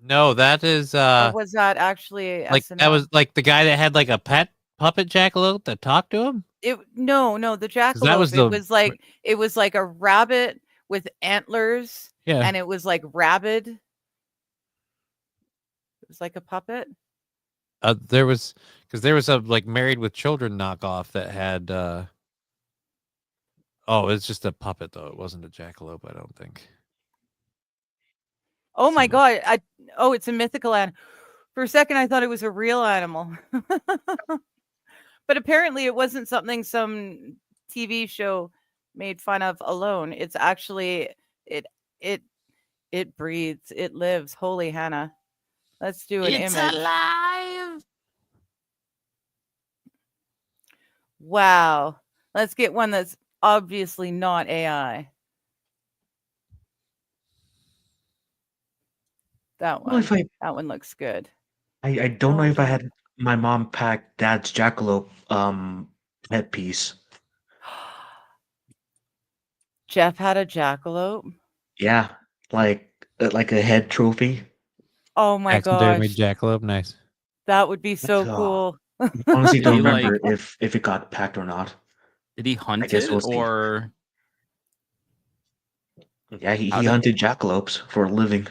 Speaker 7: No, that is
Speaker 3: Or was that actually
Speaker 7: like
Speaker 3: SNL?
Speaker 7: that was like the guy that had like a pet puppet jackalope that talked to him.
Speaker 3: No, the jackalope. It was like a rabbit with antlers.
Speaker 7: Yeah,
Speaker 3: And it was like rabid. It was like a puppet.
Speaker 7: there was a like Married with Children knockoff that had. Oh, it's just a puppet though. It wasn't a jackalope, I don't think.
Speaker 3: Oh my god! It's a mythical animal. For a second, I thought it was a real animal, but apparently, it wasn't something some TV show made fun of alone. It's actually it breathes, it lives. Holy Hannah! Let's do an image.
Speaker 4: Alive.
Speaker 3: Wow! Let's get one that's obviously not AI. That
Speaker 6: Well,
Speaker 3: one. That one looks good.
Speaker 6: I don't know if I
Speaker 3: Oh.
Speaker 6: had my mom pack Dad's jackalope headpiece.
Speaker 3: Jeff had a jackalope.
Speaker 6: Yeah, like a head trophy.
Speaker 3: Oh my
Speaker 7: Taxidermy
Speaker 3: gosh,
Speaker 7: jackalope, nice.
Speaker 3: that would be so
Speaker 6: Oh.
Speaker 3: cool.
Speaker 6: Honestly, don't
Speaker 4: He, like-
Speaker 6: remember if it got packed or not.
Speaker 4: Did he hunt
Speaker 6: guess
Speaker 4: it
Speaker 6: we'll see.
Speaker 4: or?
Speaker 6: Yeah, he
Speaker 4: How did-
Speaker 6: hunted jackalopes for a living.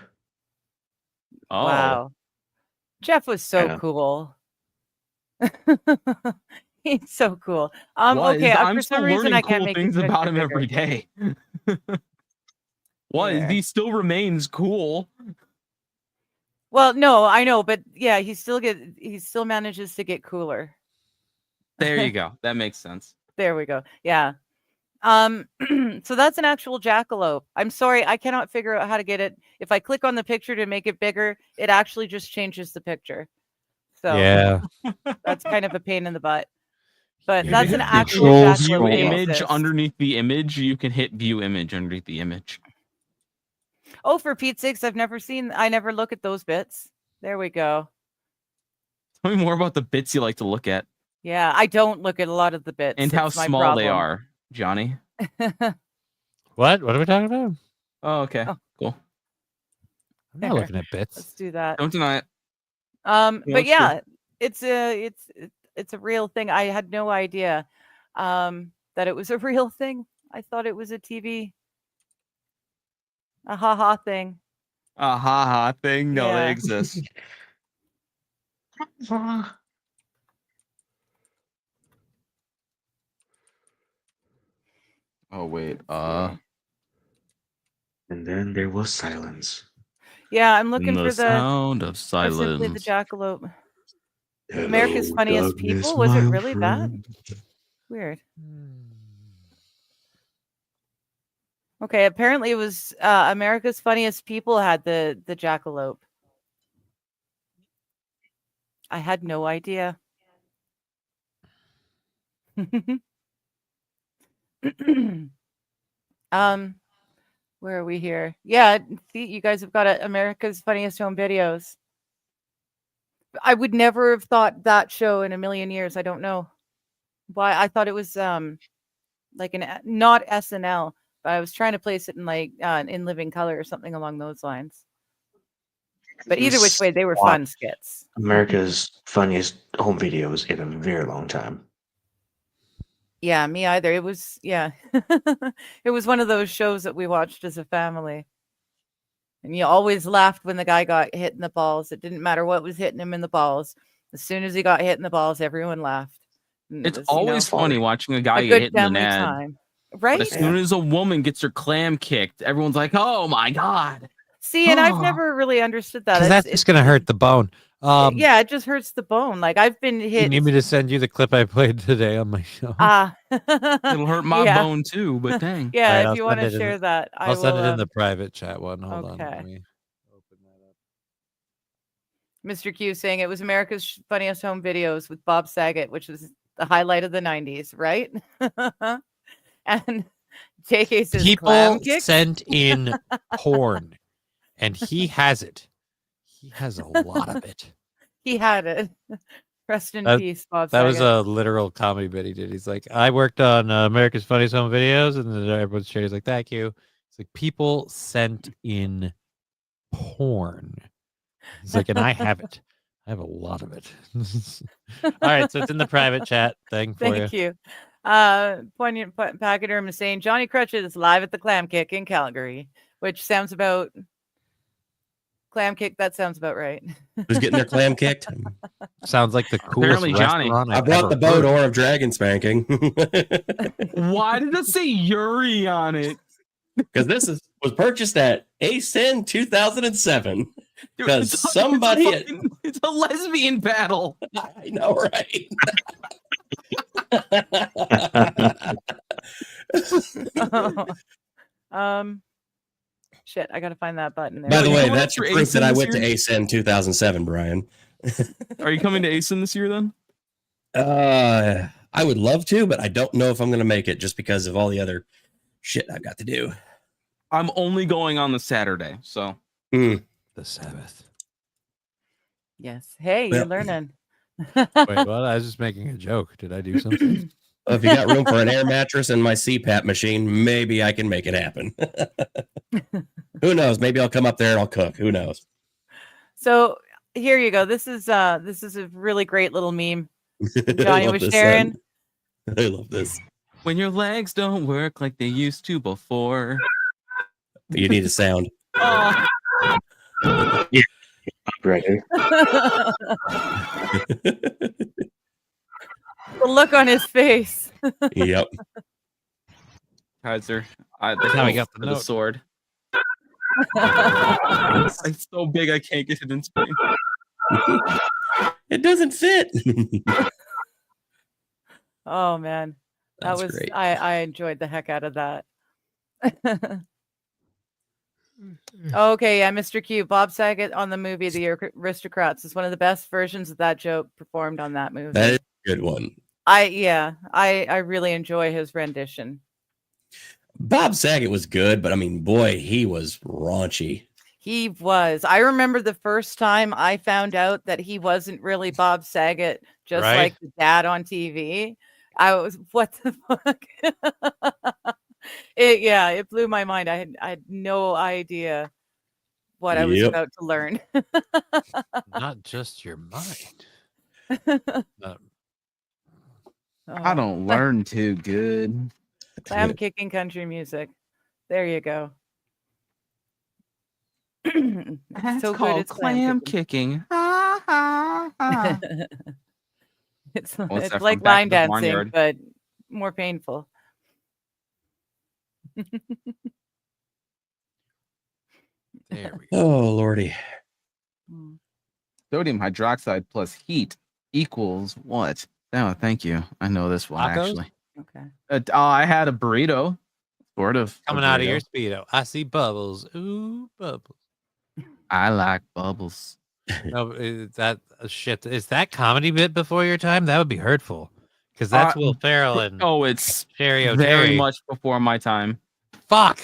Speaker 4: Oh,
Speaker 3: Wow, Jeff was so
Speaker 6: Yeah.
Speaker 3: cool. He's so cool.
Speaker 4: Was.
Speaker 3: Okay.
Speaker 4: I'm
Speaker 3: For
Speaker 4: still
Speaker 3: some reason,
Speaker 4: learning
Speaker 3: I can't
Speaker 4: cool
Speaker 3: make
Speaker 4: things
Speaker 3: his
Speaker 4: about
Speaker 3: picture
Speaker 4: him every
Speaker 3: bigger.
Speaker 4: day.
Speaker 3: Here.
Speaker 4: He still remains cool.
Speaker 3: Well, no, I know, but yeah, he still manages to get cooler.
Speaker 4: There you go. That makes sense.
Speaker 3: There we go. Yeah. So that's an actual jackalope. I'm sorry, I cannot figure out how to get it. If I click on the picture to make it bigger, it actually just changes the picture. So
Speaker 7: Yeah.
Speaker 3: that's kind of a pain in the butt. But
Speaker 7: Yeah.
Speaker 3: that's an
Speaker 4: If
Speaker 3: actual
Speaker 4: you
Speaker 6: Control
Speaker 4: view
Speaker 3: jackalope. They
Speaker 4: image
Speaker 3: exist.
Speaker 4: underneath the image, you can hit view image underneath the image.
Speaker 3: Oh, for Pete's sakes, I never look at those bits. There we go.
Speaker 4: Tell me more about the bits you like to look at
Speaker 3: Yeah, I don't look at a lot of the bits.
Speaker 4: and how
Speaker 3: It's my
Speaker 4: small they
Speaker 3: problem.
Speaker 4: are, Johnny.
Speaker 7: What? What are we talking about?
Speaker 4: Oh, okay.
Speaker 3: Oh.
Speaker 4: Cool.
Speaker 7: I'm not looking at bits.
Speaker 3: Let's do that.
Speaker 4: Don't deny it.
Speaker 3: But
Speaker 4: it's
Speaker 3: yeah, it's a real thing. I had no idea that it was a real thing. I thought it was a TV, a haha thing.
Speaker 4: A haha thing. No,
Speaker 3: Yeah.
Speaker 4: they exist. Oh wait.
Speaker 6: And then there was silence.
Speaker 3: Yeah, I'm looking
Speaker 4: the
Speaker 3: for the
Speaker 4: sound of
Speaker 3: or simply the
Speaker 4: silence.
Speaker 3: jackalope. America's
Speaker 6: Hello,
Speaker 3: Funniest
Speaker 6: darkness,
Speaker 3: People? Was it
Speaker 6: my
Speaker 3: really bad?
Speaker 6: friend.
Speaker 3: Weird. Okay, apparently it was America's Funniest People had the jackalope. I had no idea. Where are we here? Yeah, see, you guys have got America's Funniest Home Videos. I would never have thought that show in a million years. I don't know why. I thought it was like not SNL, but I was trying to place it in like in Living Color or something along those lines. But either which way, they were fun skits.
Speaker 6: America's Funniest Home Videos in a very long time.
Speaker 3: Yeah, me either. It was, yeah. It was one of those shows that we watched as a family. And you always laughed when the guy got hit in the balls. It didn't matter what was hitting him in the balls. As soon as he got hit in the balls, everyone laughed. And
Speaker 4: It's
Speaker 3: it was,
Speaker 4: always funny watching a guy
Speaker 3: a
Speaker 4: get
Speaker 3: good
Speaker 4: hit in the
Speaker 3: family
Speaker 4: nad.
Speaker 3: time.
Speaker 4: But
Speaker 3: Right?
Speaker 4: as soon as a woman gets her clam kicked, everyone's like, "Oh my god!"
Speaker 3: See, and I've never really understood that.
Speaker 7: Because that's just gonna hurt the bone.
Speaker 3: Yeah, it just hurts the bone. Like I've been hit.
Speaker 7: You need me to send you the clip I played today on my show?
Speaker 4: It'll hurt my bone too, but dang.
Speaker 3: Yeah,
Speaker 7: Right,
Speaker 3: if you want to share that,
Speaker 7: I'll send it in the private chat one. Hold on.
Speaker 3: Okay.
Speaker 7: Let me open that up.
Speaker 3: Mr. Q saying it was America's Funniest Home Videos with Bob Saget, which was the highlight of the 90s, right? And JK says
Speaker 7: people sent in porn, and he has it. He has a lot of it.
Speaker 3: He had it. Rest in peace, Bob
Speaker 7: That
Speaker 3: Saget.
Speaker 7: was a literal comedy bit he did. He's like, I worked on America's Funniest Home Videos, and then everyone's sharing. He's like, thank you. It's like people sent in porn. He's like, and I have it. I have a lot of it. All right, so it's in the private chat thing for you.
Speaker 3: Thank you. Poignant Pachyderm is saying Johnny Crutches is live at the Clam Kick in Calgary, which sounds about Clam Kick. That sounds about right.
Speaker 5: Who's getting their clam kicked?
Speaker 7: Sounds like the coolest
Speaker 4: Apparently Johnny.
Speaker 7: restaurant
Speaker 5: I
Speaker 7: I've
Speaker 5: brought
Speaker 7: ever
Speaker 5: the boat
Speaker 7: heard.
Speaker 5: or of dragon spanking.
Speaker 4: Why did it say Yuri on it?
Speaker 5: Because this was purchased at ASIN 2007.
Speaker 4: Dude,
Speaker 5: Because somebody
Speaker 4: it's a lesbian battle.
Speaker 5: I know, right?
Speaker 3: Shit, I gotta find that button there.
Speaker 5: By the
Speaker 4: you
Speaker 5: way,
Speaker 4: going
Speaker 5: that's
Speaker 4: for
Speaker 5: proof that
Speaker 4: ASIN
Speaker 5: I
Speaker 4: this
Speaker 5: went to
Speaker 4: year?
Speaker 5: ASIN 2007, Brian.
Speaker 4: Are you coming to ASIN this year then?
Speaker 5: I would love to, but I don't know if I'm going to make it just because of all the other shit I've got to do.
Speaker 4: I'm only going on the Saturday, so
Speaker 7: The Sabbath.
Speaker 3: Yes. Hey,
Speaker 5: Well-
Speaker 3: you're learning.
Speaker 7: Wait, well, I was just making a joke. Did I do something?
Speaker 5: If you got room for an air mattress and my CPAP machine, maybe I can make it happen. Who knows? Maybe I'll come up there and I'll cook. Who knows?
Speaker 3: So here you go. This is a really great little meme
Speaker 5: I
Speaker 3: Johnny
Speaker 5: love
Speaker 3: was
Speaker 5: this,
Speaker 3: sharing.
Speaker 5: son. I love this.
Speaker 4: when your legs don't work like they used to before.
Speaker 5: You need a sound.
Speaker 4: Oh,
Speaker 6: Right.
Speaker 3: The look on his face.
Speaker 5: Yep.
Speaker 4: Kaiser,
Speaker 7: That's how he got the
Speaker 4: the
Speaker 7: note.
Speaker 4: sword. It's so big I can't get it in Spain.
Speaker 5: It doesn't fit.
Speaker 3: Oh man, that
Speaker 5: That's
Speaker 3: was
Speaker 5: great.
Speaker 3: I enjoyed the heck out of that. Okay, yeah, Mr. Q, Bob Saget on the movie The Aristocrats is one of the best versions of that joke performed on that movie.
Speaker 5: That is a good one.
Speaker 3: I really enjoy his rendition.
Speaker 5: Bob Saget was good, but I mean, boy, he was raunchy.
Speaker 3: He was. I remember the first time I found out that he wasn't really Bob Saget, just
Speaker 7: Right?
Speaker 3: like the dad on TV. I was, what the fuck? It blew my mind. I had no idea what I was
Speaker 5: Yep.
Speaker 3: about to learn.
Speaker 7: Not just your mind.
Speaker 4: I don't learn too good.
Speaker 3: Clam kicking country music. There you go.
Speaker 4: That's
Speaker 3: So good,
Speaker 4: called
Speaker 3: it's clam
Speaker 4: clam
Speaker 3: kicking.
Speaker 4: kicking. Ha, ha, ha.
Speaker 3: It's
Speaker 4: What's that
Speaker 3: it's
Speaker 4: from
Speaker 3: like
Speaker 4: Back
Speaker 3: line
Speaker 4: to the
Speaker 3: dancing,
Speaker 4: Barnyard?
Speaker 3: but more painful.
Speaker 7: There we go.
Speaker 5: Oh, Lordy.
Speaker 3: Mm.
Speaker 4: Sodium hydroxide plus heat equals what? Oh, thank you. I know this one
Speaker 7: Tacos?
Speaker 4: actually.
Speaker 3: Okay.
Speaker 4: I had a burrito, sort of a
Speaker 7: Coming out of your
Speaker 4: burrito.
Speaker 7: Speedo. I see bubbles. Ooh, bubbles.
Speaker 4: I like bubbles.
Speaker 7: No, is that shit? Is that comedy bit before your time? That would be hurtful. Because that's Will Ferrell and
Speaker 4: Oh, it's
Speaker 7: Sherry
Speaker 4: very
Speaker 7: O'Terry.
Speaker 4: much before my time.
Speaker 7: Fuck.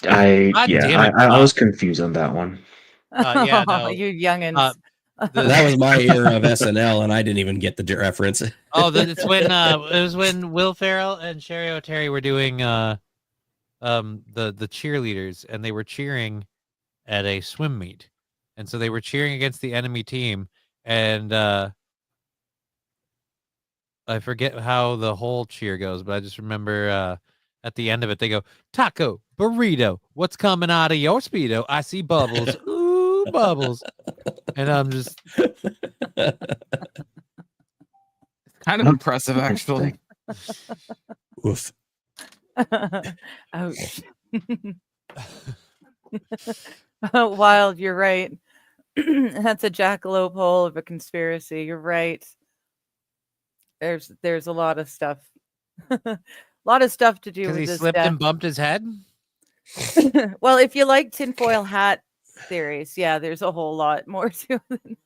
Speaker 6: I
Speaker 7: God damn it,
Speaker 6: I
Speaker 7: Bob.
Speaker 6: was confused on that one.
Speaker 7: Yeah, no.
Speaker 3: You youngins.
Speaker 5: That was my era of SNL, and I didn't even get the reference.
Speaker 7: It's when it was when Will Ferrell and Sherry O'Terry were doing the cheerleaders, and they were cheering at a swim meet, and so they were cheering against the enemy team, and I forget how the whole cheer goes, but I just remember at the end of it they go, taco, burrito, what's coming out of your Speedo? I see bubbles. Ooh, bubbles. And I'm just
Speaker 4: Kind of impressive, actually.
Speaker 5: Oof.
Speaker 3: Ouch. Wild, you're right. That's a jackalope hole of a conspiracy. You're right. There's a lot of stuff. A lot of stuff to do
Speaker 7: Because
Speaker 3: with
Speaker 7: he
Speaker 3: this
Speaker 7: slipped
Speaker 3: death.
Speaker 7: and bumped his head?
Speaker 3: Well, if you like tinfoil hat theories, yeah, there's a whole lot more to it.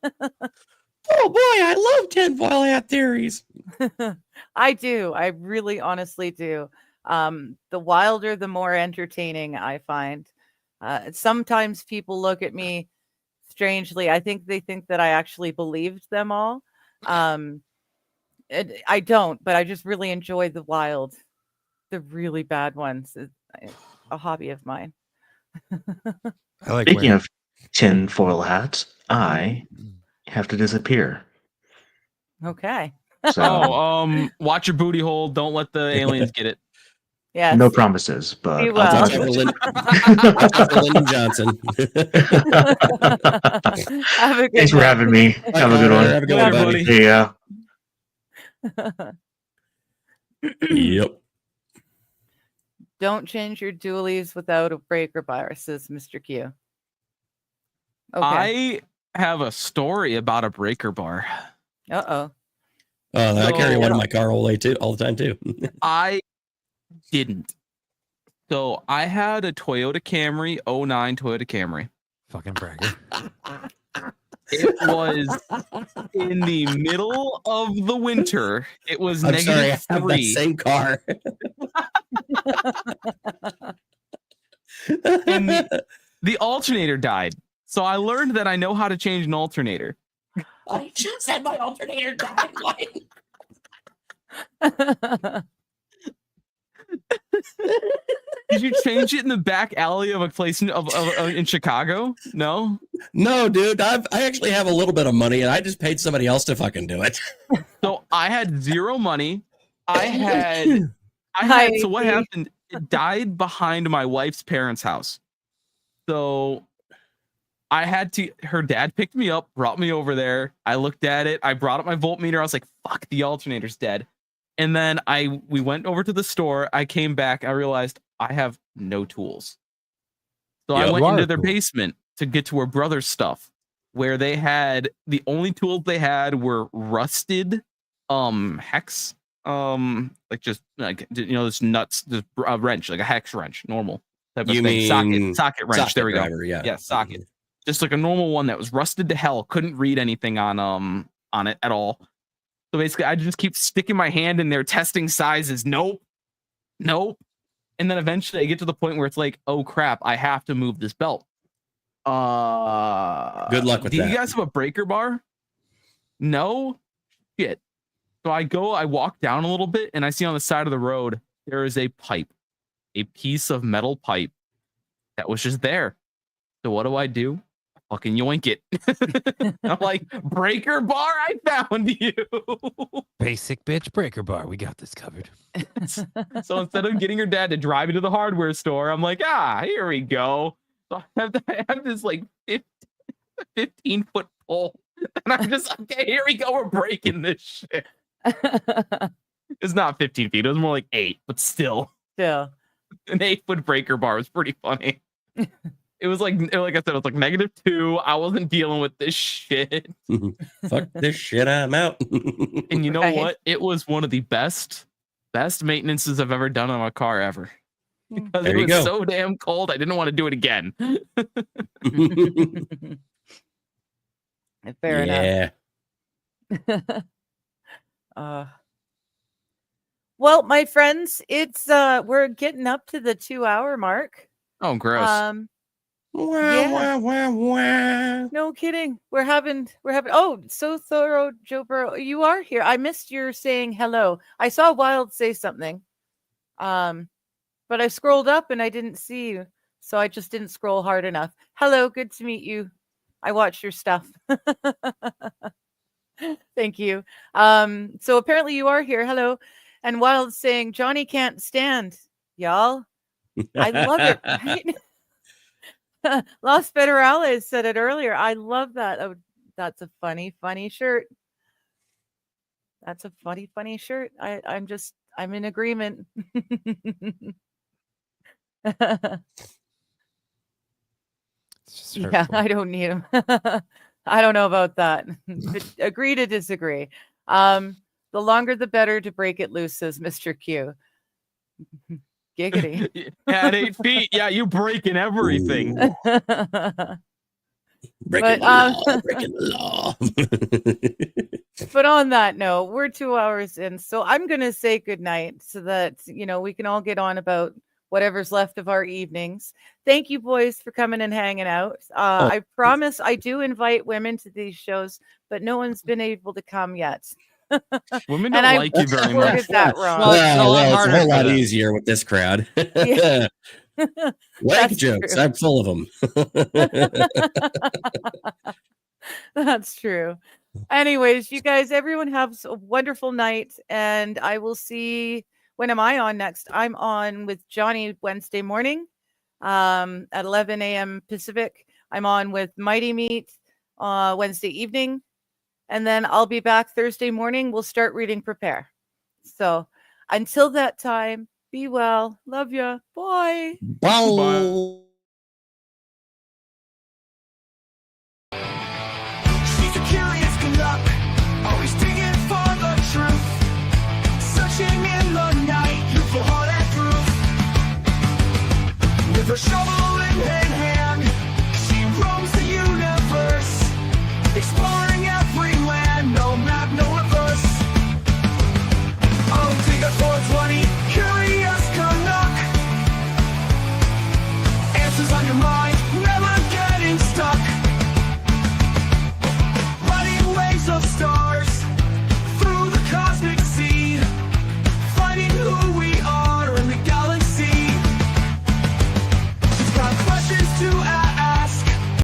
Speaker 5: Oh boy, I love tinfoil hat theories.
Speaker 3: I do. I really honestly do. The wilder, the more entertaining I find. Sometimes people look at me strangely. I think they think that I actually believed them all. I don't, but I just really enjoy the wild, the really bad ones. It's a hobby of mine.
Speaker 7: I like
Speaker 6: Speaking of tinfoil hats, I
Speaker 7: Mm.
Speaker 6: have to disappear.
Speaker 3: Okay.
Speaker 6: So
Speaker 4: Watch your booty hole. Don't let the aliens get it.
Speaker 3: Yes.
Speaker 6: no promises, but
Speaker 3: Be
Speaker 6: I'll
Speaker 3: well.
Speaker 5: Watch
Speaker 6: touch
Speaker 5: out
Speaker 6: it.
Speaker 5: Watch out for Lyndon Johnson.
Speaker 3: Have a good
Speaker 6: Thanks for
Speaker 3: night.
Speaker 6: having me. Have a good one.
Speaker 5: Have a good one,
Speaker 4: Bye,
Speaker 5: buddy.
Speaker 4: buddy.
Speaker 6: Yeah.
Speaker 5: Yep.
Speaker 3: Don't change your dualies without a breaker bar, says Mr. Q. Okay.
Speaker 4: I have a story about a breaker bar.
Speaker 3: Uh-oh.
Speaker 5: I carry
Speaker 4: So-
Speaker 5: one in my car all the time too.
Speaker 4: I didn't. So I had a Toyota Camry, 09 Toyota Camry.
Speaker 7: Fucking bragger.
Speaker 4: It was in the middle of the winter. It was
Speaker 5: I'm sorry, I have that
Speaker 4: -3.
Speaker 5: same car.
Speaker 4: And the alternator died. So I learned that I know how to change an alternator.
Speaker 5: I just had my alternator died.
Speaker 4: Did you change it in the back alley of a place in Chicago? No.
Speaker 5: No, dude, I actually have a little bit of money, and I just paid somebody else to fucking do it.
Speaker 4: So I had zero money. So what
Speaker 3: see.
Speaker 4: happened? It died behind my wife's parents' house. So I had to, her dad picked me up, brought me over there. I looked at it. I brought up my voltmeter. I was like, fuck, the alternator's dead. And then we went over to the store. I came back. I realized I have no tools. So I
Speaker 5: Yeah,
Speaker 4: went
Speaker 7: a lot
Speaker 4: into
Speaker 7: of
Speaker 4: their
Speaker 7: tools.
Speaker 4: basement to get to her brother's stuff, where they had, the only tools they had were rusted hex, like just like, you know, this nuts, this wrench, like a hex wrench, normal type of
Speaker 5: You
Speaker 4: thing.
Speaker 5: mean
Speaker 4: Socket wrench. There we go.
Speaker 5: driver, yeah.
Speaker 4: Yeah, socket. Just like a normal one that was rusted to hell. Couldn't read anything on it at all. So basically, I just keep sticking my hand in there, testing sizes. Nope. And then eventually, I get to the point where it's like, oh crap, I have to move this belt.
Speaker 5: Good luck with
Speaker 4: do
Speaker 5: that.
Speaker 4: you guys have a breaker bar? No? Shit. So I walk down a little bit, and I see on the side of the road, there is a pipe, a piece of metal pipe that was just there. So what do? Fucking yoink it. I'm like, breaker bar, I found you.
Speaker 7: Basic bitch breaker bar. We got this covered.
Speaker 4: So instead of getting your dad to drive me to the hardware store, I'm like, here we go. So I have this like 15-foot pole. And I'm just, okay, here we go. We're breaking this shit. It's not 15 feet. It was more like 8, but still.
Speaker 3: Still.
Speaker 4: An 8-foot breaker bar was pretty funny. It was like I said, it was like -2. I wasn't dealing with this shit.
Speaker 5: Fuck this shit, I'm out.
Speaker 4: And you know
Speaker 3: Right.
Speaker 4: what? It was one of the best maintenances I've ever done on a car ever. Because
Speaker 5: There
Speaker 4: it
Speaker 5: you
Speaker 4: was
Speaker 5: go.
Speaker 4: so damn cold, I didn't want to do it again.
Speaker 3: Fair enough.
Speaker 5: Yeah.
Speaker 3: Well, my friends, it's we're getting up to the 2-hour mark.
Speaker 4: Oh, gross.
Speaker 3: Yeah.
Speaker 5: Wah.
Speaker 3: No kidding. We're having oh, so thorough, Joe Burrow. You are here. I missed your saying hello. I saw Wild say something. But I scrolled up and I didn't see you. So I just didn't scroll hard enough. Hello, good to meet you. I watched your stuff. Thank you. So apparently you are here. Hello. And Wild saying Johnny can't stand, y'all. I love it, right? Los Federales said it earlier. I love that. Oh, that's a funny shirt. That's a funny shirt. I'm in agreement. Yeah, I don't need them. I don't know about that. Agree to disagree. The longer the better to break it loose, says Mr. Q. Giggity.
Speaker 4: At 8 feet, yeah, you breaking everything.
Speaker 5: Breaking the law.
Speaker 3: But on that note, we're 2 hours in, so I'm going to say goodnight so that, we can all get on about whatever's left of our evenings. Thank you, boys, for coming and hanging out. I promise I do invite women to these shows, but no one's been able to come yet.
Speaker 4: Women don't like you very much.
Speaker 3: That wrong.
Speaker 5: Well, it's a whole lot easier with this crowd.
Speaker 3: Yeah.
Speaker 5: Wank jokes.
Speaker 3: True.
Speaker 5: I'm full of them.
Speaker 3: That's true. Anyways, you guys, everyone have a wonderful night, and I will see. When am I on next? I'm on with Johnny Wednesday morning at 11 a.m. Pacific. I'm on with Mighty Meat Wednesday evening. And then I'll be back Thursday morning. We'll start reading Prepare. So until that time, be well. Love ya. Bye.
Speaker 5: Bye.